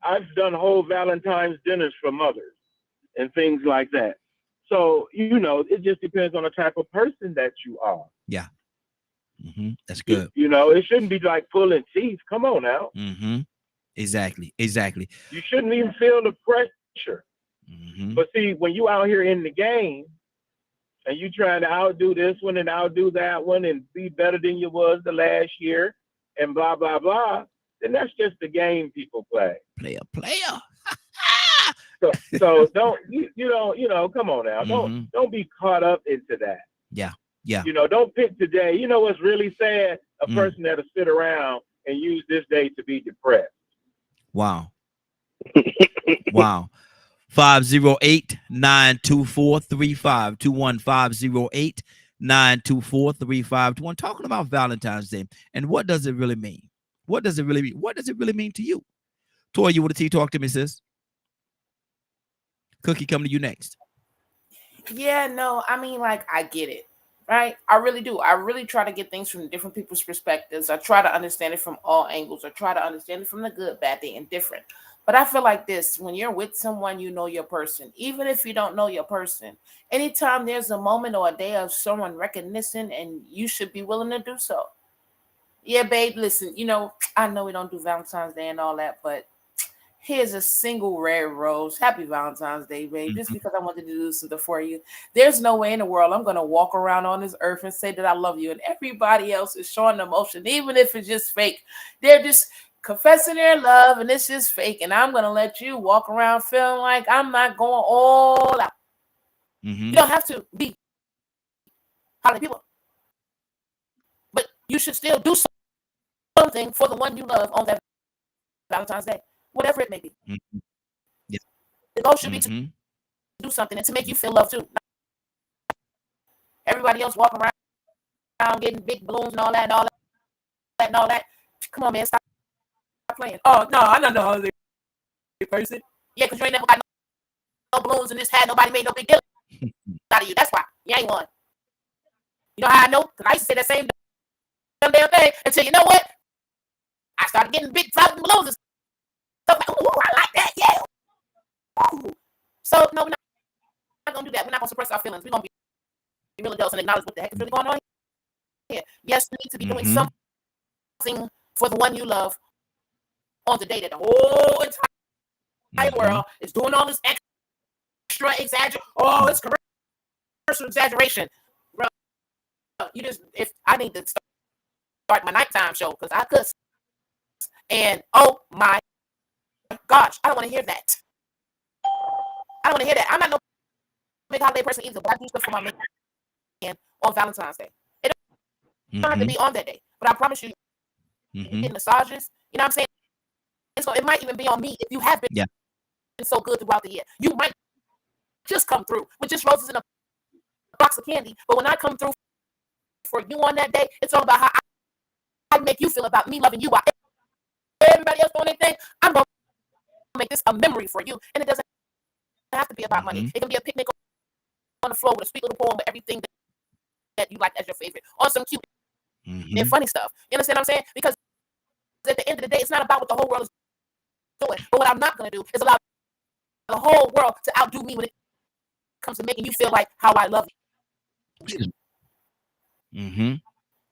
I've done whole Valentine's dinners for mothers and things like that. So, it just depends on the type of person that you are. Yeah. That's good. It shouldn't be like pulling teeth. Come on now. Exactly. You shouldn't even feel the pressure. But see, when you out here in the game and you trying to outdo this one and outdo that one and be better than you was the last year and blah, blah, blah, then that's just the game people play. Player. So don't come on now. Don't be caught up into that. Yeah. Don't pick today. You know what's really sad? A person that'll sit around and use this day to be depressed. Wow. 508-924-3521. 508-924-3521. Talking about Valentine's Day and what does it really mean? What does it really mean to you? Toy, you want to talk to me, sis? Cookie, come to you next. Yeah, no, I mean, like, I get it, right? I really do. I really try to get things from different people's perspectives. I try to understand it from all angles. I try to understand it from the good, bad, the indifferent. But I feel like this, when you're with someone, you know your person. Even if you don't know your person, anytime there's a moment or a day of someone recognition, and you should be willing to do so. Yeah, babe, listen, I know we don't do Valentine's Day and all that, but here's a single red rose. Happy Valentine's Day, babe. Just because I wanted to do something for you. There's no way in the world I'm going to walk around on this earth and say that I love you. And everybody else is showing emotion, even if it's just fake. They're just confessing their love and it's just fake. And I'm going to let you walk around feeling like I'm not going all out. You don't have to be holiday people. But you should still do something for the one you love on that Valentine's Day. Whatever it may be. Yeah. The goal should be to do something and to make you feel love too. Everybody else walking around getting big balloons and all that. Come on, man, stop playing. Oh, no, I'm not no holiday person. Yeah, because you ain't never got no balloons in this hat. Nobody made no big deal out of you. That's why. You ain't one. You know how I know? Because I used to say that same damn thing until, you know what? I started getting big flopping balloons and stuff like, ooh, I like that, yeah. Ooh. So, no, we're not going to do that. We're not going to suppress our feelings. We're going to be real adults and acknowledge what the heck is really going on here. Yes, you need to be doing something for the one you love on the day that the whole entire world is doing all this extra exaggeration. Oh, it's commercial exaggeration. Bro, I need to start my nighttime show because I cuss. And oh my gosh, I don't want to hear that. I don't want to hear that. I'm not no big holiday person either, but I do stuff for my man on Valentine's Day. It don't have to be on that day, but I promise you, getting massages, you know what I'm saying? And so it might even be on me if you have been so good throughout the year. You might just come through with just roses and a box of candy, but when I come through for you on that day, it's all about how I make you feel about me loving you. While everybody else doing their thing, I'm going to make this a memory for you, and it doesn't have to be about money. It can be a picnic on the floor with a sweet little poem with everything that you like as your favorite, or some cute and funny stuff. You understand what I'm saying? Because at the end of the day, it's not about what the whole world is doing. But what I'm not going to do is allow the whole world to outdo me when it comes to making you feel like how I love you.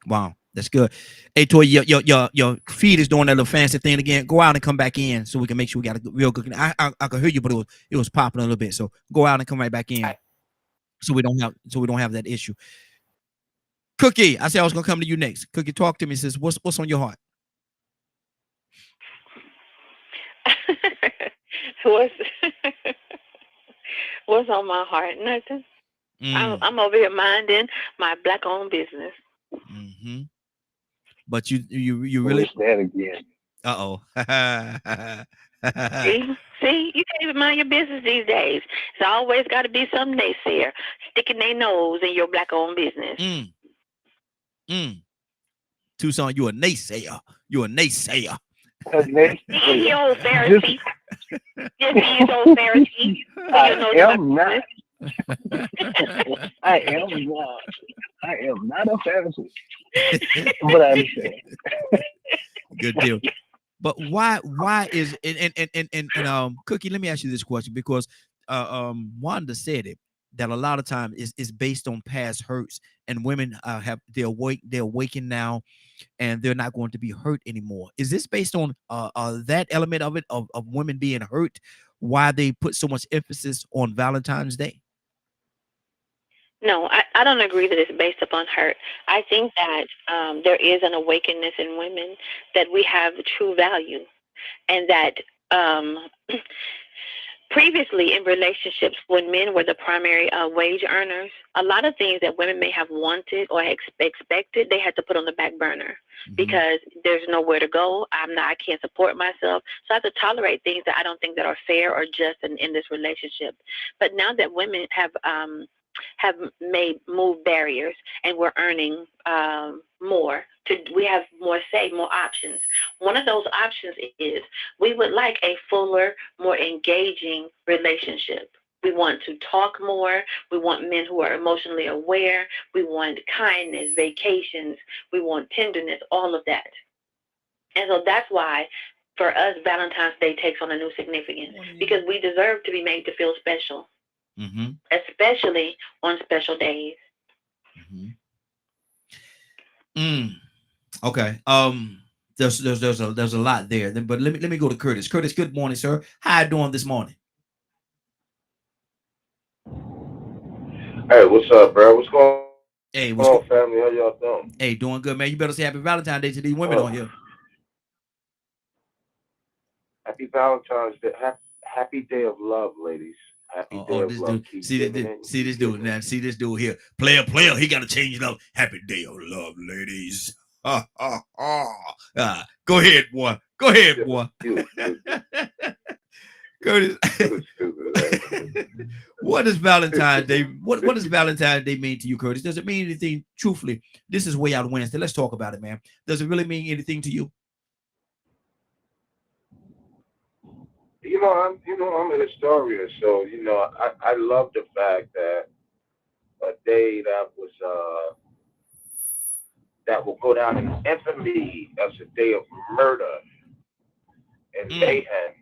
Wow, that's good. Hey, Toy, your feed is doing that little fancy thing again. Go out and come back in so we can make sure we got a real good. I could hear you, but it was popping a little bit. So go out and come right back in, so we don't have that issue. Cookie, I said I was gonna come to you next. Cookie, talk to me. Says what's on your heart? What's on my heart? Nothing. I'm over here minding my black-owned business. But you really that again. See, you can't even mind your business these days. It's always got to be some naysayer sticking their nose in your black-owned business. Tucson, you a naysayer. You a naysayer. You old Pharisee. You old Pharisee. I am not. I am not a Pharisee. But I understand. Good deal. But why is and Cookie, let me ask you this question, because Wanda said it. that a lot of times is based on past hurts, and women they're awakened now, and they're not going to be hurt anymore. Is this based on that element of it, of women being hurt, why they put so much emphasis on Valentine's Day? No, I don't agree that it's based upon hurt. I think that there is an awakeness in women that we have true value, and that um, previously in relationships when men were the primary wage earners, a lot of things that women may have wanted or expected, they had to put on the back burner because there's nowhere to go. I can't support myself. So I have to tolerate things that I don't think that are fair or just in this relationship. But now that women have made move barriers, and we're earning more. We have more say, more options. One of those options is we would like a fuller, more engaging relationship. We want to talk more. We want men who are emotionally aware. We want kindness, vacations. We want tenderness, all of that. And so that's why, for us, Valentine's Day takes on a new significance, because we deserve to be made to feel special, especially on special days. Okay. There's a lot there. But let me go to Curtis. Curtis, good morning, sir. How you doing this morning? Hey, what's up, bro? What's going on, Hey, family? How y'all doing? Hey, doing good, man. You better say happy Valentine's Day to these women on here. Happy Valentine's Day. Happy Day of Love, ladies. Happy Day of Love. Dude. See this dude now. See this dude here. Player. He got to change it up. Happy Day of Love, ladies. Go ahead, boy. Curtis. What does Valentine's Day? What does Valentine's Day mean to you, Curtis? Does it mean anything? Truthfully, this is way out Wednesday. Let's talk about it, man. Does it really mean anything to you? I'm an historian, so I love the fact that a day that will go down in infamy as a day of murder and mayhem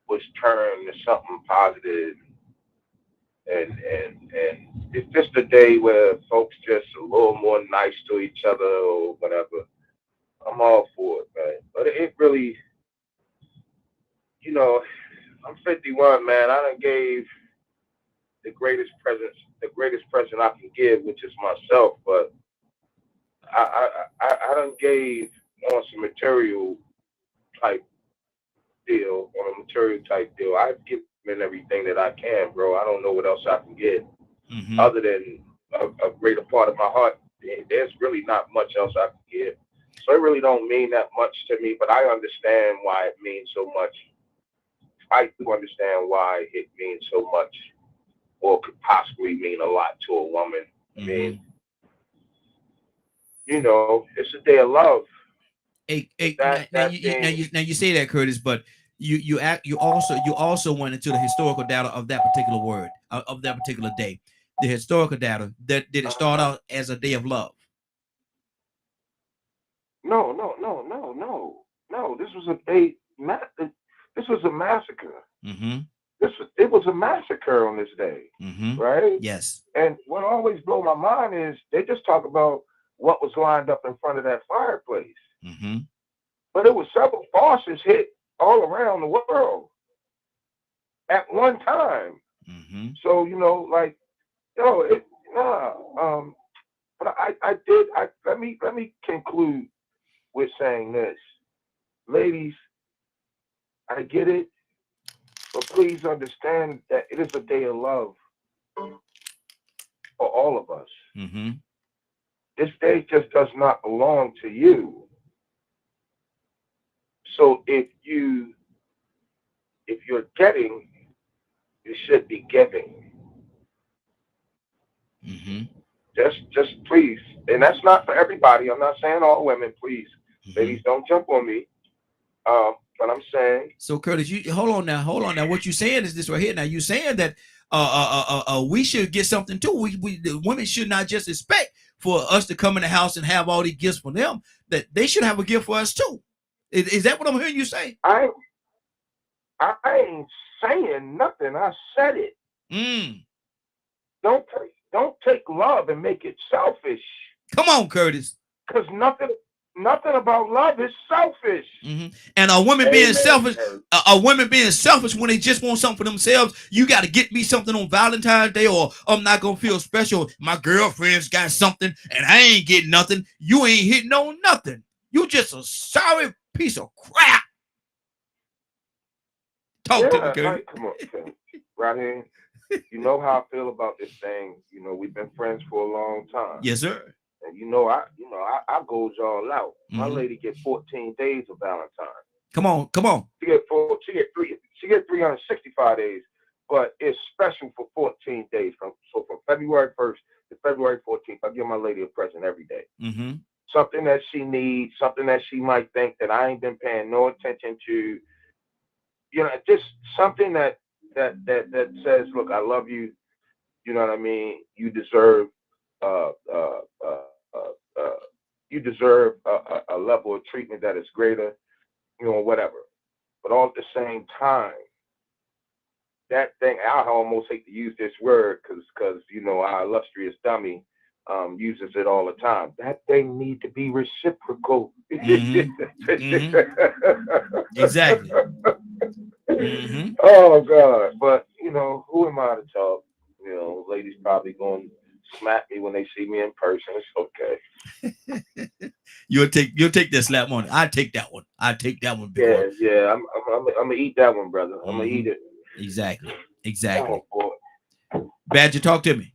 was turned to something positive, and it's just a day where folks just a little more nice to each other or whatever. I'm all for it, man. But it really, I'm 51, man. I done gave the greatest present I can give, which is myself. But I done gave on some material type deal, I've given everything that I can, bro. I don't know what else I can get other than a greater part of my heart. There's really not much else I can give. So it really don't mean that much to me, but I understand why it means so much. I do understand why it means so much, or could possibly mean a lot to a woman. I mean, it's a day of love. Now you say that, Curtis, but you also went into the historical data of that particular word, of that particular day. The historical data, that did it start out as a day of love? No. This was a day. This was a massacre. It was a massacre on this day, right? Yes. And what always blows my mind is they just talk about what was lined up in front of that fireplace. But it was several bosses hit all around the world at one time. So but let me conclude with saying this, ladies. I get it, but please understand that it is a day of love for all of us. This day just does not belong to you. So if you're getting, you should be giving. Just please, and that's not for everybody. I'm not saying all women. Please, ladies, don't jump on me. What I'm saying. So Curtis, you hold on now. What you're saying is this right here. Now you're saying that we should get something too. The women should not just expect for us to come in the house and have all these gifts for them. That they should have a gift for us too. Is that what I'm hearing you say? I ain't saying nothing. I said it. Mm. Don't take love and make it selfish. Come on, Curtis. Because nothing about love is selfish. Mm-hmm. And a woman being Amen, selfish, sir. a woman being selfish when they just want something for themselves. You got to get me something on Valentine's Day, or I'm not gonna feel special. My girlfriend's got something, and I ain't getting nothing. You ain't hitting on nothing. You just a sorry piece of crap. Talk to me, Yeah, Curtis. like come on, Tim. Right here. You know how I feel about this thing. You know, we've been friends for a long time. Yes, sir. And I goes all out. My Mm-hmm. lady get 14 days of Valentine's. Come on, come on. She get 365 days, but it's special for 14 days. From February 1st to February 14th, I give my lady a present every day. Mm-hmm. Something that she needs, something that she might think that I ain't been paying no attention to. Just something that says, look, I love you. You know what I mean? Uh, uh, uh, uh, you deserve a level of treatment that is greater. Whatever. But all at the same time, that thing, I almost hate to use this word because our illustrious dummy uses it all the time. That thing need to be reciprocal. Mm-hmm. Mm-hmm. Exactly. Mm-hmm. Oh God! But who am I to talk? Ladies probably going to smack me when they see me in person. It's okay. You'll take that slap money. I take that one. I take that one, big one. Yeah, yeah. I'm gonna eat that one, brother. I'm gonna Mm-hmm. eat it. Exactly. Exactly. Oh boy. Badger, talk to me.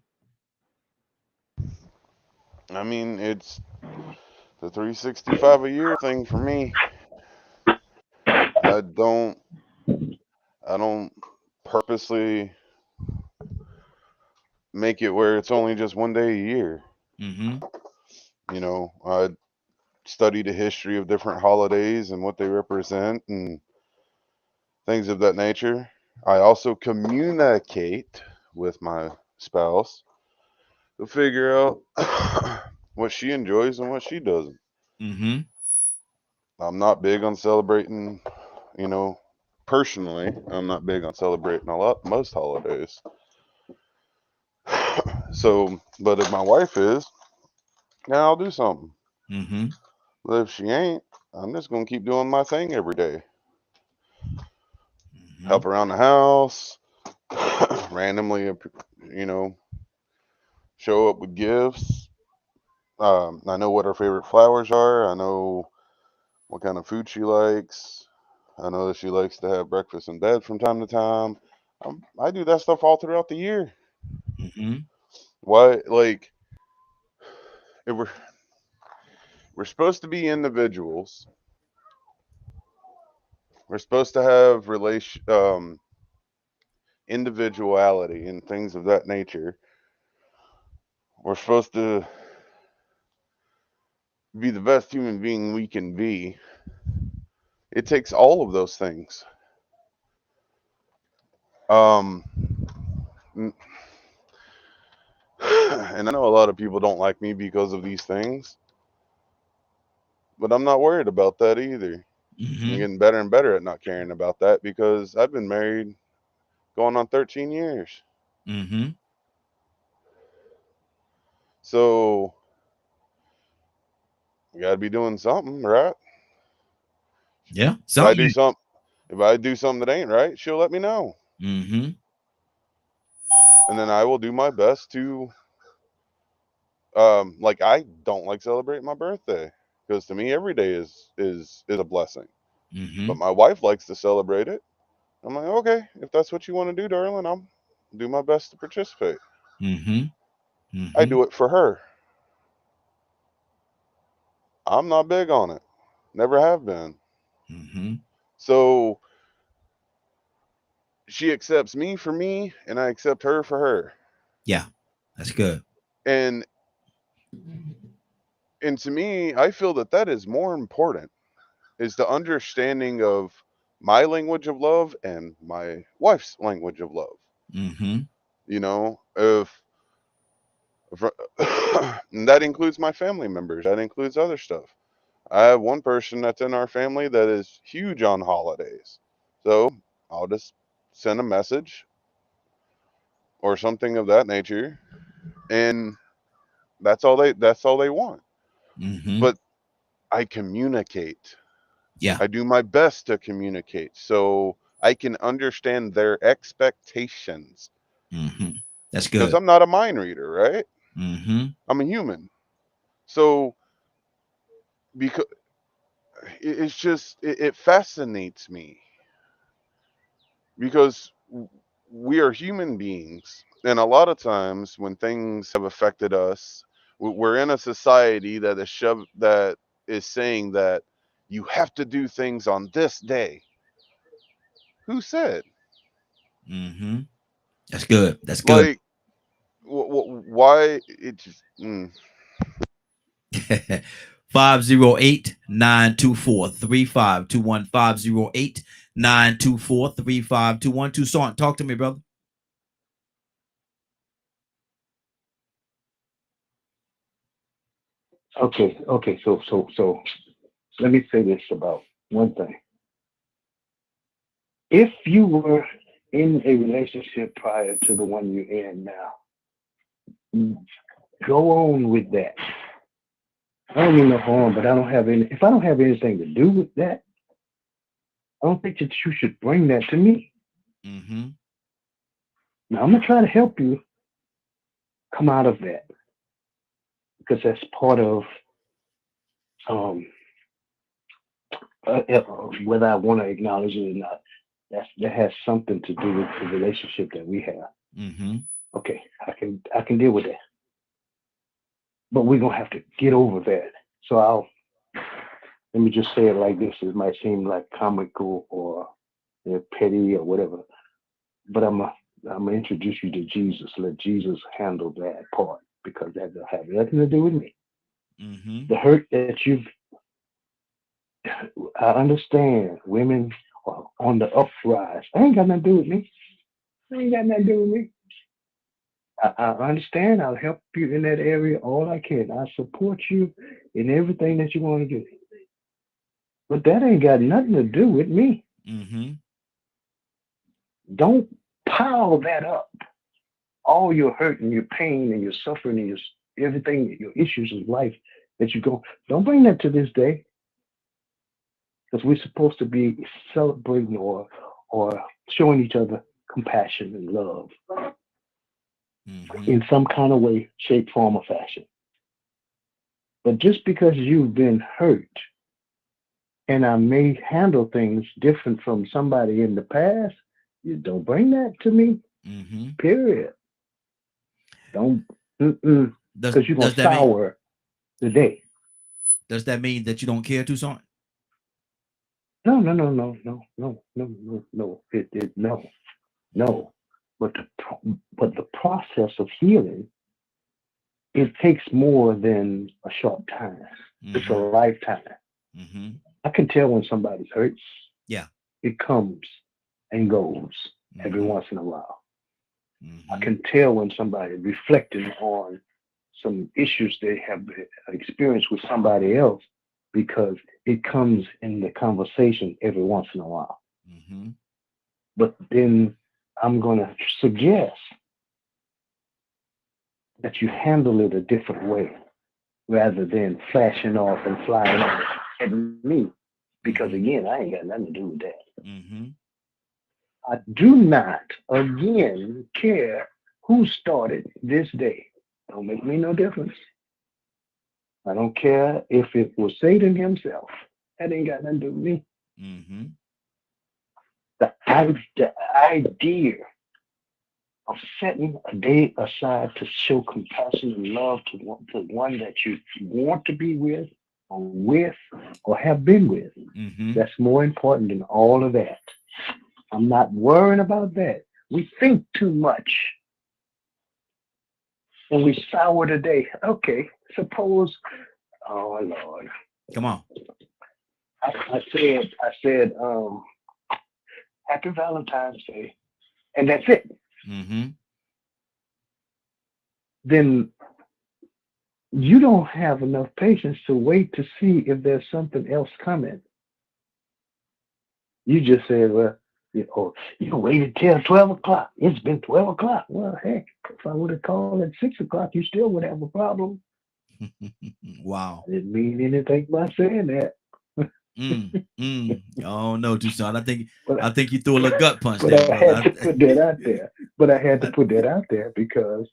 I mean, it's the 365 a year thing for me. I don't I don't purposely make it where it's only just one day a year. Mm-hmm. I study the history of different holidays and what they represent and things of that nature. I also communicate with my spouse to figure out what she enjoys and what she doesn't. Mm-hmm. I'm not big on celebrating, you know, personally, I'm not big on celebrating most holidays. So, but if my wife is, then I'll do something. Mm-hmm. But if she ain't, I'm just gonna keep doing my thing every day. Mm-hmm. Help around the house, randomly, you know, show up with gifts. I know what her favorite flowers are. I know what kind of food she likes. I know that she likes to have breakfast in bed from time to time. I do that stuff all throughout the year. Mm-hmm. Why, like, if we're supposed to be individuals, we're supposed to have individuality and things of that nature. We're supposed to be the best human being we can be. It takes all of those things. Um, and I know a lot of people don't like me because of these things, but I'm not worried about that either. I'm Mm-hmm. getting better and better at not caring about that because I've been married going on 13 years. Mm-hmm. So we got to be doing something, right? Yeah. If I Something. do something, if I do something that ain't right, she'll let me know, Mm-hmm. and then I will do my best to. Like I don't like celebrating my birthday because to me every day is a blessing. Mm-hmm. But my wife likes to celebrate it. I'm like, okay, if that's what you want to do, darling, I'll do my best to participate. Mm-hmm. I Mm-hmm. do it for her. I'm not big on it. Never have been. Mm-hmm. So she accepts me for me, and I accept her for her. Yeah. That's good. And and to me, I feel that that is more important is the understanding of my language of love and my wife's language of love. Mm-hmm. If and that includes my family members, that includes other stuff. I have one person that's in our family that is huge on holidays. So I'll just send a message or something of that nature, and that's all they want. Mm-hmm. But I communicate. Yeah. I do my best to communicate so I can understand their expectations, Mm-hmm. That's because good. I'm not a mind reader, right? Mm-hmm. I'm a human. So because it's just it fascinates me because we are human beings, and a lot of times when things have affected us, we're in a society that is saying that you have to do things on this day. Who said? Mm-hmm. That's good. That's good. Like, why it just 508-924-3521. 508-924-3521. Toussaint, talk to me, brother. Okay. So let me say this about one thing. If you were in a relationship prior to the one you're in now, go on with that. I don't mean no harm, but I don't have any. If I don't have anything to do with that, I don't think that you should bring that to me. Mm-hmm. Now I'm gonna try to help you come out of that because that's part of um, whether I want to acknowledge it or not. That has something to do with the relationship that we have. Mm-hmm. Okay, I can deal with that, but we're gonna have to get over that. So let me just say it like this. It might seem like comical or petty or whatever, but I'm gonna introduce you to Jesus. Let Jesus handle that part because that doesn't have nothing to do with me. Mm-hmm. The hurt that I understand women are on the uprise. I ain't got nothing to do with me. I ain't got nothing to do with me. I understand. I'll help you in that area all I can. I support you in everything that you want to do. But that ain't got nothing to do with me. Mm-hmm. Don't pile that up. All your hurt and your pain and your suffering and your everything, your issues of life that you go. Don't bring that to this day because we're supposed to be celebrating or showing each other compassion and love Mm-hmm. in some kind of way, shape, form, or fashion. But just because you've been hurt and I may handle things different from somebody in the past, you don't bring that to me. Mm-hmm. Period. Don't, because you're Does gonna that mean sour the day. that you don't care, Toussaint? No. No. But the process of healing, it takes more than a short time. It's a Mm-hmm. lifetime. Mm-hmm. I can tell when somebody's hurt. Yeah. It comes and goes every Mm-hmm. once in a while. I Mm-hmm. can tell when somebody reflecting on some issues they have experienced with somebody else because it comes in the conversation every once in a while. Mm-hmm. But then I'm going to suggest that you handle it a different way rather than flashing off and flying off at me. Because Mm-hmm. again, I ain't got nothing to do with that. Mm-hmm. I do not, again, care who started this day. Don't make me no difference. I don't care if it was Satan himself. That ain't got nothing to do with me. Mm-hmm. The idea of setting a day aside to show compassion and love to one that you want to be with, or have been with, Mm-hmm. that's more important than all of that. I'm not worrying about that. We think too much and we sour the day. Okay, suppose, oh Lord, Come on. I said, Happy Valentine's Day, and that's it. Mm-hmm. Then you don't have enough patience to wait to see if there's something else coming. You just said, well, You waited till 12 o'clock. It's been 12 o'clock. Well, heck, if I would have called at 6 o'clock, you still would have a problem. Wow. I didn't mean anything by saying that. Oh no, Tucson. But I think you threw a little gut punch but there, I had brother. to put that out there. But I had to put that out there because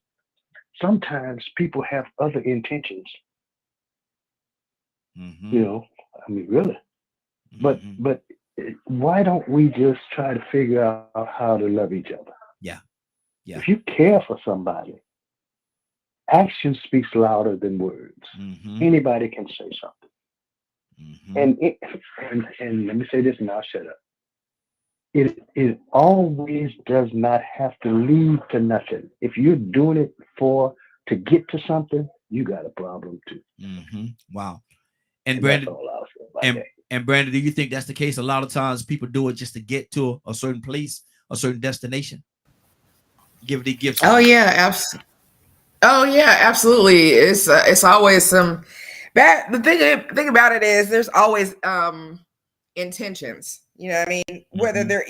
sometimes people have other intentions. Mm-hmm. You know, I mean, really. But Mm-hmm. but why don't we just try to figure out how to love each other? Yeah. If Yeah. you care for somebody, action speaks louder than words. Mm-hmm. Anybody can say something. Mm-hmm. And and let me say this, and I'll shut up. It always does not have to lead to nothing. If you're doing it for to get to something, you got a problem too. Mm-hmm. Wow. And And that's Brandon, all I'll say about and that. and Brandon, do you think that's the case? A lot of times people do it just to get to a certain place, a certain destination. Give the gifts Oh away. yeah, oh yeah, absolutely. It's always some bad. The thing about it is there's always intentions. You know what I mean? Whether Mm-hmm. they're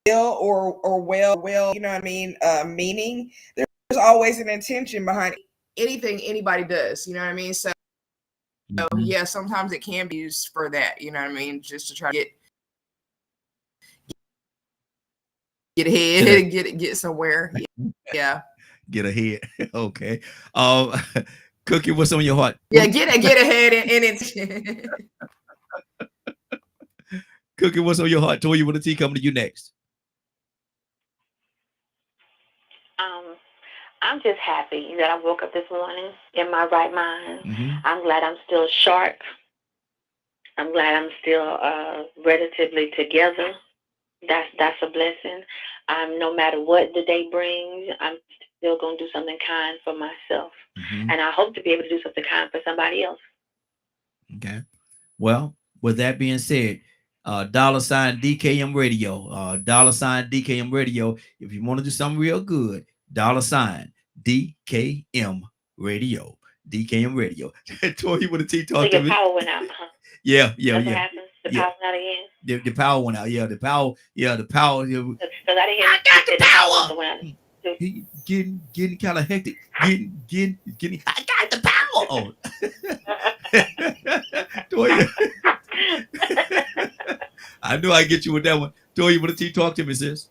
ill or well, you know what I mean? Meaning there's always an intention behind anything anybody does. You know what I mean? So Mm-hmm. yeah, sometimes it can be used for that. You know what I mean? Just to try to get Get a ahead and get somewhere. Yeah. get ahead. Okay. Um, Cookie, what's on your heart? Yeah, get ahead and it's Cookie, what's on your heart? Toy you with a tea coming to you next. Um, I'm just happy that I woke up this morning in my right mind. Mm-hmm. I'm glad I'm still sharp. I'm glad I'm still relatively together. That's a blessing. No matter what the day brings, I'm still gonna do something kind for myself, Mm-hmm. and I hope to be able to do something kind for somebody else. Okay. Well, with that being said, dollar sign DKM radio, dollar sign DKM radio. If you want to do something real good, dollar sign DKM radio, DKM radio. Toy you with a tea So talk to your me. power went out, huh? Yeah, yeah, That's what yeah, happens. The yeah. power went out again. The power went out. Yeah, the power. Yeah, the power. Yeah. Because I didn't hear I you got the say the power must power. have went out. Too. Getting kind of hectic. Getting. I got the power. Oh, Toya, I knew I'd get you with that one. Toya, what did you talk to me, sis?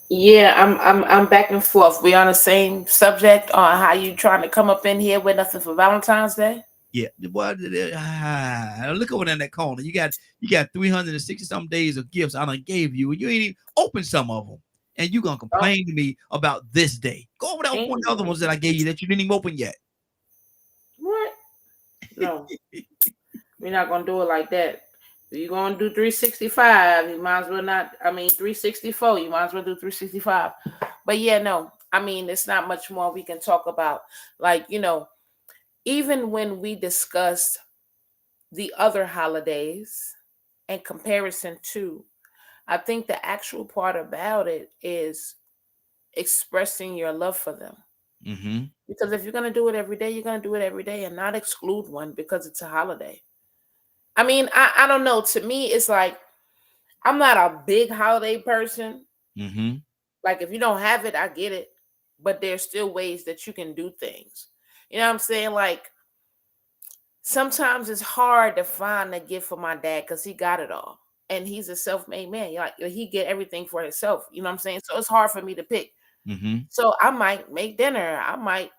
Yeah, I'm back and forth. We on the same subject on how you trying to come up in here with nothing for Valentine's Day. Yeah, well, look over there in that corner. You got 360 some days of gifts I done gave you, and you ain't even opened some of them. And you gonna Oh, complain to me about this day. Go over there and open the other ones that I gave you that you didn't even open yet. what? No, we're not gonna do it like that. If you're gonna do 365, you might as well not. I mean, 364. You might as well do 365. But yeah, no. I mean, it's not much more we can talk about. Like even when we discussed the other holidays in comparison to, I think the actual part about it is expressing your love for them. Mm-hmm. Because if you're going to do it every day, you're going to do it every day and not exclude one because it's a holiday. I mean, I don't know. To me, it's like I'm not a big holiday person. Mm-hmm. Like if you don't have it, I get it. But there's still ways that you can do things. You know what I'm saying? Like sometimes it's hard to find a gift for my dad because he got it all. And he's a self-made man. Like he get everything for himself. You know what I'm saying? So it's hard for me to pick. Mm-hmm. So I might make dinner. I might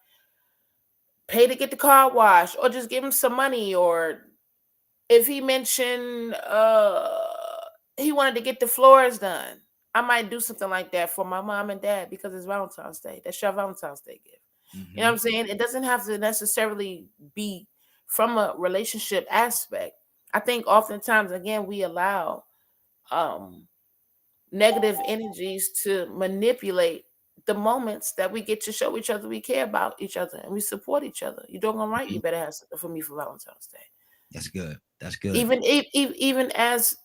pay to get the car washed or just give him some money. Or if he mentioned he wanted to get the floors done, I might do something like that for my mom and dad because it's Valentine's Day. That's your Valentine's Day gift. You know what Mm-hmm. I'm saying? It doesn't have to necessarily be from a relationship aspect. I think oftentimes again we allow um negative energies to manipulate the moments that we get to show each other we care about each other and we support each other. You're doing all right. You better have something for me for Valentine's Day. That's good. That's good. Even as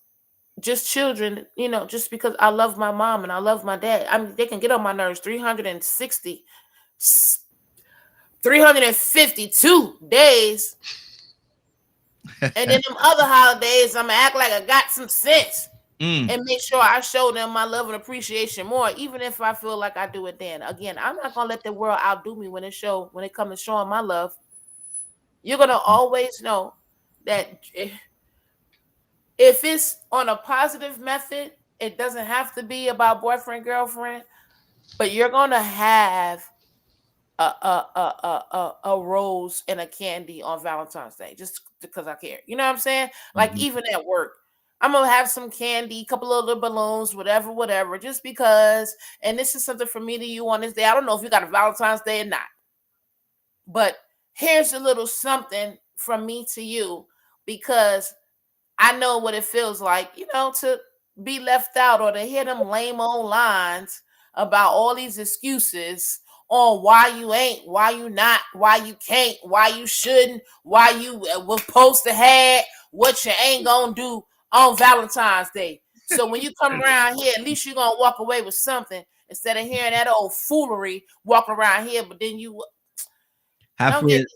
just children, just because I love my mom and I love my dad. I mean, they can get on my nerves 352 days. And then them other holidays, I'm gonna act like I got some sense. and make sure I show them my love and appreciation more, even if I feel like I do it then. Again, I'm not gonna let the world outdo me when it comes to showing my love. You're gonna always know that if it's on a positive method, it doesn't have to be about boyfriend, girlfriend, but you're gonna have a rose and a candy on Valentine's Day just because I care. You know what I'm saying? Like even at work, I'm gonna have some candy, a couple of little balloons, whatever, just because. And this is something for me to you on this day. I don't know if you got a Valentine's Day or not, but here's a little something from me to you because I know what it feels like, to be left out or to hear them lame old lines about all these excuses on why you ain't, why you not, why you can't, why you shouldn't, why you was supposed to have, what you ain't gonna do on Valentine's Day. So when you come around here, at least you're gonna walk away with something instead of hearing that old foolery walking around here, but then you How don't get Fred, me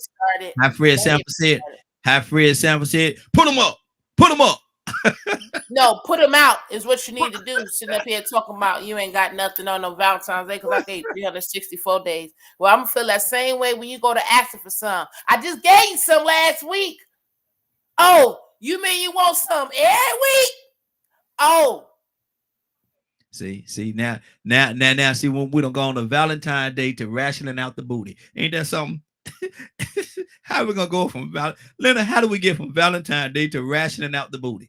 started. how Fred Don't get Sanford me said, started. how Fred Sanford said, put them up, put them up. No, put them out is what you need to do. Sitting up here talking about you ain't got nothing on no Valentine's Day because I gave 364 days. Well, I'm gonna feel that same way when you go to asking for some. I just gave you some last week. Oh, you mean you want some every week? Oh, See, now, see when we don't go on a Valentine's Day to rationing out the booty. Ain't that something? How we gonna go from Leonard? How do we get from Valentine's Day to rationing out the booty?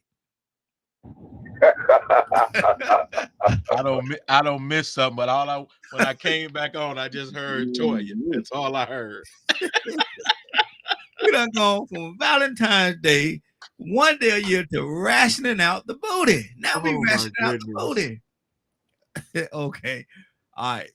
I don't miss something, but when I came back on, I just heard Toya. That's all I heard. We done gone from Valentine's Day one day a year to rationing out the booty. Now we Oh my rationing out the goodness. booty. Okay, all right.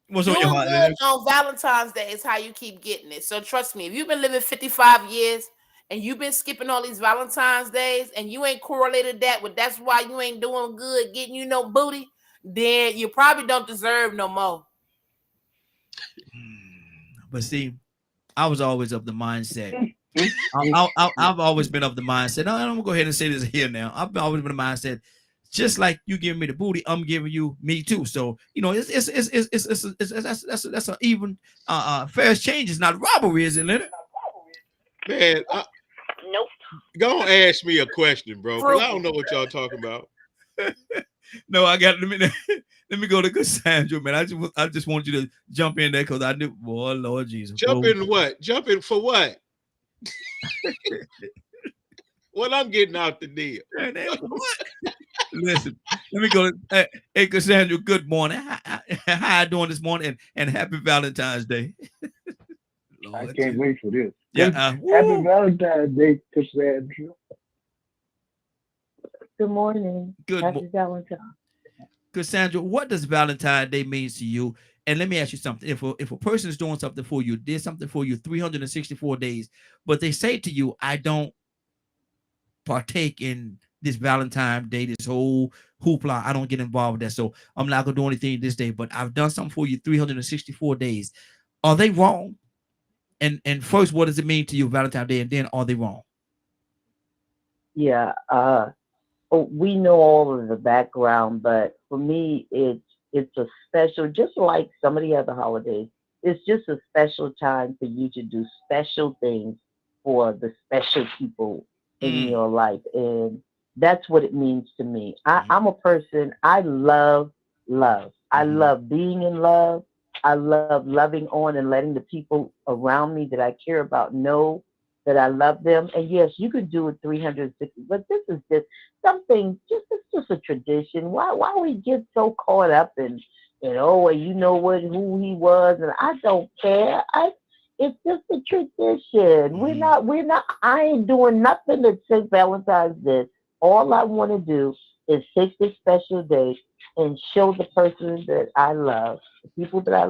What's on your doing heart, good Leonard? on Valentine's Day is how you keep getting it. So trust me, if you've been living 55 years and you've been skipping all these Valentine's days and you ain't correlated that with that's why you ain't doing good getting you no booty, then you probably don't deserve no more. But see, I was always of the mindset. I've always been of the mindset. I'm gonna go ahead and say this here now. I've always been the mindset. Just like you giving me the booty, I'm giving you me too. So that's an even fair exchange. It's not robbery, is it, Leonard? Man, Nope. go and ask me a question, bro, because I Frugal. don't know what y'all talking about. No, I got let me go to Cassandra, man. I just want you to jump in there because I knew, boy, Lord Jesus, Jump in what? Jump in for what? What I'm getting out the deal. What? Listen, let me go. Hey, Cassandra, good morning. How you doing this morning? And happy Valentine's Day. I Lord can't Jesus. wait for this. Yeah. Happy Valentine's Day, Cassandra. Good morning. Good Happy Valentine's. Cassandra, what does Valentine's Day mean to you? And let me ask you something. If a person is doing something for you, did something for you 364 days, but they say to you, I don't partake in this Valentine's Day, this whole hoopla, I don't get involved with that. So I'm not gonna do anything this day, but I've done something for you 364 days. Are they wrong? And first, what does it mean to you, Valentine's Day? And then are they wrong? Yeah, we know all of the background, but for me, it's a special, just like some of the other holidays. It's just a special time for you to do special things for the special people in Mm. your life, and that's what it means to me. Mhm. I'm a person. I love love. I Mhm. love being in love. I love loving on and letting the people around me that I care about know that I love them. And yes, you could do it 360, but this is just something. Just it's just a tradition. Why we get so caught up in well, you know what who he was, and I don't care. It's just a tradition. Mhm. We're not. I ain't doing nothing that St. Valentine's Day. All I want to do is take this special day and show the person that I love, the people that I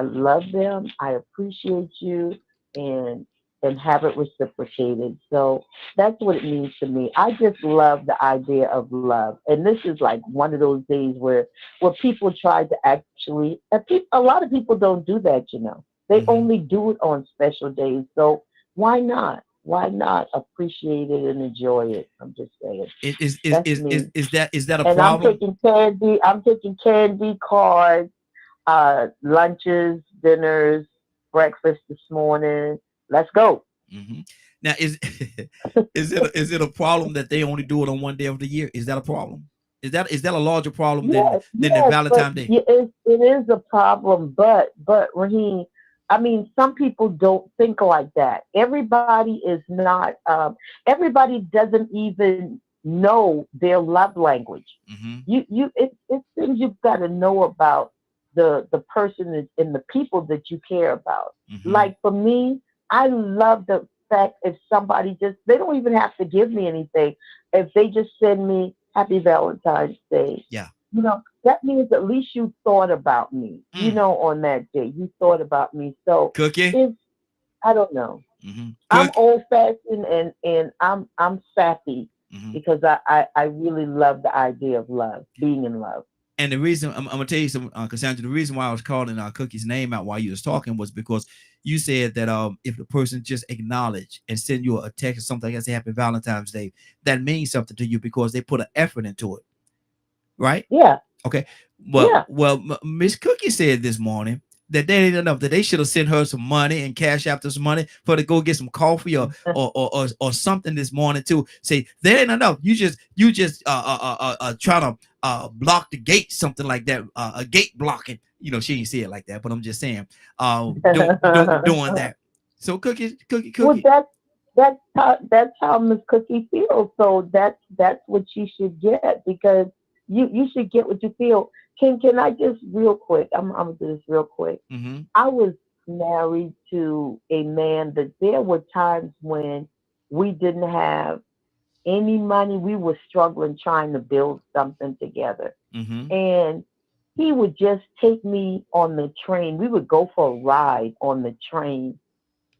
love them, I appreciate you, and and have it reciprocated. So that's what it means to me. I just love the idea of love, and this is like one of those days where people try to actually. A lot of people don't do that. They Mhm. only do it on special days. So why not? why not appreciate it and enjoy it? I'm just saying. Is is is That's is is, me. is that is that a And I'm problem? taking candy. I'm taking candy, cards, lunches, dinners, breakfast this morning. Let's go. Hmm. Now, is it a problem that they only do it on one day of the year? Is that a problem? Is that a larger problem than Yes, than the yes, but Valentine's Day? it is a problem. But Raheem, I mean, some people don't think like that. Everybody is not. Everybody doesn't even know their love language. Hmm. It's things you've got to know about the person and the people that you care about. Hmm. Like for me, I love the fact if somebody just they don't even have to give me anything. If they just send me Happy Valentine's Day, Yeah. that means at least you thought about me. Mm. On that day you thought about me. So Cookie. it's I don't know. Hmm. I'm Cook. old fashioned and I'm sappy Hmm. because I really love the idea of love, being in love. And the reason I'm gonna tell you some, Cassandra, the reason why I was calling Cookie's name out while you was talking was because you said that if the person just acknowledge and send you a text or something like that, say Happy Valentine's Day, that means something to you because they put an effort into it, right? Yeah, Okay. Well, yeah. Miss Cookie said this morning that they ain't enough. That they should have sent her some money and cash after some money for her to go get some coffee or something this morning too. Say there ain't enough. You just trying to block the gate, something like that. A gate blocking. She didn't say it like that, but I'm just saying. Doing that. So Well, cookie. that's how Miss Cookie feels. So that's what she should get because you should get what you feel. Can I just real quick? I'm gonna do this real quick. Mm-hmm. I was married to a man that there were times when we didn't have any money. We were struggling trying to build something together, Mm-hmm. and he would just take me on the train. We would go for a ride on the train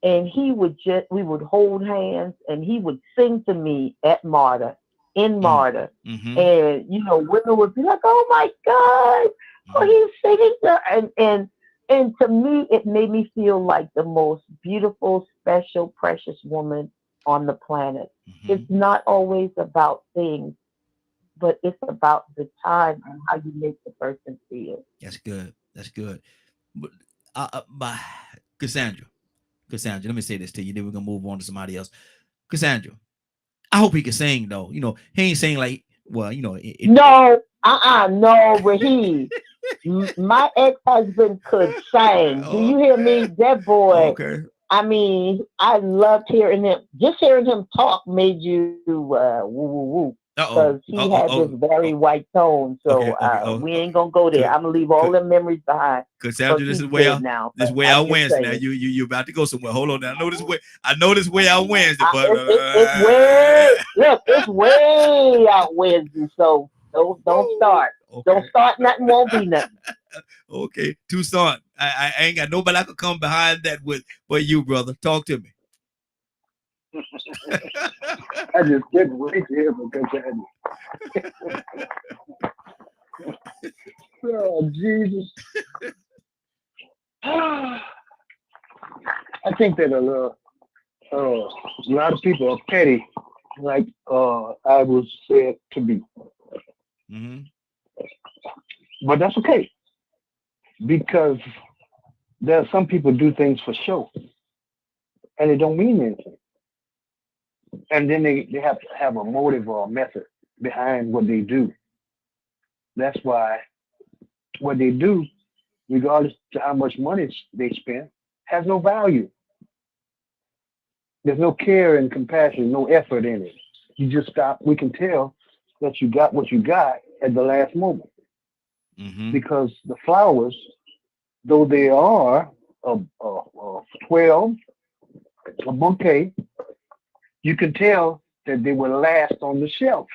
and we would hold hands and he would sing to me at Marta in Marta. Mm-hmm. And women would be like, oh my God, oh, Mm-hmm. he's singing to and to me it made me feel like the most beautiful, special, precious woman on the planet. Mm-hmm. It's not always about things, but it's about the time and how you make the person feel. That's good. That's good. But, but Cassandra, let me say this to you. Then we're gonna move on to somebody else. Cassandra, I hope he can sing though. He ain't saying like, well, No, no, Raheem. My ex-husband could sing. Do oh, you hear me? That boy. okay. I mean, I loved hearing him. Just hearing him talk made you woo woo woo Uh because oh. he had this Oh. very white tone. Okay. So Okay. we ain't gonna go there. Could, I'm gonna leave all could, the memories behind because Cassandra, this he's is where dead now. this But way I'm out just Wednesday. Now saying, you about to go somewhere. Hold on. Now I know this way out Wednesday, but it's way look, it's way out Wednesday. So don't start. okay. Don't start nothing. Won't be nothing. Okay. Tucson. I ain't got nobody I could come behind that with but you, brother. Talk to me. I just couldn't wait to hear from Cassandra. Oh, Jesus. I think that a lot of people are petty, like I was said to be. Mm-hmm. But that's okay because there are some people do things for show and it don't mean anything. And then they have to have a motive or a method behind what they do. That's why what they do, regardless to how much money they spend, has no value. There's no care and compassion, no effort in it. You just stop. We can tell that you got what you got at the last moment Mm-hmm. because the flowers, though they are a 12, a bouquet, you can tell that they will last on the shelf.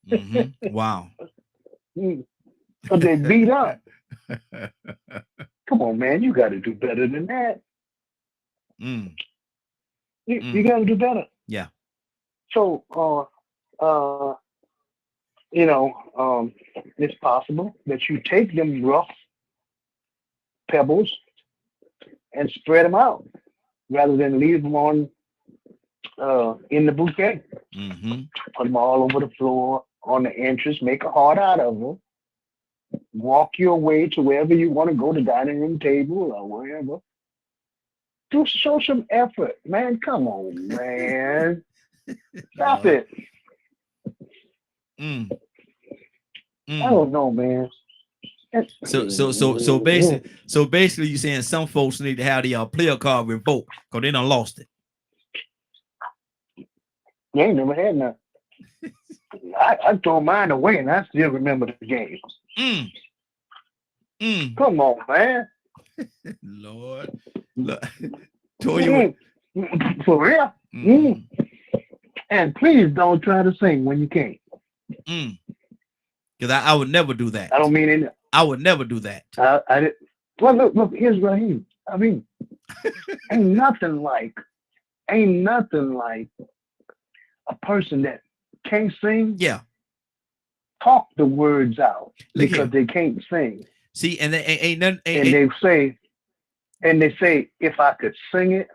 Mm-hmm. Wow. But they beat up. Come on, man, you got to do better than that. Mm. You got to do better. Yeah. So, uh, you know, it's possible that you take them rough pebbles and spread them out rather than leave them on in the bouquet. Mm-hmm. Put them all over the floor on the entrance. Make a heart out of them. Walk your way to wherever you want to go, the dining room table or wherever. Do show some effort, man. Come on, man. Stop Lord. it. Mm. I Mm. don't know, man. So basically, you're saying some folks need to have the player card revoked because they done lost it. You ain't never had none. I throw mine away and I still remember the game. Mm. Mm. Come on, man. Lord. Look. Told you. For real? Mm. And please don't try to sing when you can't. Because I would never do that. I don't mean it. I would never do that. Well, look, here's Raheem. I mean, ain't nothing like a person that can't sing. Yeah. Talk the words out because they can't sing. See, and they ain't nothing. And they say, if I could sing it,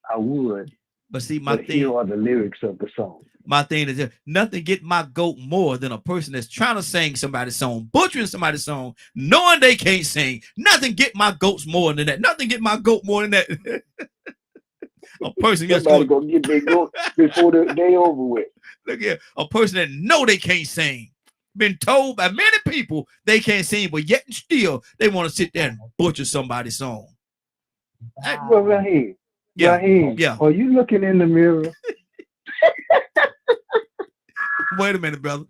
I would. But see, here are the lyrics of the song. My thing is nothing get my goat more than a person that's trying to sing somebody's song, butchering somebody's song, knowing they can't sing. Nothing get my goats more than that. Nothing get my goat more than that. A person that's going to get their goat before the day over with. Look here, a person that know they can't sing. Been told by many people they can't sing, but yet and still they want to sit there and butcher somebody's song. Well, Raheem, are you looking in the mirror? Wait a minute, brother.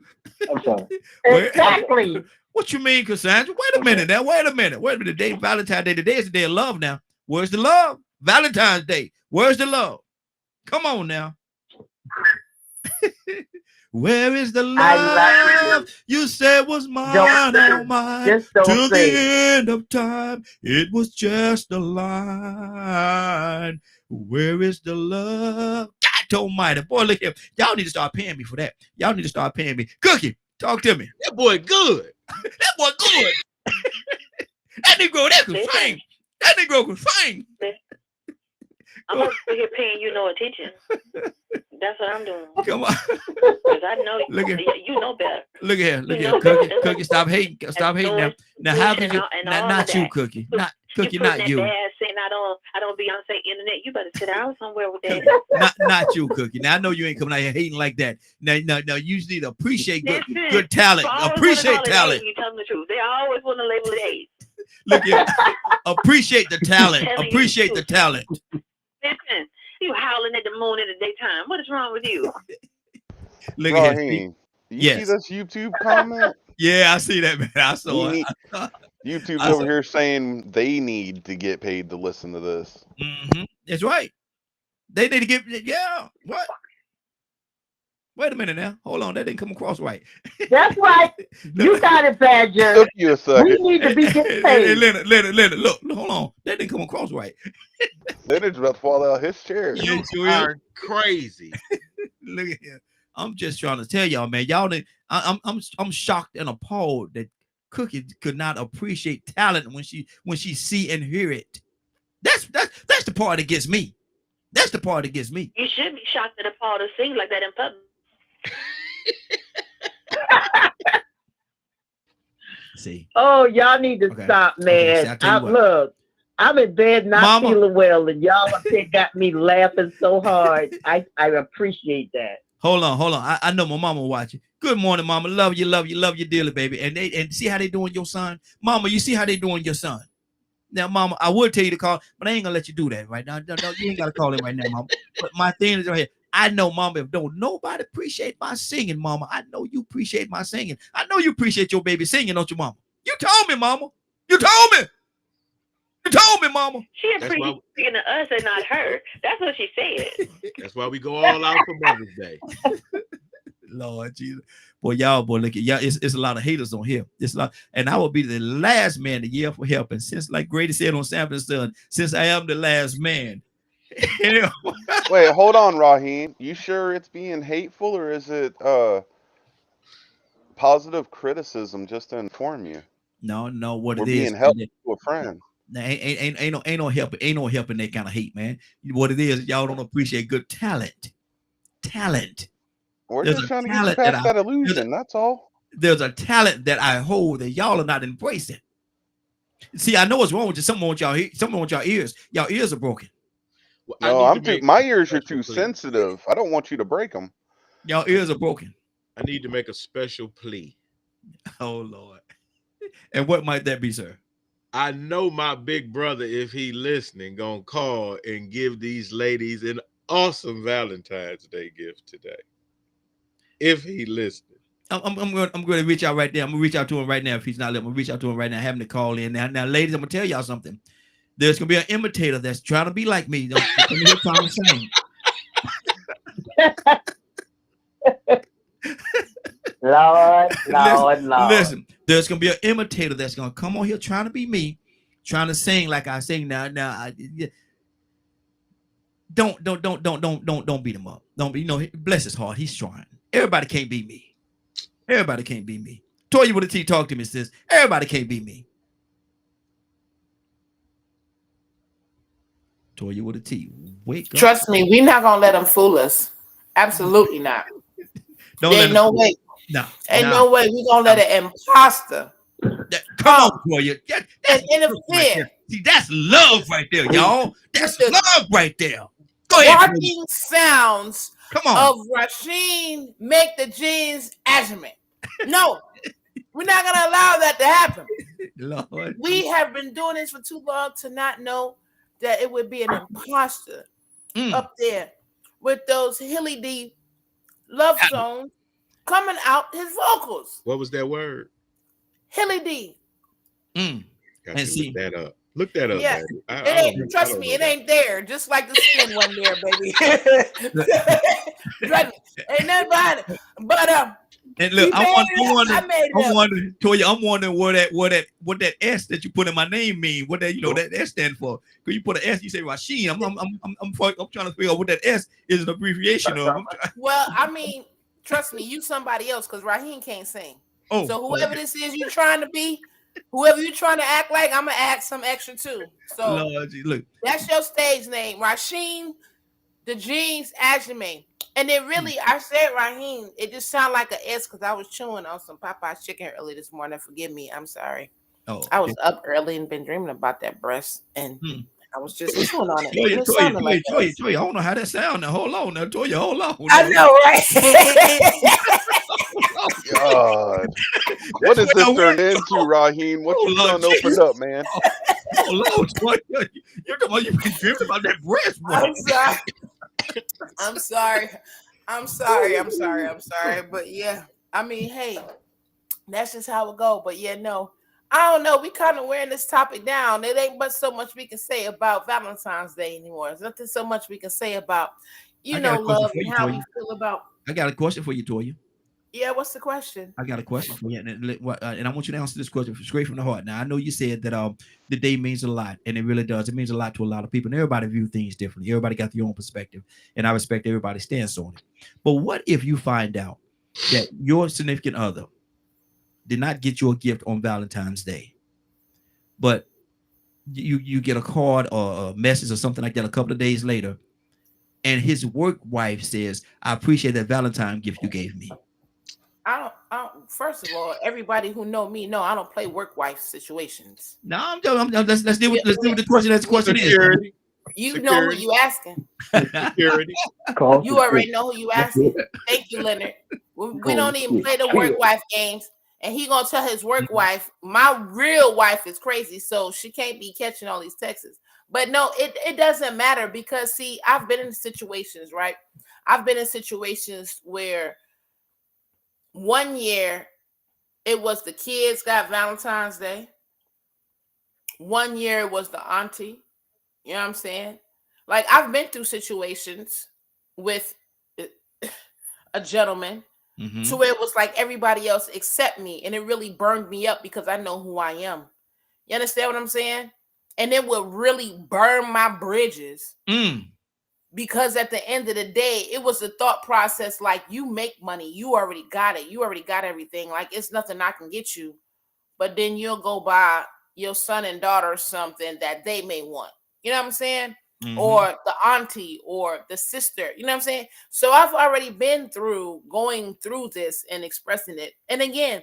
I'm sorry. Exactly. What you mean, Cassandra? Wait a minute now. Wait a minute. The day Valentine's Day. Today is the day of love now. Where's the love? Valentine's Day. Where's the love? Come on now. Where is the love you said was mine, oh mine? Till the end of time, it was just a line. Where is the love? God almighty. Boy, look here. Y'all need to start paying me for that. Y'all need to start paying me. Cookie, talk to me. That boy good. That boy good. That Negro, that can sing. That Negro can sing. I'm over here paying you no attention. That's what I'm doing. Come on. Because I know you know better. Look here. Cookie, stop hating. Stop hating now. Now, how can you? Not you, Cookie. Not Cookie. Not you. Saying I don't be on say internet. You better sit down somewhere with that. Not you, Cookie. Now I know you ain't coming out here hating like that. Now, you just need to appreciate good talent. Appreciate talent. You tell them the truth. They always want to label it hate. Look here. Appreciate the talent. Appreciate the talent. Listen, you howling at the moon in the daytime. What is wrong with you? Look at him. You see this YouTube comment? Yeah, I see that, man. I saw it. YouTube's over here saying they need to get paid to listen to this. Mm-hmm. That's right. They need to get, what? Wait a minute now. Hold on. That didn't come across right. That's right. You got it, Badger. Took you a second. We need to be getting paid. Leonard, look, hold on. That didn't come across right. Leonard's about to fall out of his chair. You are crazy. Look at him. I'm just trying to tell y'all, man. Y'all, I'm shocked and appalled that Cookie could not appreciate talent when she see and hear it. That's the part that gets me. That's the part that gets me. You should be shocked and appalled to sing like that in public. See. Oh, y'all need to stop, man. Look, I'm in bed not feeling well, and y'all up there got me laughing so hard. I appreciate that. Hold on. I know my mama watching. Good morning, mama. Love you dearly, baby. And see how they doing your son, mama. You see how they doing your son. Now, mama, I would tell you to call, but I ain't gonna let you do that right now. No, you ain't gotta call him right now, mama. But my thing is right here. I know, mama, if don't nobody appreciate my singing, mama, I know you appreciate my singing. I know you appreciate your baby singing, don't you, mama? You told me, mama. You told me. You told me, mama. She appreciates singing to us and not her. That's what she said. That's why we go all out for Mother's Day. Lord Jesus. Boy, look at y'all. It's a lot of haters on here. It's a lot, and I will be the last man to yell for help. And since, like Grady said on Sanford Son, since I am the last man. Wait, hold on, Raheem. You sure it's being hateful, or is it positive criticism just to inform you? No, what We're it is. being helpful to a friend. Now, ain't no helping that kind of hate, man. What it is, y'all don't appreciate good talent. Talent. We're There's just a trying to get you talent that past that there's a, illusion. That's all. there's a talent that I hold that y'all are not embracing. See, I know what's wrong with you. Something with y'all ears. Y'all ears are broken. Well, I No, need to I'm too. make My a ears are special too plea. sensitive. I don't want you to break them. Y'all ears are broken. I need to make a special plea. Oh Lord. And what might that be, sir? I know my big brother, if he listening, gonna call and give these ladies an awesome Valentine's Day gift today. If he listening. I'm going to reach out right there. I'm going to reach out to him right now. If he's not, I'm going to reach out to him right now. Have him to call in now. Ladies, I'm going to tell y'all something. There's going to be an imitator that's trying to be like me. Don't come here trying to sing. Lord, Lord, Lord. Listen, there's going to be an imitator that's going to come on here trying to be me, trying to sing like I sing now. Don't beat him up. Don't be, bless his heart. He's trying. Everybody can't be me. Everybody can't be me. Toya with a T, talk to me, sis. Everybody can't be me. Toya with a T. Wake up. Trust me, we're not gonna let them fool us. Absolutely not. Don't there let ain't no way. No. Ain't no way we're gonna let an imposter come on, Toya. and interfere. Right there. See, that's love right there, y'all. That's love right there. Go ahead. Barking sounds Come on. of Rasheen make the jeans azimate. No, we're not gonna allow that to happen. Lord. We have been doing this for too long to not know that it would be an imposter up there with those Hilly D love songs coming out his vocals. What was that word? Hilly D. Got to look that up. Look that up, Yeah, baby. Trust me, it ain't there. Just like the skin wasn't there, baby. Ain't nothing behind it. But and look, I'm wondering, Toya, I'm wondering what that S that you put in my name mean. What that that S stand for? Because you put an S, you say Rasheen. I'm trying to figure out what that S is an abbreviation of. Well, I mean, trust me, you somebody else because Raheem can't sing. Oh, so whoever this is you trying to be, whoever you trying to act like, I'm gonna add some extra too. So Lord, look, that's your stage name, Rasheen the Jeans Ajime. And it really, I said Raheem, it just sounded like an S because I was chewing on some Popeye's chicken early this morning. Forgive me, I'm sorry. Oh, I was up early and been dreaming about that breast, and I was just chewing on it. Toya, I don't know how that sound. Now hold on, now Toya, hold on. I know, right? God, what is this turned into, Raheem? What you done opened up, man? Oh Lord, you're talking about you've been dreaming about that breast, boy. I'm sorry. But yeah, I mean, hey, that's just how it go. But yeah, no, I don't know. We kind of wearing this topic down. It ain't but so much we can say about Valentine's Day anymore. There's nothing so much we can say about, love and how we feel about. I got a question for you, Toya. Yeah, what's the question? I got a question for you, and I want you to answer this question straight from the heart. Now, I know you said that the day means a lot, and it really does. It means a lot to a lot of people, and everybody view things differently. Everybody got their own perspective, and I respect everybody's stance on it. But what if you find out that your significant other did not get you a gift on Valentine's Day, but you get a card or a message or something like that a couple of days later, and his work wife says, "I appreciate that Valentine gift you gave me." I don't. First of all, everybody who know me know I don't play work wife situations. No, let's deal with the question. That's the question is. You know who you asking. Security. You already know who you asking. Thank you, Leonard. We don't even play the work wife games. And he gonna tell his work wife, my real wife is crazy, so she can't be catching all these texts. But no, it doesn't matter because see, I've been in situations, right? I've been in situations where 1 year it was the kids got Valentine's Day. 1 year it was the auntie. You know what I'm saying? Like I've been through situations with a gentleman to where it was like everybody else except me, and it really burned me up because I know who I am. You understand what I'm saying? And it would really burn my bridges. Because at the end of the day, it was a thought process like you make money, you already got it, you already got everything. Like it's nothing I can get you, but then you'll go buy, your son and daughter something that they may want. You know what I'm saying? Mm-hmm. Or the auntie or the sister. You know what I'm saying? So I've already been through going through this and expressing it. And again,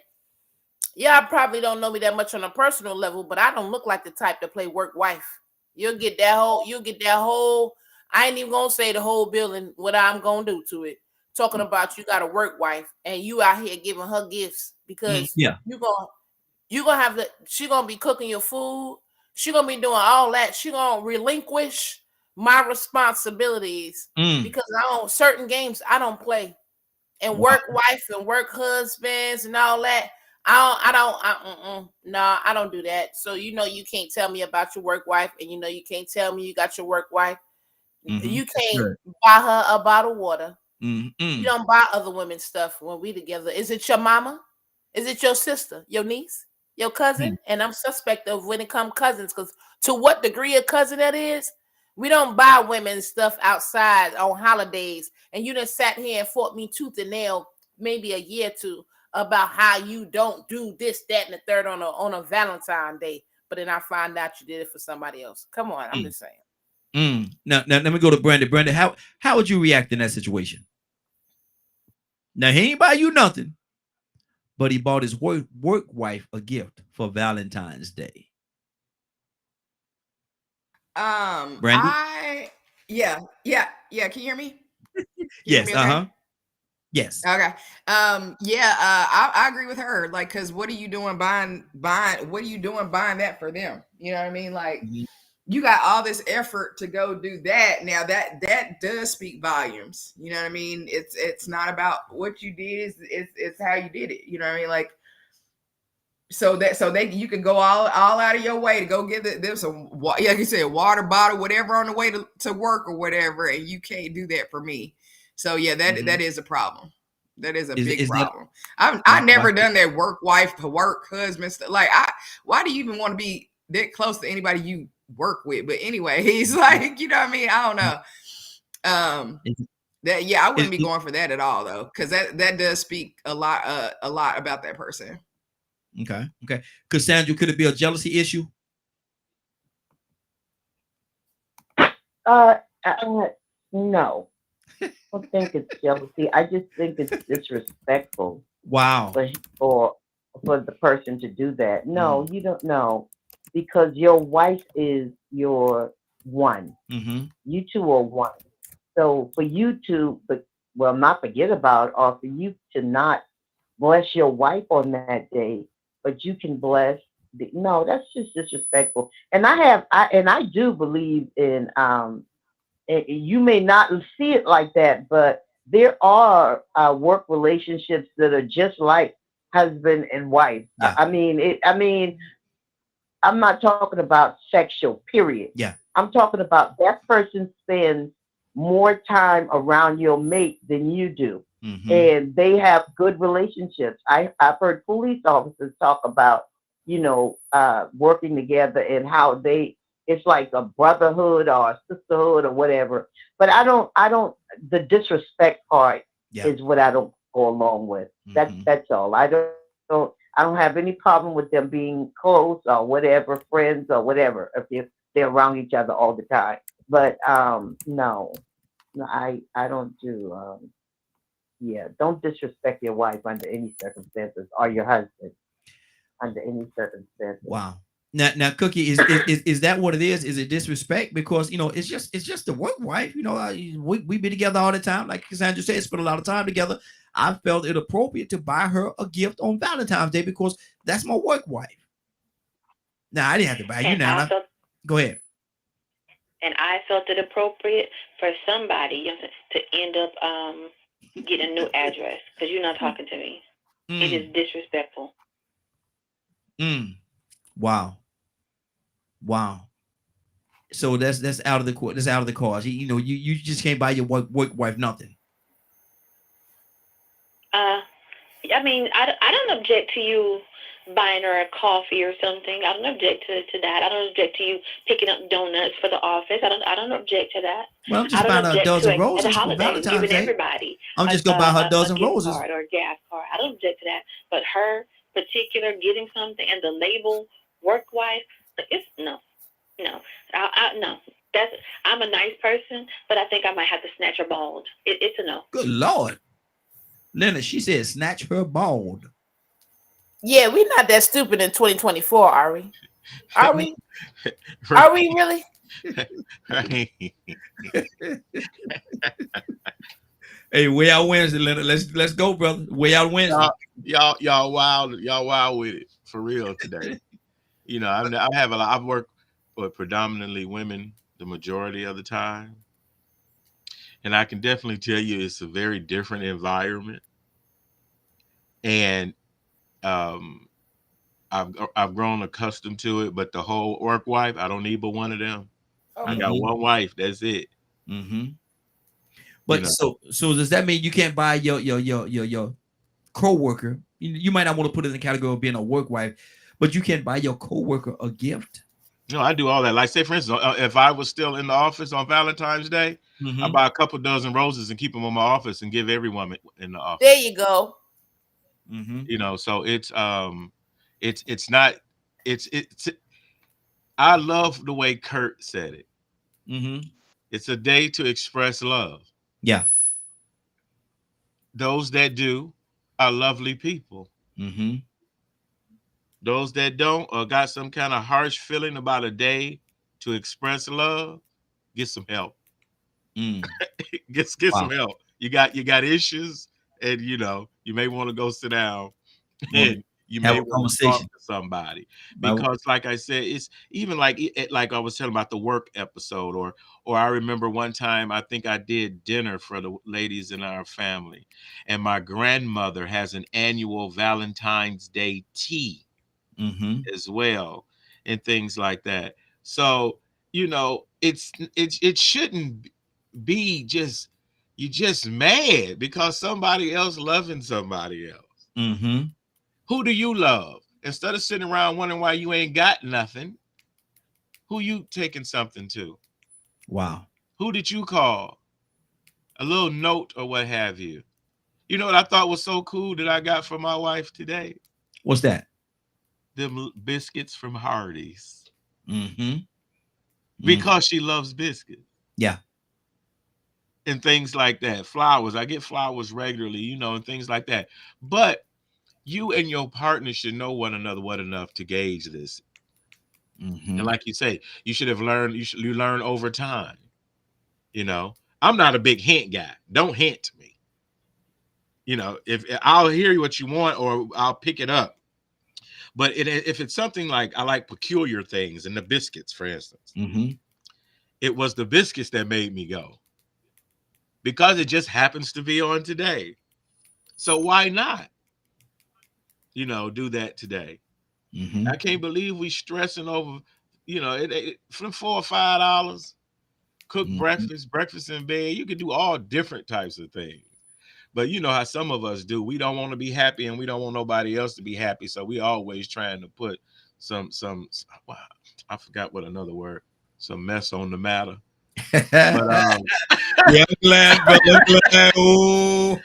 y'all probably don't know me that much on a personal level, but I don't look like the type to play work wife. You'll get that whole, I ain't even gonna say the whole building what I'm gonna do to it. Talking about you got a work wife and you out here giving her gifts because Yeah. you gonna have she gonna be cooking your food, she gonna be doing all that, she gonna relinquish my responsibilities because certain games I don't play. And work wife and work husbands and all that. No, I don't do that. So you can't tell me about your work wife, and you can't tell me you got your work wife. You can't buy her a bottle of water. You don't buy other women's stuff when we together. Is it your mama? Is it your sister, your niece, your cousin? And I'm suspect of when it comes cousins, because to what degree a cousin that is, we don't buy women's stuff outside on holidays. And you done sat here and fought me tooth and nail maybe a year or two about how you don't do this, that, and the third on a Valentine Day. But then I find out you did it for somebody else. Come on, I'm just saying. Now let me go to Brandon. Brandon, how would you react in that situation? Now he ain't buy you nothing, but he bought his work wife a gift for Valentine's Day. Brandon? Yeah. Can you hear me? Yes. Okay? Yes. Okay. I agree with her. Like, cause what are you doing buying that for them? You know what I mean? Like, you got all this effort to go do that. Now that does speak volumes. You know what I mean? It's not about what you did, it's how you did it. You know what I mean? Like, so you can go all out of your way to go get them some, like you said, water bottle, whatever on the way to work or whatever, and you can't do that for me. So yeah, that is a problem. That is a big problem. I've never done that work wife to work husband stuff. Like, why do you even want to be that close to anybody you work with? But anyway, he's like, you know what I mean? I don't know. I wouldn't be going for that at all though, because that does speak a lot about that person. Okay. Cassandra, could it be a jealousy issue? No. I don't think it's jealousy. I just think it's disrespectful. Wow. For the person to do that. No, you don't know, because your wife is your one. You two are one. So for you to, not forget about, or for you to not bless your wife on that day, but you can bless. No, that's just disrespectful. And I do believe in you may not see it like that, but there are work relationships that are just like husband and wife. Yeah. I mean, I'm not talking about sexual, period. Yeah. I'm talking about that person spends more time around your mate than you do. And they have good relationships. I've heard police officers talk about, working together and how it's like a brotherhood or a sisterhood or whatever. But I don't, the disrespect part is what I don't go along with. That's all. I don't have any problem with them being close or whatever, friends or whatever, if they're around each other all the time. But no, I don't do, don't disrespect your wife under any circumstances, or your husband under any circumstances. Wow. Now, Cookie, is that what it is? Is it disrespect? Because it's just the work wife. We be together all the time. Like Cassandra said, spend a lot of time together. I felt it appropriate to buy her a gift on Valentine's Day because that's my work wife. Now I didn't have to buy you now. Go ahead. And I felt it appropriate for somebody to end up getting a new address because you're not talking to me. It is disrespectful. Wow. So that's out of the court. That's out of the cause. You just can't buy your work wife nothing. I mean, I don't object to you buying her a coffee or something. I don't object to that. I don't object to you picking up donuts for the office. I don't object to that. Well, I'm just buying her a dozen roses for Valentine's Day. Everybody I'm just gonna buy her a dozen roses. Card or a gas card. I don't object to that. But her particular getting something and the label Work wife, it's no, no, no. That's I'm a nice person, but I think I might have to snatch her bald. It's a no. Good Lord. Linda, she said snatch her bald. Yeah, we're not that stupid in 2024, are we? Are we? Are we really? Hey, way out Wednesday, Linda. Let's go, brother. Way out Wednesday. Y'all wild with it for real today. You know, I have a lot. I've worked with predominantly women the majority of the time, and I can definitely tell you it's a very different environment. And um, I've grown accustomed to it. But the whole work wife, I don't need but one of them. I got Mhm. one wife. That's it. Mm-hmm. You But know. so does that mean you can't buy your co-worker? You might not want to put it in the category of being a work wife, but you can buy your co-worker a gift. No, I do all that. Like, say, for instance, if I was still in the office on Valentine's Day, I Mm-hmm. buy a couple dozen roses and keep them in my office and give every woman in the office. There you go. Mm-hmm. You know, so it's not it's. I love the way Kurt said it. Mm-hmm. It's a day to express love. Yeah. Those that do are lovely people. Mm-hmm. Those that don't or got some kind of harsh feeling about a day to express love, get some help. Mm. Get some Wow. help. You got issues, and you may want to go sit down, Want to and you have may a want to talk conversation. to somebody, About, because, like I said, it's even like I was telling about the work episode, or I remember one time I think I did dinner for the ladies in our family, and my grandmother has an annual Valentine's Day tea mm-hmm. as well, and things like that. So it shouldn't be just you just mad because somebody else loving somebody else. Mm-hmm. Who do you love? Instead of sitting around wondering why you ain't got nothing, who you taking something to? Wow. Who did you call? A little note or what have you. You know what I thought was so cool that I got from my wife today? What's that? Them biscuits from Hardee's. Mm-hmm. Mm. Because she loves biscuits Yeah. and things like that. Flowers. I get flowers regularly, and things like that. But you and your partner should know one another well enough to gauge this. Mm-hmm. And like you say, you should have learned, you learn over time. I'm not a big hint guy. Don't hint to me. If I'll hear what you want or I'll pick it up. But if it's something like I like peculiar things and the biscuits, for instance, Mm-hmm. it was the biscuits that made me go because it just happens to be on today. So why not, do that today? Mm-hmm. I can't believe we stressing over, from $4 or $5, cook Mm-hmm. breakfast in bed. You can do all different types of things. But you know how some of us do. We don't want to be happy and we don't want nobody else to be happy. So we always trying to put wow, I forgot what another word, some mess on the matter. But Yeah, I'm glad, brother. I'm glad. Ooh.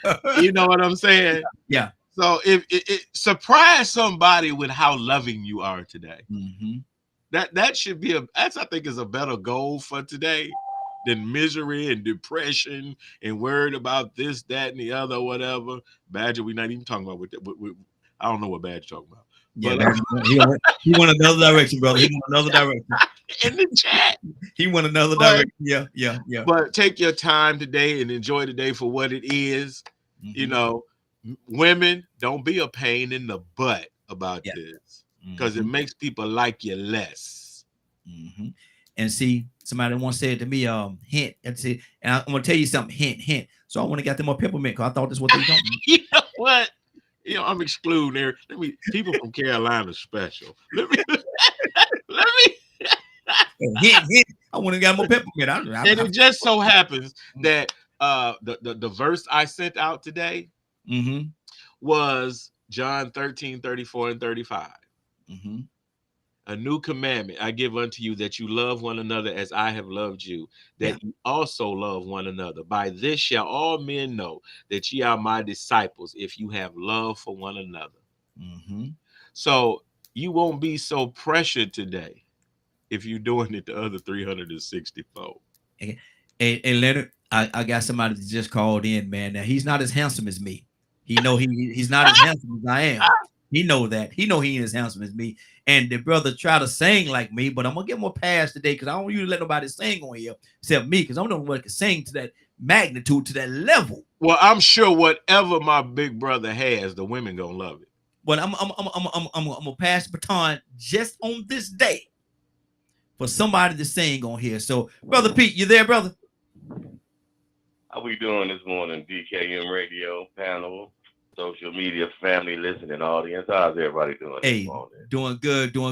you know what I'm saying? Yeah. So if it surprise somebody with how loving you are today. Mm-hmm. That should be that's I think is a better goal for today than misery and depression and worried about this, that, and the other, whatever. Badger, we're not even talking about what I don't know what Badger talking about. Yeah, But he went another direction, brother. He went another direction. in the chat. He went another But- direction. Yeah. But take your time today and enjoy the day for what it is. Mm-hmm. Women, don't be a pain in the butt about Yeah. this because it makes people like you less. Mm-hmm. And see, somebody once said to me, hint, and see, and I'm gonna tell you something, hint. So I want to get them more peppermint because I thought this was what they don't. You know what? I'm excluding there. People from Carolina special. Let me hint. I want to get more peppermint. and it just so happens that the verse I sent out today mm-hmm. was John 13:34 and 35. Mm-hmm. A new commandment I give unto you, that you love one another as I have loved you, that you also love one another. By this shall all men know that ye are my disciples, if you have love for one another. Mm-hmm. So you won't be so pressured today if you're doing it the other 364. Hey, Leonard, I got somebody that just called in, man. Now he's not as handsome as me. He's not as handsome as I am. He know that. He know he ain't as handsome as me. And the brother try to sing like me, but I'm gonna give him a pass today because I don't usually let nobody sing on here except me, because I'm the one that can sing to that magnitude, to that level. Well, I'm sure whatever my big brother has, the women gonna love it. But I'm gonna pass the baton just on this day for somebody to sing on here. So, Brother Pete, you there, brother? How we doing this morning, DKM radio panel, social media, family, listening audience? How's everybody doing this morning? Doing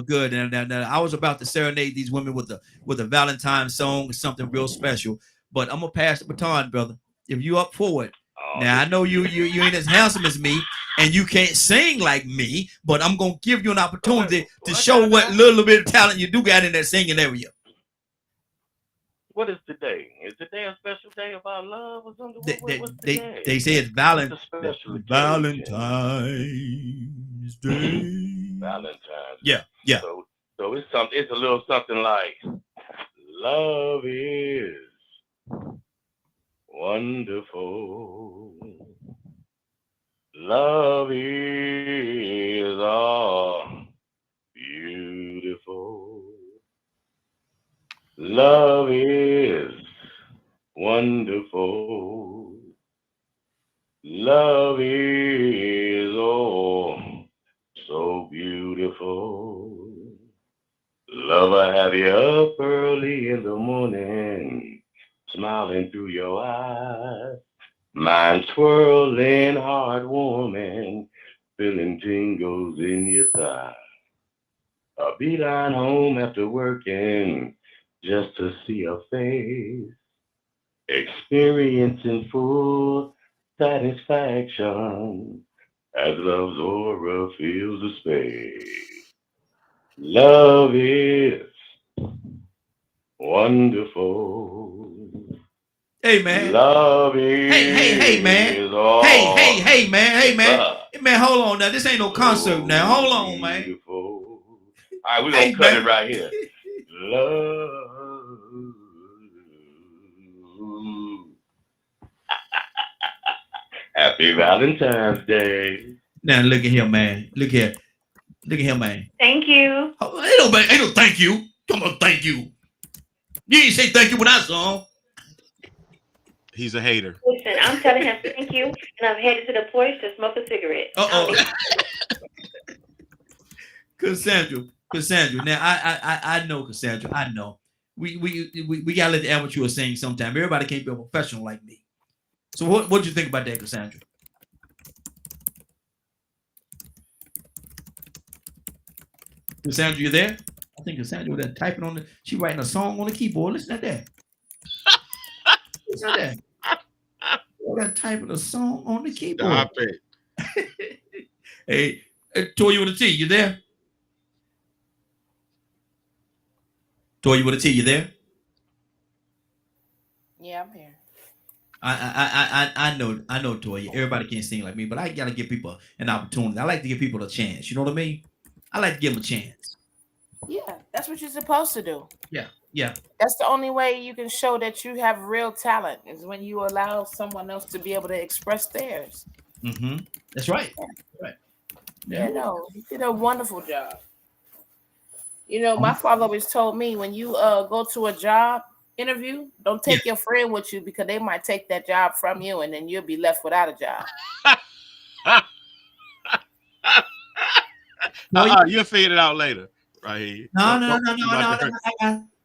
good. And I was about to serenade these women with a Valentines song, something real special. But I'm gonna pass the baton, brother. If you up for it. Now I know you ain't as handsome as me, and you can't sing like me, but I'm gonna give you an opportunity to show what little bit of talent you do got in that singing area. What is today? Is today a special day about love or something? They say it's Valentine's Day. Valentine's. Yeah. So it's something. It's a little something like, love is wonderful. Love is all beautiful. Love is wonderful. Love is oh so beautiful. Love, I have you up early in the morning, smiling through your eyes. Mind swirling, heart warming, feeling tingles in your thighs. A beeline home after working, just to see a face. Experiencing full satisfaction as love's aura fills the space. Love is wonderful. Hey man. Love is hey man. all Hey man. Hey man, hold on now. This ain't no concert now. Hold on, man. Beautiful. All right, we're gonna cut it right here. Love. Happy Valentine's Day. Now look at here, man. Look here, man. Thank you. Ain't no thank you. Come on, thank you. You ain't say thank you when I saw him. He's a hater. Listen, I'm telling him thank you, and I'm headed to the porch to smoke a cigarette. Cassandra. Now I know Cassandra. I know. We gotta let the amateur sing sometime. Everybody can't be a professional like me. So what do you think about that, Cassandra? Cassandra, you there? I think Cassandra was there typing on she writing a song on the keyboard. Listen to that. Listen to that. That typing a song on the keyboard. Stop it. Hey, Toy with a T, you there? Toy with a T, you there? Yeah, I'm here. I know, Toya. Everybody can't sing like me, but I gotta give people an opportunity. I like to give people a chance. You know what I mean? I like to give them a chance. Yeah, that's what you're supposed to do. Yeah. That's the only way you can show that you have real talent is when you allow someone else to be able to express theirs. Mm-hmm. That's right. Right. Yeah, no, you did a wonderful job. You know, my father always told me when you go to a job interview, don't take your friend with you because they might take that job from you and then you'll be left without a job. You'll figure it out later, right here. No.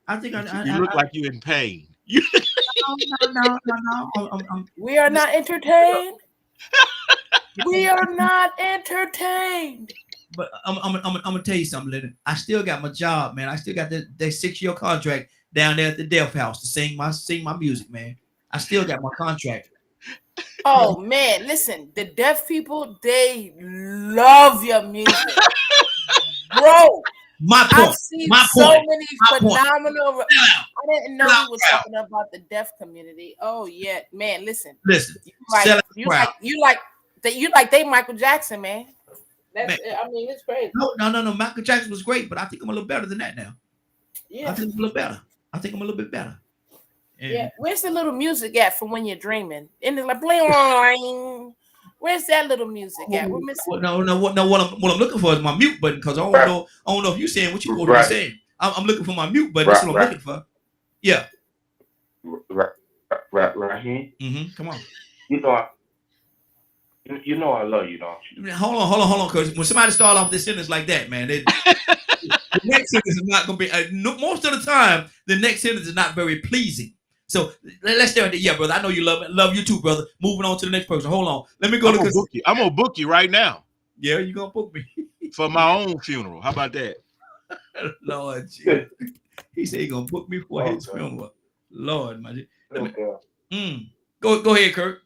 I think you look like you're in pain. No. We are not entertained. We are not entertained. But I'm gonna tell you something, Leonard. I still got my job, man. I still got that 6-year contract down there at the Deaf House to sing my music, man. I still got my contract. Oh man, listen, the deaf people, they love your music. Bro, I've seen many phenomenal. I didn't know we were talking about the deaf community. Oh yeah, man, listen. You like they Michael Jackson, man. I mean, it's crazy. No. Michael Jackson was great, but I think I'm a little better than that now. Yeah. I think I'm a little better. I think I'm a little bit better. And yeah. Where's the little music at from when you're dreaming? And it's like bling. Where's that little music at? We're missing. No. What I'm looking for is my mute button because I don't know if you're saying what you supposed to be saying. I'm looking for my mute button. That's what I'm looking for. Yeah. Raheem. Come on. You know I love you, don't you? Hold on, because when somebody start off this sentence like that, man, the next sentence is not going to be. Most of the time, the next sentence is not very pleasing. So let's start there. Yeah, brother, I know you love you too, brother. Moving on to the next person. Hold on, let me go I'm gonna book you right now. Yeah, you gonna book me for my own funeral? How about that? Lord, Jesus. He said he gonna book me for his funeral. Lord, my. Go ahead, Kirk.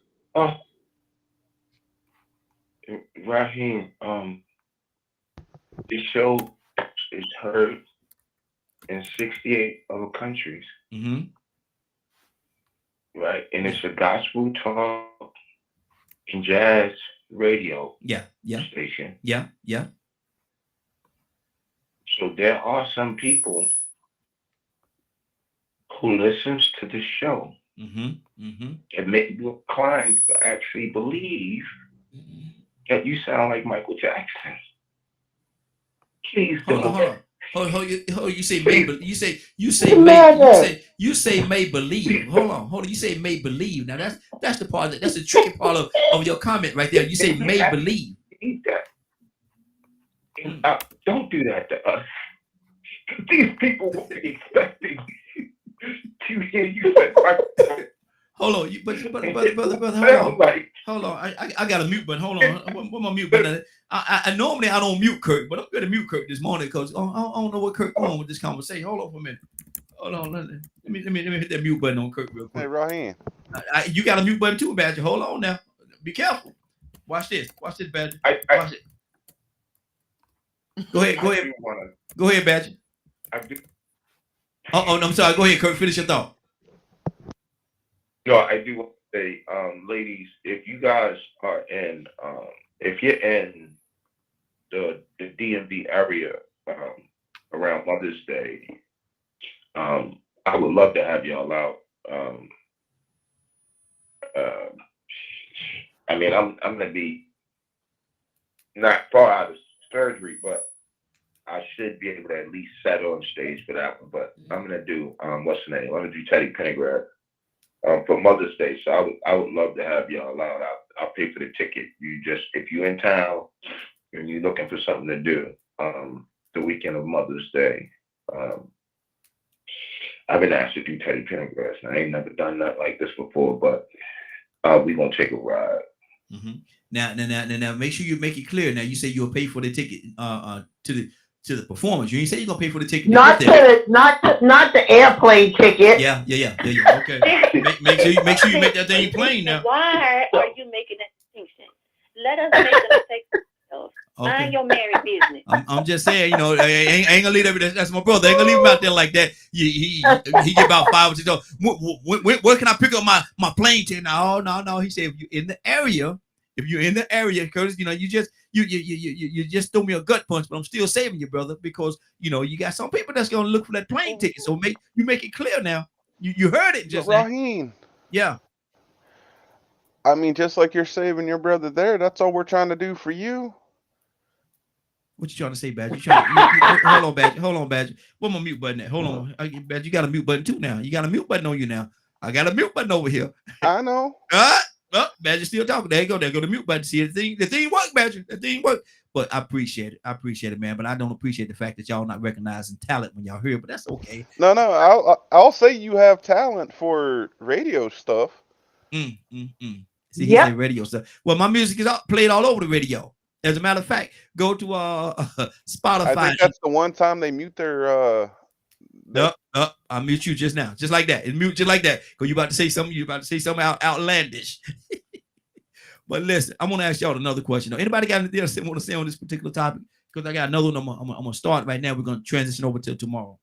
Raheem, this show is heard in 68 other countries. Right, and it's a gospel talk and jazz radio station. Yeah. So there are some people who listens to the show and make you inclined to actually believe that you sound like Michael Jackson. Please don't. Hold on. You say may believe. You say may believe. Hold on. You say may believe. Now that's the part that's the tricky part of your comment right there. You say may believe. Don't do that to us. These people will be expecting to hear you say Hold on, brother, hold on. I got a mute button. Hold on, what my mute button? I normally I don't mute Kirk, but I'm going to mute Kirk this morning because I don't know what Kirk going with this conversation. Hold on for a minute. Hold on, let me hit that mute button on Kirk real quick. Hey, Raheem. You got a mute button too, Badger. Hold on now. Be careful. Watch this, Badger. Watch it. Go ahead, Badger. No, I'm sorry. Go ahead, Kirk. Finish your thought. No, I do want to say, ladies, if you guys are in, if you're in the DMV area around Mother's Day, I would love to have y'all out. I mean, I'm gonna be not far out of surgery, but I should be able to at least set on stage for that one. But I'm gonna do what's the name? I'm gonna do Teddy Pendergrass for Mother's Day. So I would love to have y'all out. I'll pay for the ticket. If you're in town and you're looking for something to do the weekend of Mother's Day, I've been asked to do Teddy Pendergrass. I ain't never done nothing like this before, but we gonna take a ride. Now, make sure you make it clear. Now, you say you'll pay for the ticket to the performance. You ain't say you're gonna pay for the ticket. Not the airplane ticket. Yeah. Okay. Make sure you make that thing plain now. Why are you making that distinction? Let us make a mistake ourselves. Mind your married business. I'm just saying, I ain't gonna leave that. That's my brother. I ain't gonna leave him out there like that. He get about 5 or 6 dollars. Where can I pick up my plane ticket? No. He said if you're in the area, Curtis, you just throw me a gut punch, but I'm still saving you, brother, because you got some people that's gonna look for that plane ticket. So make it clear now. You heard it just now. Raheem. Yeah. I mean, just like you're saving your brother there, that's all we're trying to do for you. What you trying to say, Badger? Hold on, Badger. Where's my mute button at? Hold on. Badger, you got a mute button too now. You got a mute button on you now. I got a mute button over here. I know. Badger still talking. There you go. There go the mute button. See, the thing worked, Badger. The thing worked. But I appreciate it, man. But I don't appreciate the fact that y'all not recognizing talent when y'all hear it. But that's okay. No. I'll say you have talent for radio stuff. See, he said radio stuff. Well, my music is played all over the radio. As a matter of fact, go to Spotify. I think that's the one time they mute their. I mute you just now, just like that. It mute just like that. Because you about to say something. You about to say something outlandish. But listen, I'm gonna ask y'all another question. Anybody got anything else they want to say on this particular topic? Because I got another one. I'm gonna start right now. We're gonna transition over to tomorrow.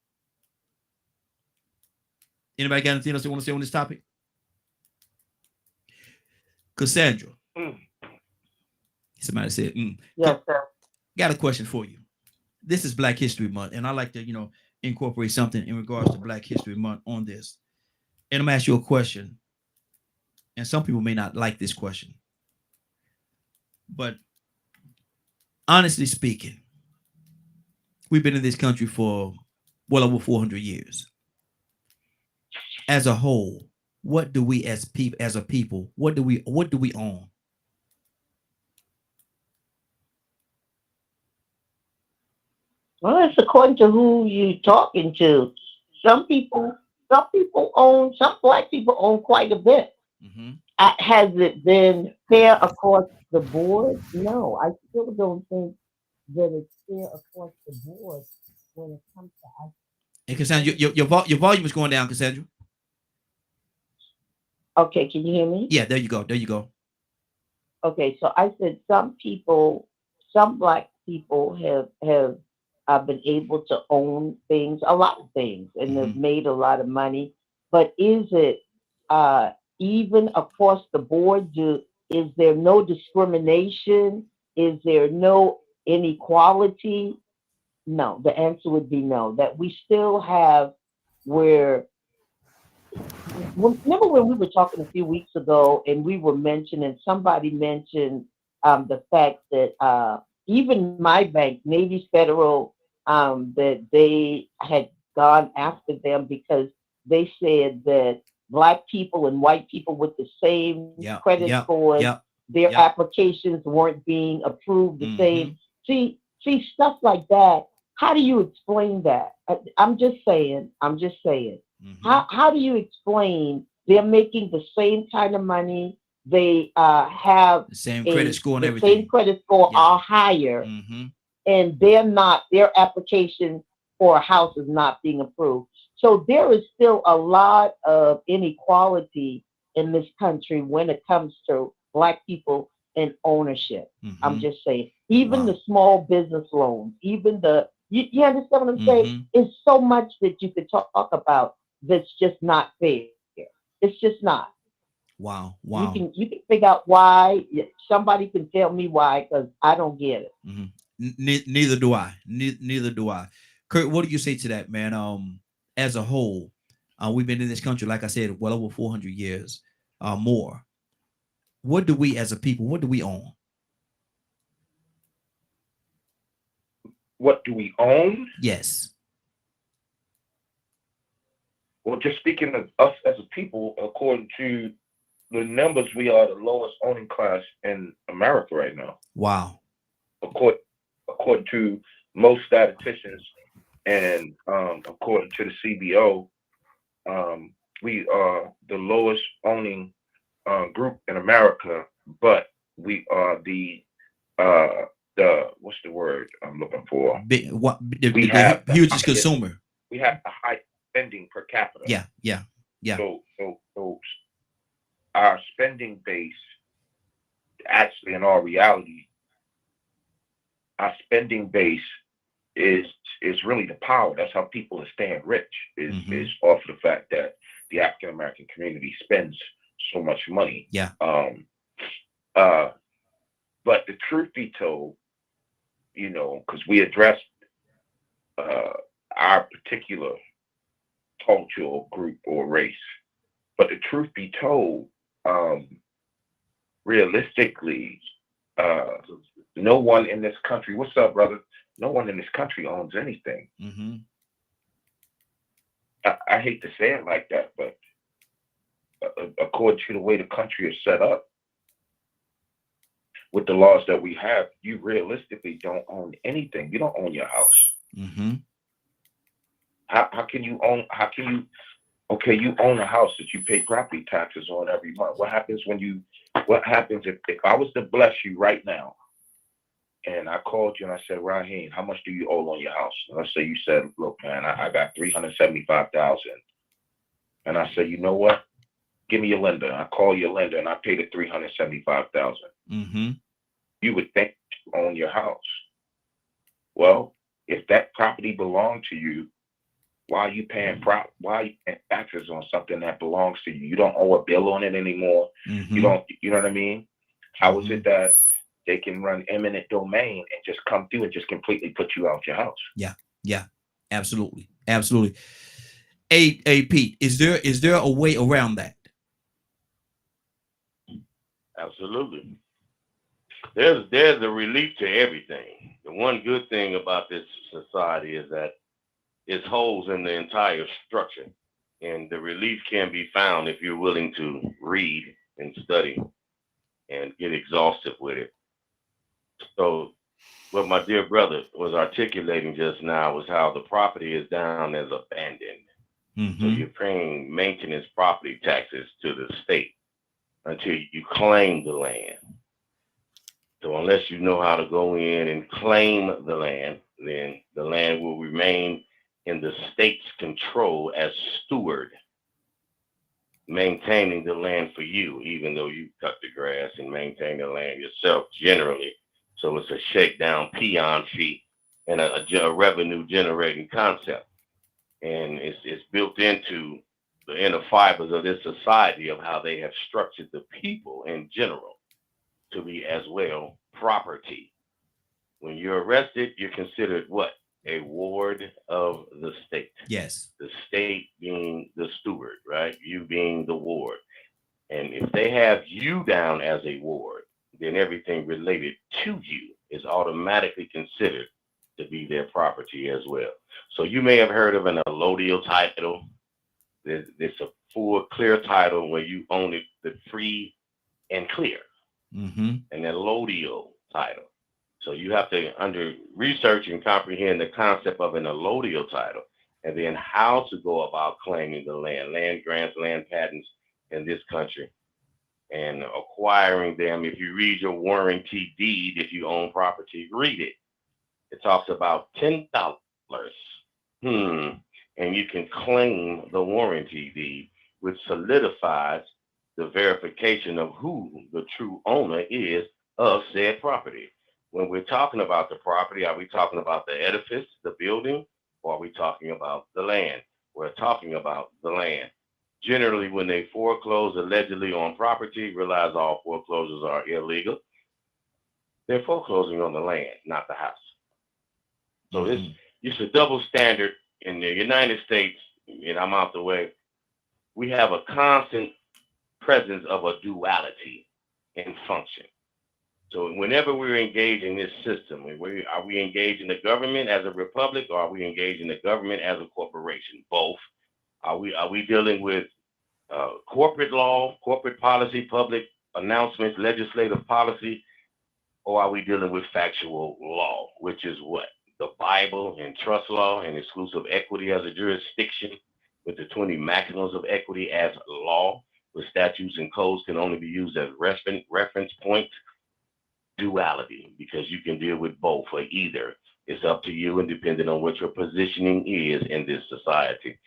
Anybody got anything else they want to say on this topic? Cassandra. Somebody said, Yes, sir. Got a question for you. This is Black History Month, and I like to, incorporate something in regards to Black History Month on this. And I'm gonna ask you a question, and some people may not like this question, but honestly speaking, we've been in this country for well over 400 years. As a whole, what do we as a people, what do we own? Well, it's according to who you talking to. Some people, some black people own quite a bit. Mm-hmm. Has it been fair across the board? No, I still don't think that it's fair across the board when it comes to us. And Cassandra, your volume is going down, Cassandra. Okay, can you hear me? Yeah, there you go. There you go. Okay, so I said some people, some black people have been able to own things, a lot of things, and have Mm-hmm. made a lot of money. But is it uh, even across the board? Is there no discrimination? Is there no inequality? No. The answer would be no. That we still have where remember when we were talking a few weeks ago and we were mentioning somebody mentioned the fact that even my bank Navy's Federal that they had gone after them because they said that black people and white people with the same Yep. credit Yep. scores, Yep. their Yep. applications weren't being approved the Mm-hmm. same. See stuff like that. How do you explain that? I'm just saying. Mm-hmm. How do you explain they're making the same kind of money? They have The same credit score and the same everything. credit score Yeah. are higher, Mm-hmm. and their application for a house is not being approved. So there is still a lot of inequality in this country when it comes to black people and ownership. I'm Mm-hmm. just saying, even Wow. the small business loans, even you understand what I'm saying? Mm-hmm. It's so much that you could talk about that's just not fair. It's just not. Wow. You Wow. can figure out why. Somebody can tell me why because I don't get it. Mm-hmm. Neither do I. Neither do I. Kurt, what do you say to that, man? As a whole, we've been in this country, like I said, well over 400 years, more. What do we, as a people, what do we own? What do we own? Yes. Well, just speaking of us as a people, according to the numbers, we are the lowest owning class in America right now. Wow. According to most statisticians and according to the CBO, we are the lowest owning group in America, but we are the what's the word I'm looking for? The have the hugest highest, consumer. we have the high spending per capita. Yeah. So our spending base, actually, in all reality, our spending base is really the power. That's how people are staying rich. Mm-hmm. Is off of the fact that the African American community spends so much money. Yeah. But the truth be told, because we addressed our particular cultural group or race, but the truth be told, realistically, no one in this country, what's up, brother? No one in this country owns anything. Mm-hmm. I hate to say it like that, but according to the way the country is set up, with the laws that we have, you realistically don't own anything. You don't own your house. Mm-hmm. How can you own? Okay, you own a house that you pay property taxes on every month. What happens if I was to bless you right now, and I called you and I said, Raheem, how much do you owe on your house? And let's say you said, look, man, I got $375,000. And I said, you know what? Give me your lender. I call your lender and I pay the $375,000. Mm-hmm. You would think you own your house. Well, if that property belonged to you, why are you paying taxes on something that belongs to you? You don't owe a bill on it anymore. Mm-hmm. You know what I mean? How is it that they can run eminent domain and just come through and just completely put you out your house. Yeah, absolutely. Hey, Pete, is there a way around that? Absolutely. There's a relief to everything. The one good thing about this society is that it's holes in the entire structure, and the relief can be found if you're willing to read and study and get exhaustive with it. So what my dear brother was articulating just now was how the property is down as abandoned. Mm-hmm. So you're paying maintenance property taxes to the state until you claim the land. So unless you know how to go in and claim the land, then the land will remain in the state's control as steward, maintaining the land for you, even though you cut the grass and maintain the land yourself generally. So it's a shakedown peon fee and a revenue generating concept. And it's built into the inner fibers of this society of how they have structured the people in general to be as well property. When you're arrested, you're considered what? A ward of the state. Yes. The state being the steward, right? You being the ward. And if they have you down as a ward, then everything related to you is automatically considered to be their property as well. So you may have heard of an allodial title. There's a full clear title where you own it, the free and clear. Mm-hmm. An allodial title. So you have to research and comprehend the concept of an allodial title, and then how to go about claiming the land grants, land patents in this country, and acquiring them. If you read your warranty deed, if you own property, read it. It talks about $10. And you can claim the warranty deed, which solidifies the verification of who the true owner is of said property. When we're talking about the property, are we talking about the edifice, the building, or are we talking about the land? We're talking about the land. Generally, when they foreclose allegedly on property, realize all foreclosures are illegal. They're foreclosing on the land, not the house. So it's a double standard in the United States, and I'm out the way. We have a constant presence of a duality in function. So whenever we're engaged in this system, are we engaged in the government as a republic, or are we engaged in the government as a corporation? Both. Are we dealing with corporate law, corporate policy, public announcements, legislative policy, or are we dealing with factual law, which is what? The Bible and trust law and exclusive equity as a jurisdiction with the 20 maximums of equity as law, with statutes and codes can only be used as reference point. Duality, because you can deal with both or either. It's up to you and depending on what your positioning is in this society.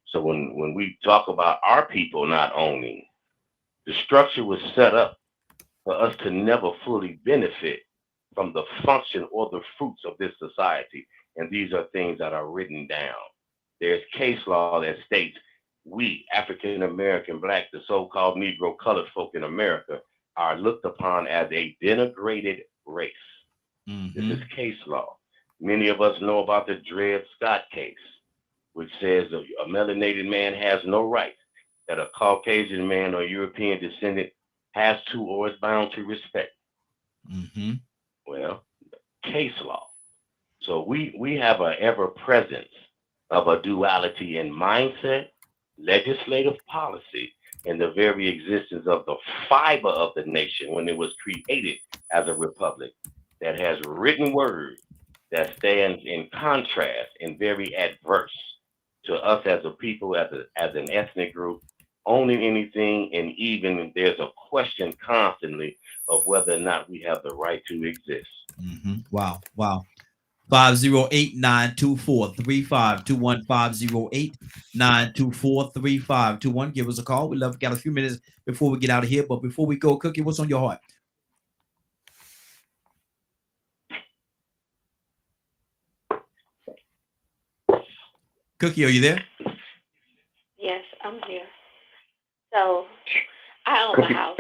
So when we talk about our people not owning, the structure was set up for us to never fully benefit from the function or the fruits of this society. And these are things that are written down. There's case law that states we, African American, Black, the so-called Negro, colored folk in America, are looked upon as a denigrated race. This is case law. Many of us know about the Dred Scott case, which says a melanated man has no right that a Caucasian man or European descendant has to or is bound to respect. Well, case law. So we have an ever presence of a duality in mindset, legislative policy, and the very existence of the fiber of the nation when it was created as a republic that has written word that stands in contrast and very adverse to us as a people, as an ethnic group, owning anything, and even there's a question constantly of whether or not we have the right to exist. Wow. 508-924-3521, 508-924-3521. Give us a call. We got a few minutes before we get out of here, but before we go, Cookie, what's on your heart? Cookie, are you there? Yes, I'm here. So I own my house.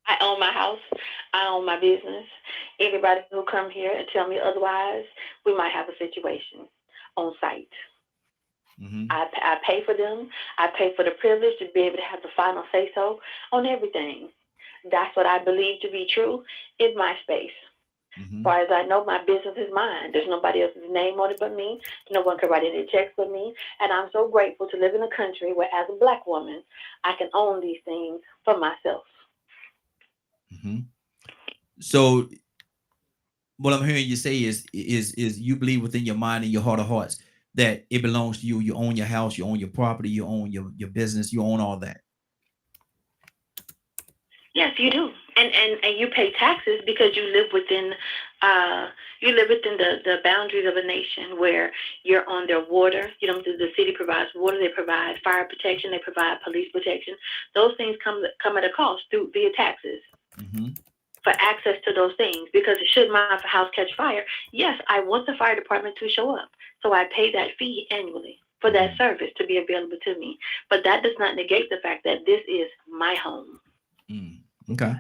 I own my house, business. Anybody who come here and tell me otherwise, we might have a situation on site. I pay for them. I pay for the privilege to be able to have the final say so on everything. That's what I believe to be true in my space. As far as I know, my business is mine. There's nobody else's name on it but me. No one can write any checks but me. And I'm so grateful to live in a country where, as a Black woman, I can own these things for myself. So, what I'm hearing you say is you believe within your mind and your heart of hearts that it belongs to you. You own your house, you own your property, you own your business, you own all that. Yes, you do, and you pay taxes because you live within the boundaries of a nation where you're on their water. You know, the city provides water, they provide fire protection, they provide police protection. Those things come at a cost via taxes. For access to those things, because should my house catch fire, yes, I want the fire department to show up. So I pay that fee annually for that service to be available to me. But that does not negate the fact that this is my home. Okay.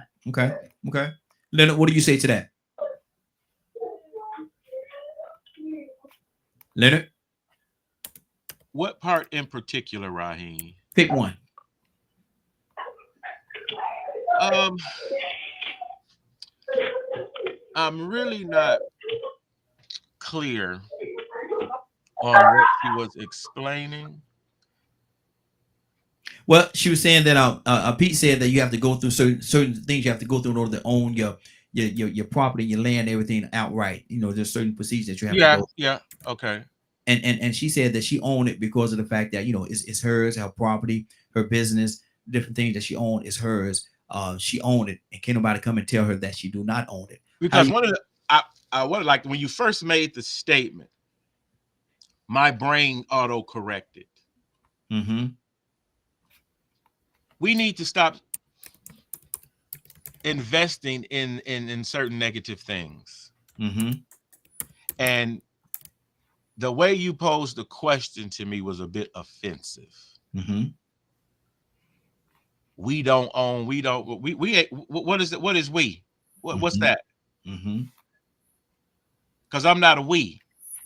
Leonard, what do you say to that? Leonard? What part in particular, Raheem? Pick one. I'm really not clear on what she was explaining. Well, she was saying that Pete said that you have to go through certain things you have to go through in order to own your property, your land, everything outright. You know, there's certain procedures that you have to go. Yeah. Okay. And she said that she owned it because of the fact that, you know, it's hers, her property, her business, different things that she owned is hers. She owned it, and can't nobody come and tell her that she do not own it. Because I wanted, like, when you first made the statement, my brain auto corrected. We need to stop investing in certain negative things. And the way you posed the question to me was a bit offensive. We don't own, we what is it? What is we? What's that? Because I'm not a we.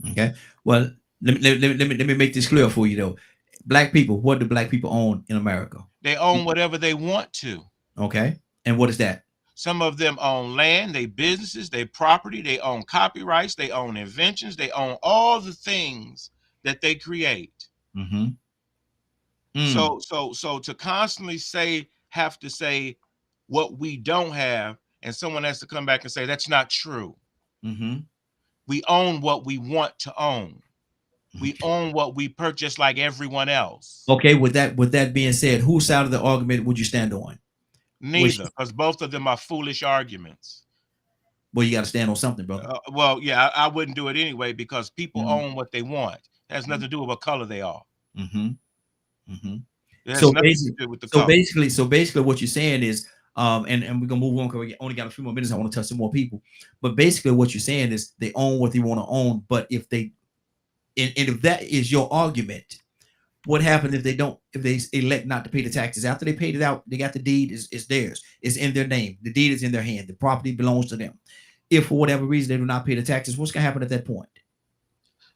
Okay. Well, let me make this clear for you though. Black people, what do black people own in America? They own whatever they want to. Okay. And what is that? Some of them own land, they businesses, they property, they own copyrights, they own inventions, they own all the things that they create. So to constantly have to say what we don't have, and someone has to come back and say that's not true. We own what we want to own. We own what we purchase like everyone else. Okay, with that being said, whose side of the argument would you stand on? Neither, because both of them are foolish arguments. Well, you got to stand on something, brother. Well, yeah, I wouldn't do it anyway because people own what they want. It has nothing to do with what color they are. So basically, what you're saying is, and we're gonna move on because we only got a few more minutes. I want to touch some more people, but basically, what you're saying is they own what they want to own. But if they, and if that is your argument, what happens if they don't? If they elect not to pay the taxes after they paid it out, they got the deed. It's theirs. It's in their name. The deed is in their hand. The property belongs to them. If for whatever reason they do not pay the taxes, what's gonna happen at that point?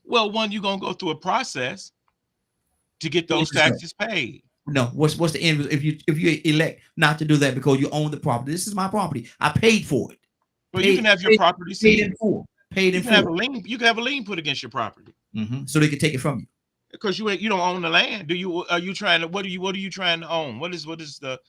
Well, one, you're gonna go through a process to get those taxes paid. No, what's the end? If you elect not to do that because you own the property, this is my property. I paid for it. Well, you can have your property paid in full. Paid in full. You can have a lien put against your property, so they can take it from you. Because you don't own the land. Do you? Are you trying to? What are you trying to own? What is the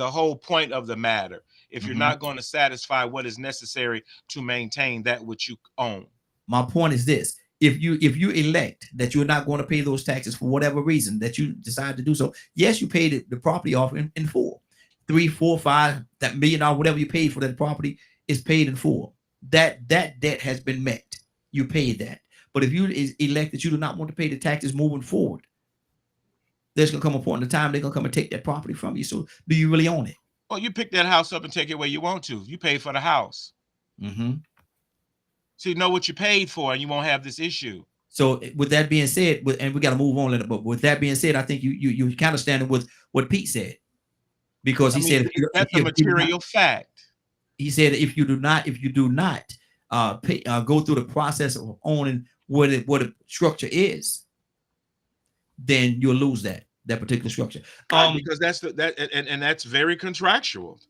whole point of the matter? If you're not going to satisfy what is necessary to maintain that which you own. My point is this: if you elect that you're not going to pay those taxes for whatever reason that you decide to do so, yes, you paid the property off in full. 3, 4, 5, that $1 million, whatever you paid for that property is paid in full. That debt has been met. You paid that. But if you elect that you do not want to pay the taxes moving forward, there's gonna come a point in time they're gonna come and take that property from you. So do you really own it? Well, you pick that house up and take it where you want to. You pay for the house. So you know what you paid for, and you won't have this issue. So with that being said, and we got to move on, but with that being said, I think you kind of standing with what Pete said, because he said that's a material fact. he said if you do not go through the process of owning what the structure is, then you'll lose that particular structure. Because that's and that's very contractual.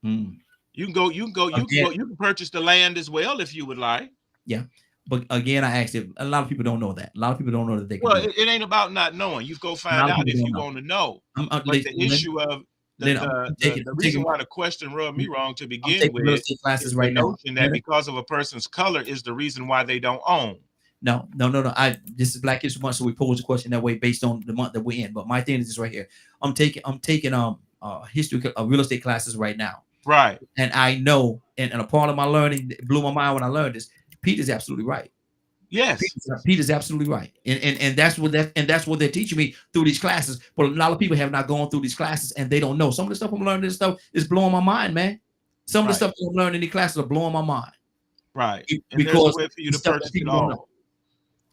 Hmm. You can purchase the land as well if you would like. Yeah. But again, I asked it. A lot of people don't know that. A lot of people don't know that they can Well, do it. it ain't about not knowing. You go A find lot of out people if don't you know. want to know. But the Listen, issue of the reason why the question rubbed me wrong to I'm begin taking real with estate classes is the right now. notion that because of a person's color is the reason why they don't own. No. This is Black History Month, so we pose the question that way based on the month that we're in. But my thing is this right here. I'm taking history real estate classes right now. Right. And I know, and a part of my learning it blew my mind when I learned this. Peter's absolutely right. Yes. Peter's absolutely right. And that's what they're teaching me through these classes. But a lot of people have not gone through these classes and they don't know. Some of the stuff I'm learning, this stuff is blowing my mind, man. Some of the stuff I'm learning in these classes are blowing my mind. Right. And Because there's a way for you to purchase it all.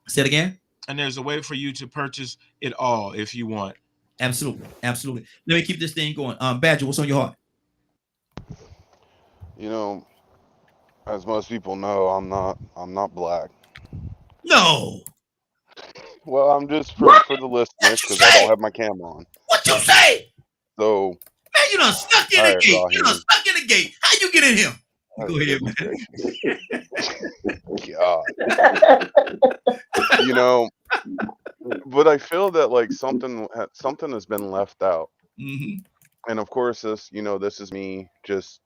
Say it again. And there's a way for you to purchase it all if you want. Absolutely. Let me keep this thing going. Badger, what's on your heart? You know, as most people know, I'm not black. No. Well, I'm just for the listeners because I don't have my cam on. What you say? So, man, you done stuck in the gate. You done stuck in the gate. How you get in here? Go ahead, man. God. You know, but I feel that like something has been left out. Mm-hmm. And of course, this is me just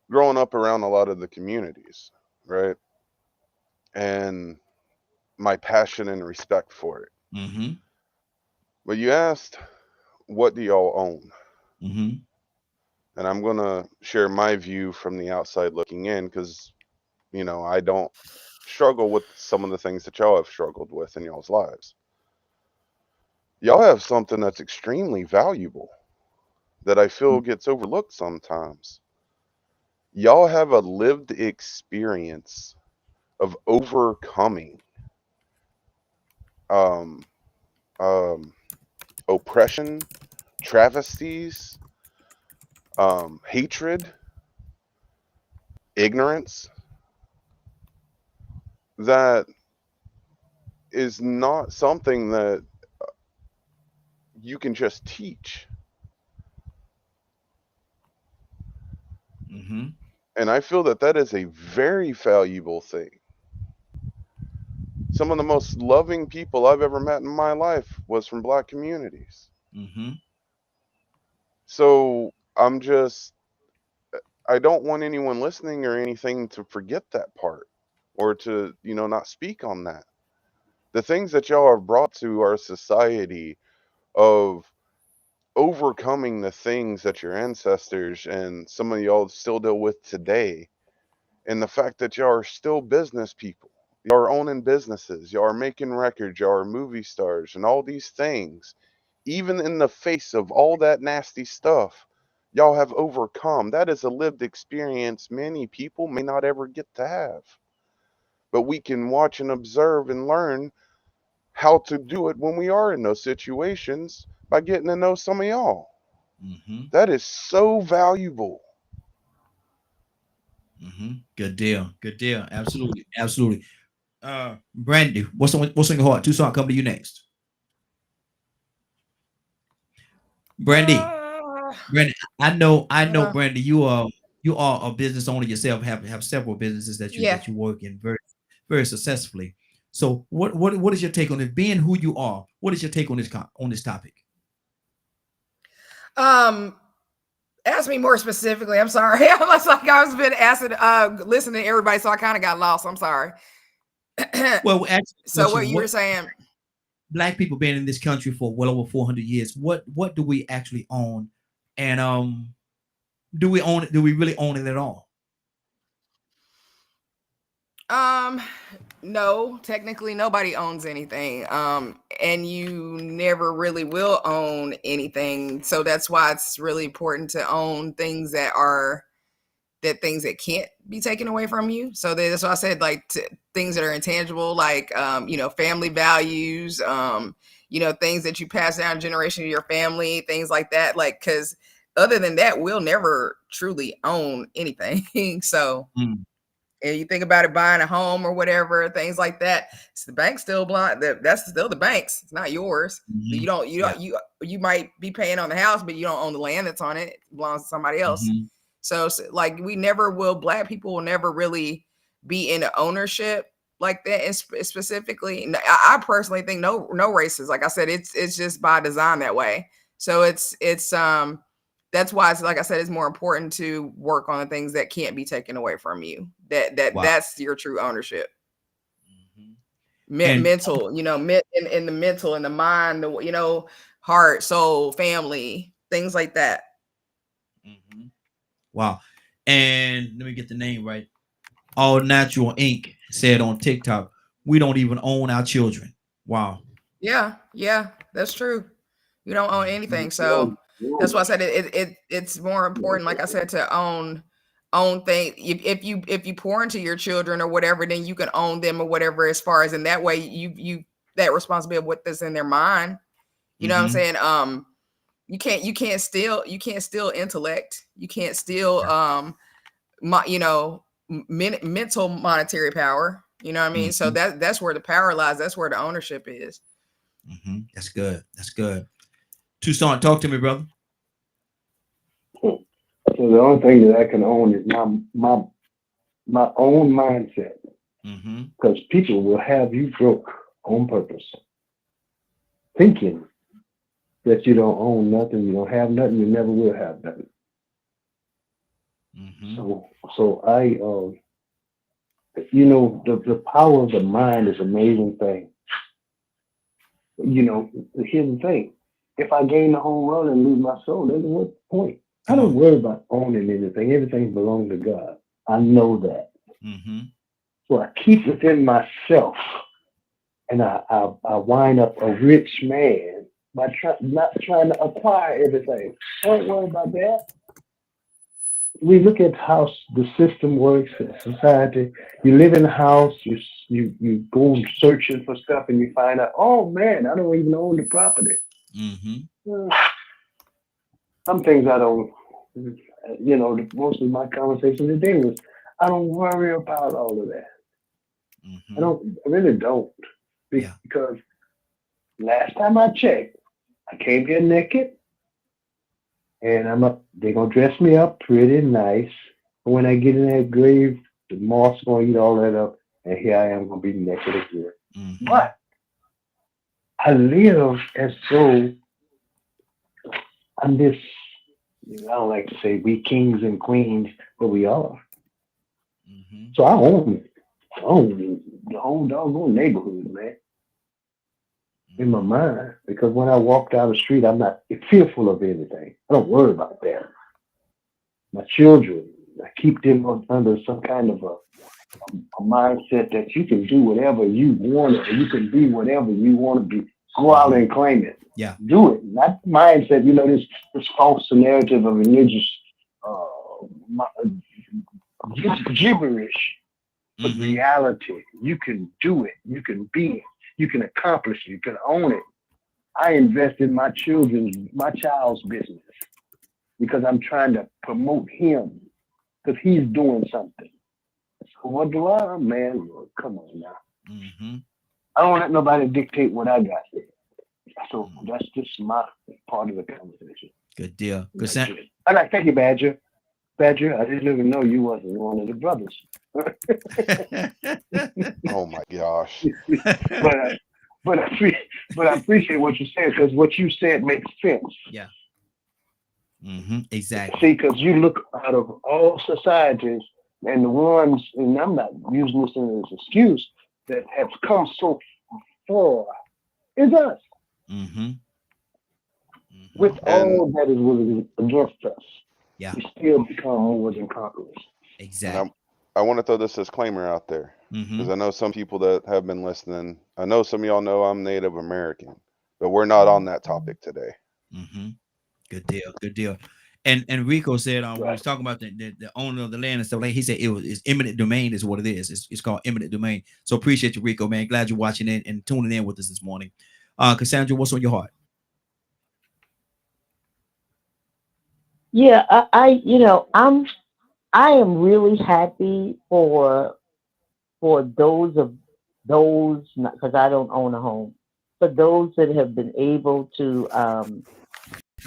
growing up around a lot of the communities, right? And my passion and respect for it. Mm-hmm. But you asked, what do y'all own? Mm-hmm. And I'm going to share my view from the outside looking in because, I don't struggle with some of the things that y'all have struggled with in y'all's lives. Y'all have something that's extremely valuable that I feel gets overlooked sometimes. Y'all have a lived experience of overcoming oppression, travesties, hatred, ignorance that is not something that you can just teach. Mm-hmm. And I feel that is a very valuable thing. Some of the most loving people I've ever met in my life was from Black communities. Mm-hmm. So I don't want anyone listening or anything to forget that part or to, not speak on that. The things that y'all have brought to our society of overcoming the things that your ancestors and some of y'all still deal with today, and the fact that y'all are still business people. Y'all are owning businesses, y'all are making records, y'all are movie stars, and all these things. Even in the face of all that nasty stuff, y'all have overcome. That is a lived experience many people may not ever get to have. But we can watch and observe and learn how to do it when we are in those situations by getting to know some of y'all. Mm-hmm. That is so valuable. Mm-hmm. Good deal. Absolutely. Brandy, what's on your heart? Tucson, come to you next. Brandy, I know, Brandy, you are a business owner yourself. Have several businesses that you work in very, very successfully. So, what is your take on it? Being who you are, what is your take on this topic? Ask me more specifically. I'm sorry. I was like, I was been asking, listening to everybody, so I kind of got lost. I'm sorry. Well, so what you were saying? Black people being in this country for well over 400 years. What do we actually own, and do we own it? Do we really own it at all? No, technically nobody owns anything. And you never really will own anything. So that's why it's really important to own things that can't be taken away from you. So that's why I said things that are intangible, like family values, things that you pass down generation to your family, things like that. Like, because other than that, we'll never truly own anything. So and you think about it, buying a home or whatever, things like that, it's the bank still blind. That's still the bank's. It's not yours. You might be paying on the house, but you don't own the land that's on it. It belongs to somebody else. So like we never will. Black people will never really be into ownership like that. And specifically, I personally think no races. Like I said, it's just by design that way. So it's that's why it's like I said, it's more important to work on the things that can't be taken away from you. That's your true ownership. Mental, in the mental, in the mind, heart, soul, family, things like that. Wow. And let me get the name right. All Natural Inc. said on TikTok, we don't even own our children. Wow. Yeah, that's true. You don't own anything. So that's why I said it's more important, like I said, to own things. If you pour into your children or whatever, then you can own them or whatever, as far as in that way you that responsibility of what's in their mind. You know what I'm saying? You can't steal intellect. You can't steal mental monetary power. You know what I mean? So that's where the power lies. That's where the ownership is. That's good. That's good. Tucson, talk to me, brother. So the only thing that I can own is my own mindset. Because people will have you broke on purpose, thinking that you don't own nothing, you don't have nothing, you never will have nothing. So I, the power of the mind is an amazing thing. Here's the thing. If I gain the home run and lose my soul, then what's the point? I don't worry about owning anything. Everything belongs to God. I know that. So I keep within myself, and I wind up a rich man by not trying to acquire everything. Don't worry about that. We look at how the system works in society. You live in a house, you go searching for stuff, and you find out, oh man, I don't even own the property. Some things I don't. Most of my conversation today was, I don't worry about all of that. I really don't, because last time I checked, I came here naked. And they're going to dress me up pretty nice. But when I get in that grave, the moth's going to eat all that up. And here I am going to be naked again. But I live as though I'm this, I don't like to say we kings and queens, but we are. So I own the whole doggone neighborhood, man. In my mind, because when I walk down the street, I'm not fearful of anything. I don't worry about that. My children, I keep them under some kind of a mindset that you can do whatever you want, or you can be whatever you want to be. Go out and claim it. Yeah. Do it. Not mindset, this false narrative of religious gibberish. But reality, you can do it. You can be it. You can accomplish it. You can own it. I invest in my child's business because I'm trying to promote him because he's doing something. So what do I? Man, come on now. I don't let nobody dictate what I got there. So that's just my part of the conversation. Good deal. Good. I like, thank you, Badger. Badger, I didn't even know you wasn't one of the brothers. Oh my gosh. but I appreciate what you said, because what you said makes sense. Yeah. Exactly. See, because you look out of all societies, and the ones, and I'm not using this as an excuse, that have come so far is us. With all that is really against us, we still become more than conquerors. Exactly. I want to throw this disclaimer out there, because I know some people that have been listening. I know some of y'all know I'm Native American, but we're not on that topic today. Good deal. Good deal. And Rico said when he was talking about the owner of the land and stuff, like he said, it's eminent domain is what it is. It's called eminent domain. So appreciate you, Rico, man. Glad you're watching it and tuning in with us this morning. Cassandra, what's on your heart? Yeah, I am really happy for those, because I don't own a home, for those that have been able to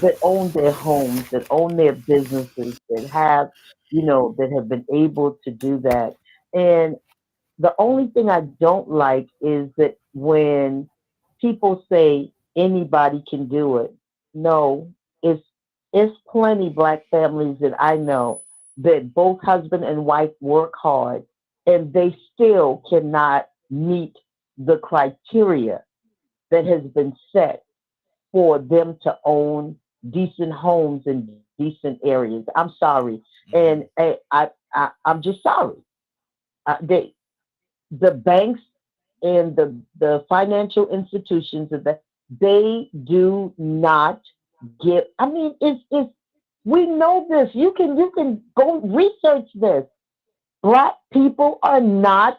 that own their homes, that own their businesses, that have that have been able to do that. And the only thing I don't like is that when people say anybody can do it. No, it's plenty black families that I know that both husband and wife work hard and they still cannot meet the criteria that has been set for them to own decent homes in decent areas. I'm sorry, and I'm just sorry. They the banks and the financial institutions of they do not give. I mean, it's we know this. You can go research this. Black people are not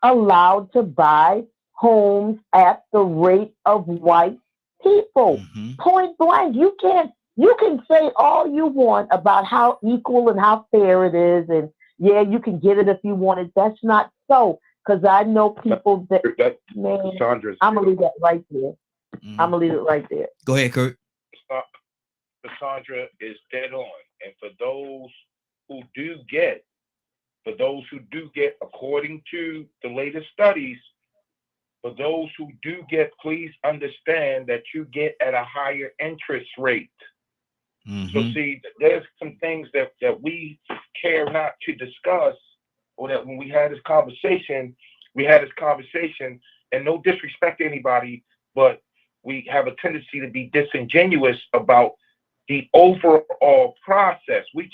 allowed to buy homes at the rate of white people. Mm-hmm. Point blank. You can say all you want about how equal and how fair it is, and yeah, you can get it if you want it. That's not so. Because I know people that man, Sandra's I'm gonna leave that right there. I'm Mm-hmm. gonna leave it right there. Go ahead, Kurt. Cassandra is dead on. And who do get, for those who do get, according to the latest studies, for those who do get, please understand that you get at a higher interest rate. So Mm-hmm. see, there's some things that we care not to discuss, or that when we had this conversation, and no disrespect to anybody, but we have a tendency to be disingenuous about the overall process. We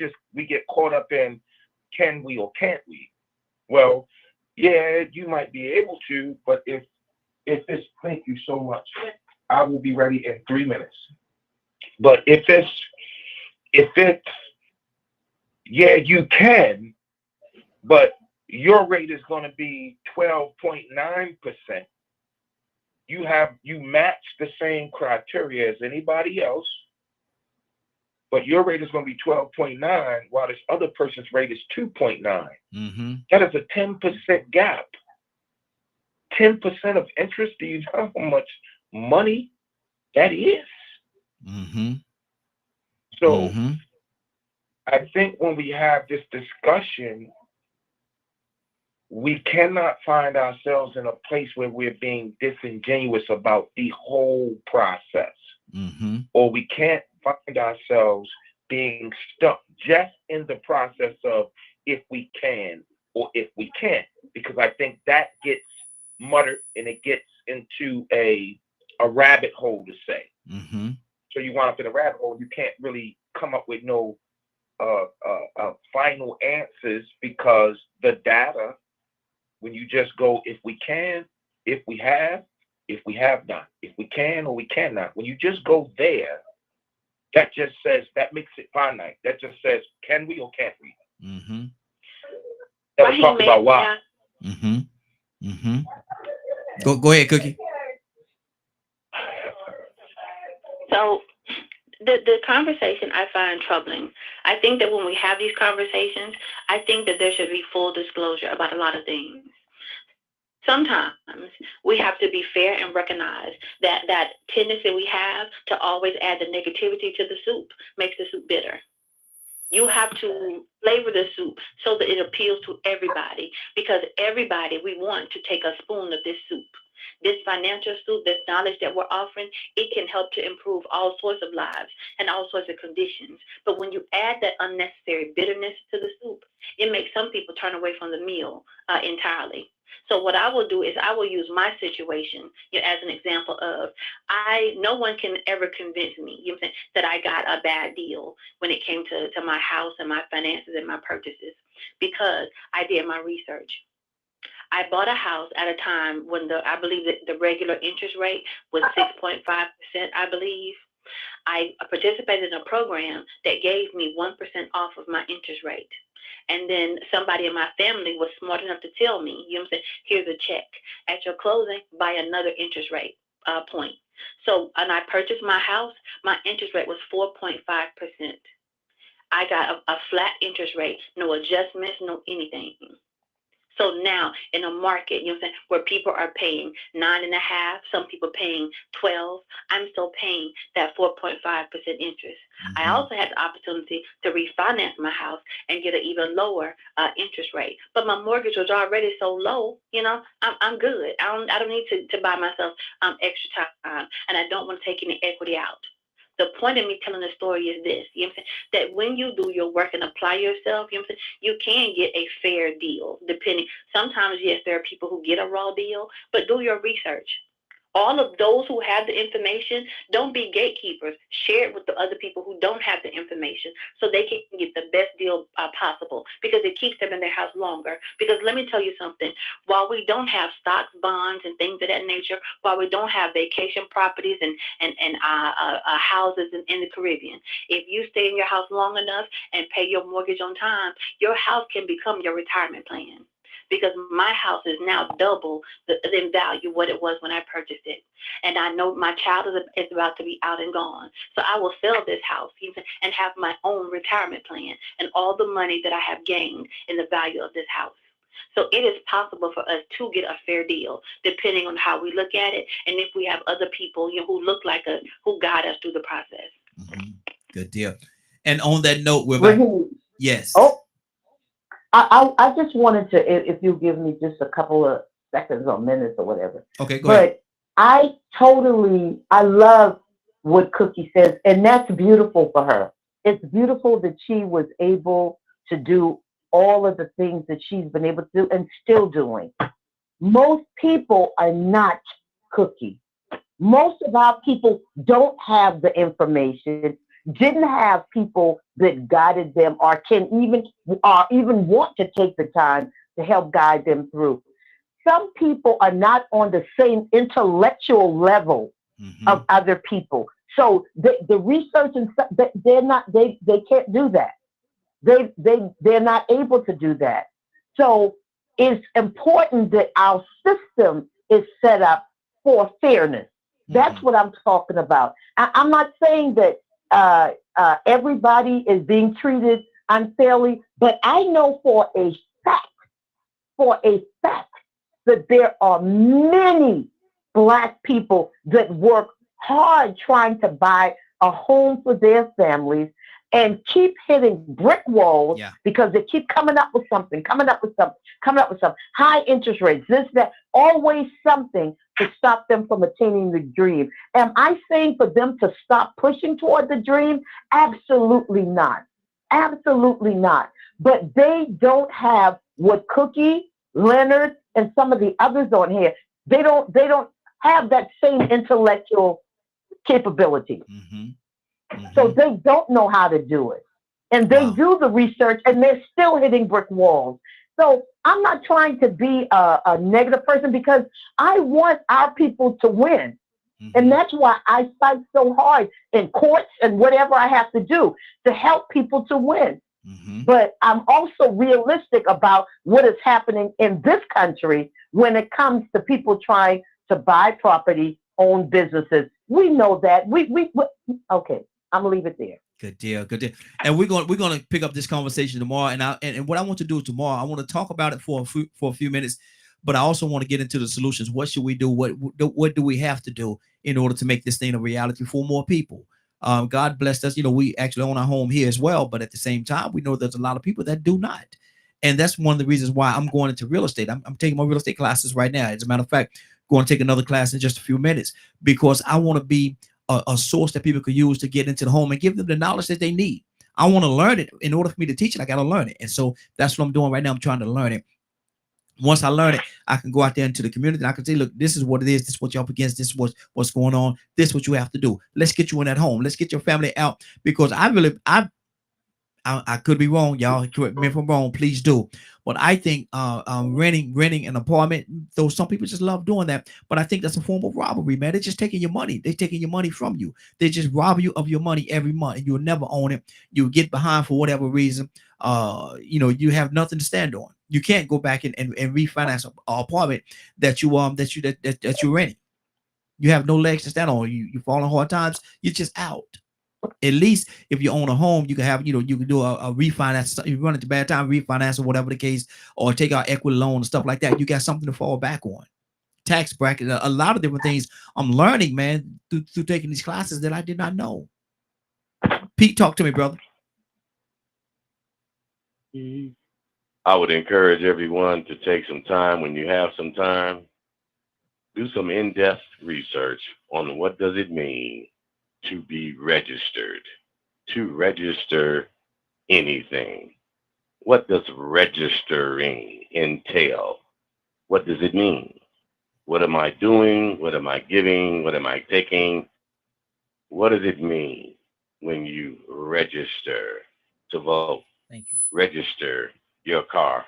get caught up in can we or can't we? Well, yeah, you might be able to, but if it's, thank you so much, I will be ready in 3 minutes. But if it's yeah, you can, but your rate is going to be 12.9%. You match the same criteria as anybody else, but your rate is going to be 12.9, while this other person's rate is 2.9. Mm-hmm. That is a 10% gap. 10% of interest. Do you know how much money that is? Mm-hmm. So Mm-hmm. I think when we have this discussion, we cannot find ourselves in a place where we're being disingenuous about the whole process. Mm-hmm. Or we can't find ourselves being stuck just in the process of if we can or if we can't, because I think that gets muttered and it gets into a rabbit hole, to say. Mm-hmm. So you wind up in a rabbit hole. You can't really come up with no final answers, because the data, when you just go, if we can, if we have not, if we can or we cannot, when you just go there, that just says, that makes it finite. That just says, can we or can't we? Mm-hmm. Never talk about why. Mm-hmm. Mm-hmm. Go ahead, Cookie. So the conversation I find troubling. I think that when we have these conversations, I think that there should be full disclosure about a lot of things. Sometimes we have to be fair and recognize that tendency we have to always add the negativity to the soup makes the soup bitter. You have to flavor the soup so that it appeals to everybody, because everybody, we want to take a spoon of this soup. This financial soup, this knowledge that we're offering, it can help to improve all sorts of lives and all sorts of conditions. But when you add that unnecessary bitterness to the soup, it makes some people turn away from the meal entirely. So what I will do is I will use my situation, as an example of, no one can ever convince me, that I got a bad deal when it came to my house and my finances and my purchases, because I did my research. I bought a house at a time when I believe that the regular interest rate was 6.5%, I believe. I participated in a program that gave me 1% off of my interest rate. And then somebody in my family was smart enough to tell me, here's a check. At your closing, buy another interest rate point. So, and I purchased my house, my interest rate was 4.5%. I got a flat interest rate, no adjustments, no anything. So now in a market, you know what I'm saying, where people are paying 9.5, some people paying 12, I'm still paying that 4.5% interest. I also had the opportunity to refinance my house and get an even lower interest rate. But my mortgage was already so low, you know, I'm good. I don't need to buy myself extra time, and I don't want to take any equity out. The point of me telling the story is this, you know what I'm saying, that when you do your work and apply yourself, you know what I'm saying, you can get a fair deal, depending. Sometimes, yes, there are people who get a raw deal, but do your research. All of those who have the information, don't be gatekeepers. Share it with the other people who don't have the information so they can get the best deal possible, because it keeps them in their house longer. Because let me tell you something, while we don't have stocks, bonds, and things of that nature, while we don't have vacation properties and houses in the Caribbean, if you stay in your house long enough and pay your mortgage on time, your house can become your retirement plan. Because my house is now double in value what it was when I purchased it. And I know my child is about to be out and gone. So I will sell this house and have my own retirement plan and all the money that I have gained in the value of this house. So it is possible for us to get a fair deal, depending on how we look at it, and if we have other people, you know, who look like us, who guide us through the process. Good deal. And on that note, we're back. Yes. Oh, I just wanted to, if you give me just a couple of seconds or minutes or whatever. Okay, go ahead. I love what Cookie says, and that's beautiful for her. It's beautiful that she was able to do all of the things that she's been able to do and still doing. Most people are not Cookie. Most of our people don't have the information, didn't have people that guided them or can even want to take the time to help guide them through. Some people are not on the same intellectual level of other people. So the research and stuff, they can't do that. They're not able to do that. So it's important that our system is set up for fairness. That's what I'm talking about. I'm not saying that everybody is being treated unfairly, but I know for a fact that there are many Black people that work hard trying to buy a home for their families and keep hitting brick walls because they keep coming up with something, high interest rates, this, that, always something to stop them from attaining the dream. Am I saying for them to stop pushing toward the dream? Absolutely not. Absolutely not. But they don't have what Cookie, Leonard, and some of the others on here, they don't have that same intellectual capability. So they don't know how to do it. And they do the research and they're still hitting brick walls. So I'm not trying to be a negative person because I want our people to win. And that's why I fight so hard in courts and whatever I have to do to help people to win. But I'm also realistic about what is happening in this country when it comes to people trying to buy property, own businesses. We know that. Okay, I'm gonna leave it there. Good deal, good deal. And we're gonna pick up this conversation tomorrow. And what I want to do tomorrow, I want to talk about it for a few minutes, but I also want to get into the solutions. What should we do? What do we have to do in order to make this thing a reality for more people? God blessed us. You know, we actually own our home here as well, but at the same time, we know there's a lot of people that do not. And that's one of the reasons why I'm going into real estate. I'm taking my real estate classes right now. As a matter of fact, going to take another class in just a few minutes because I want to be a source that people could use to get into the home and give them the knowledge that they need. I want to learn it. In order for me to teach it, I got to learn it. And so that's what I'm doing right now. I'm trying to learn it. Once I learn it, I can go out there into the community and I can say, look, this is what it is. This is what you're up against. This is what's going on. This is what you have to do. Let's get you in that home. Let's get your family out because I could be wrong, y'all. Correct me if I'm wrong, please do. But I think renting an apartment, though some people just love doing that, but I think that's a form of robbery, man. They're just taking your money. They're taking your money from you. They just rob you of your money every month, and you'll never own it. You'll get behind for whatever reason. You have nothing to stand on. You can't go back and refinance an apartment that you're renting. You have no legs to stand on. You fall on hard times. You're just out. At least if you own a home, you can have, you can do a refinance. If you run into bad time, refinance or whatever the case, or take out equity loan and stuff like that. You got something to fall back on. Tax bracket, a lot of different things I'm learning, man, through taking these classes that I did not know. Pete, talk to me, brother. I would encourage everyone to take some time when you have some time, do some in-depth research on what does it mean to be registered, to register anything. What does registering entail? What does it mean? What am I doing? What am I giving? What am I taking? What does it mean when you register to vote? Thank you. Register your car.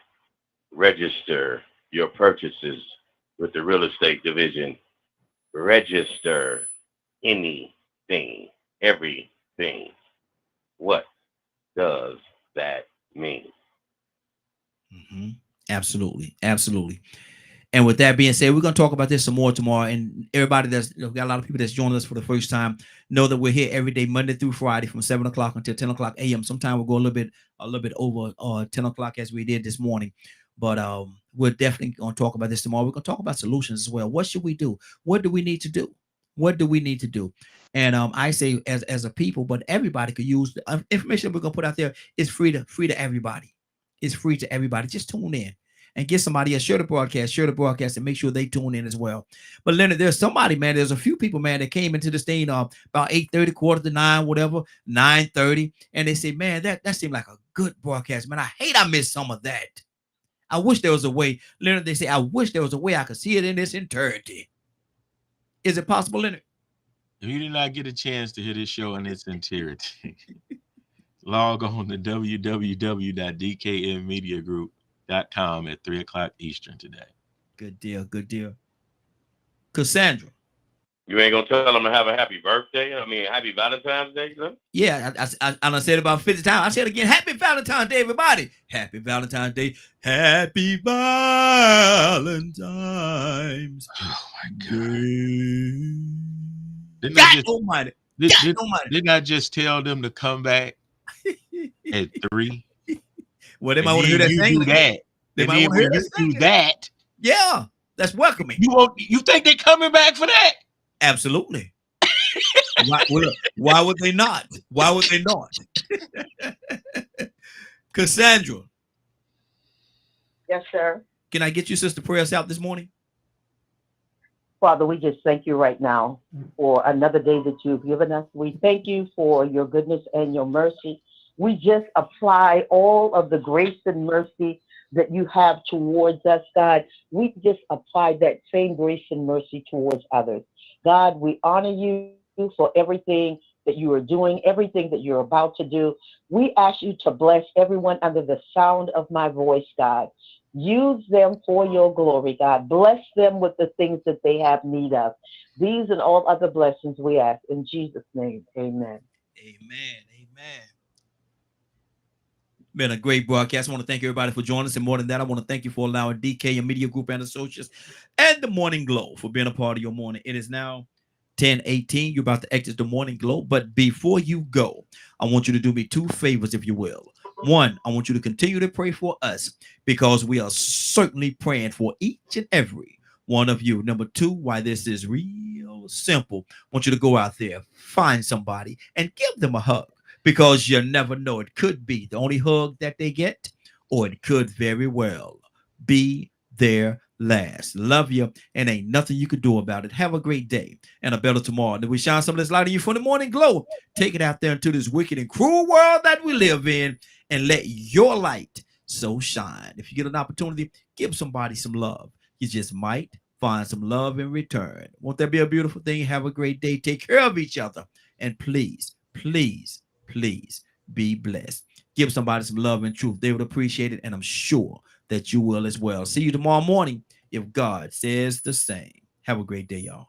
Register your purchases with the real estate division. Register anything, everything. What does that mean? Mm-hmm. Absolutely. Absolutely. And with that being said, we're going to talk about this some more tomorrow. And everybody that's got a lot of people that's joining us for the first time, know that we're here every day, Monday through Friday, from 7 o'clock until 10 o'clock a.m. Sometimes we'll go a little bit over 10 o'clock as we did this morning. But we're definitely going to talk about this tomorrow. We're going to talk about solutions as well. What should we do? What do we need to do? What do we need to do? And I say as a people, but everybody could use the information we're going to put out there. Is free to everybody. It's free to everybody. Just tune in and get somebody else, share the broadcast, and make sure they tune in as well. But Leonard, there's somebody, man. There's a few people, man, that came into this thing about 8:30, quarter to 9, whatever, 9:30, and they say, man, that seemed like a good broadcast, man. I missed some of that. I wish there was a way, Leonard. They say, I wish there was a way I could see it in its entirety. Is it possible, Leonard? If you did not get a chance to hear this show in its entirety, log on to www.dkmmediagroup.com at 3 o'clock Eastern today. Good deal. Good deal. Cassandra. You ain't gonna tell them to have a happy birthday? I mean, happy Valentine's Day, you know? Yeah, I said about 50 times. I said again, happy Valentine's Day, everybody. Happy Valentine's Day. Happy Valentine's Oh my God. Day. Didn't I just tell them to come back at 3? Well, they might want to hear that singing. Do that. They might want to hear that do that. Yeah, that's welcoming. You think they're coming back for that? Absolutely. Why would they not? Why would they not? Cassandra. Yes, sir. Can I get you, sister, pray us out this morning? Father, we just thank you right now for another day that you've given us. We thank you for your goodness and your mercy. We just apply all of the grace and mercy that you have towards us, God. We just apply that same grace and mercy towards others. God, we honor you for everything that you are doing, everything that you're about to do. We ask you to bless everyone under the sound of my voice, God. Use them for your glory, God. Bless them with the things that they have need of. These and all other blessings we ask in Jesus' name. Amen. Amen. Amen. Been a great broadcast. I want to thank everybody for joining us. And more than that, I want to thank you for allowing DK and Media Group and Associates and the Morning Glow for being a part of your morning. It is now 10:18. You're about to exit the Morning Glow. But before you go, I want you to do me two favors, if you will. One, I want you to continue to pray for us because we are certainly praying for each and every one of you. Number two, why this is real simple. I want you to go out there, find somebody, and give them a hug. Because you never know. It could be the only hug that they get, or it could very well be their last. Love you, and ain't nothing you could do about it. Have a great day and a better tomorrow. And we shine some of this light on you from the Morning Glow. Take it out there into this wicked and cruel world that we live in, and let your light so shine. If you get an opportunity, give somebody some love. You just might find some love in return. Won't that be a beautiful thing? Have a great day. Take care of each other, and please be blessed. Give somebody some love and truth. They would appreciate it, and I'm sure that you will as well. See you tomorrow morning if God says the same. Have a great day, y'all.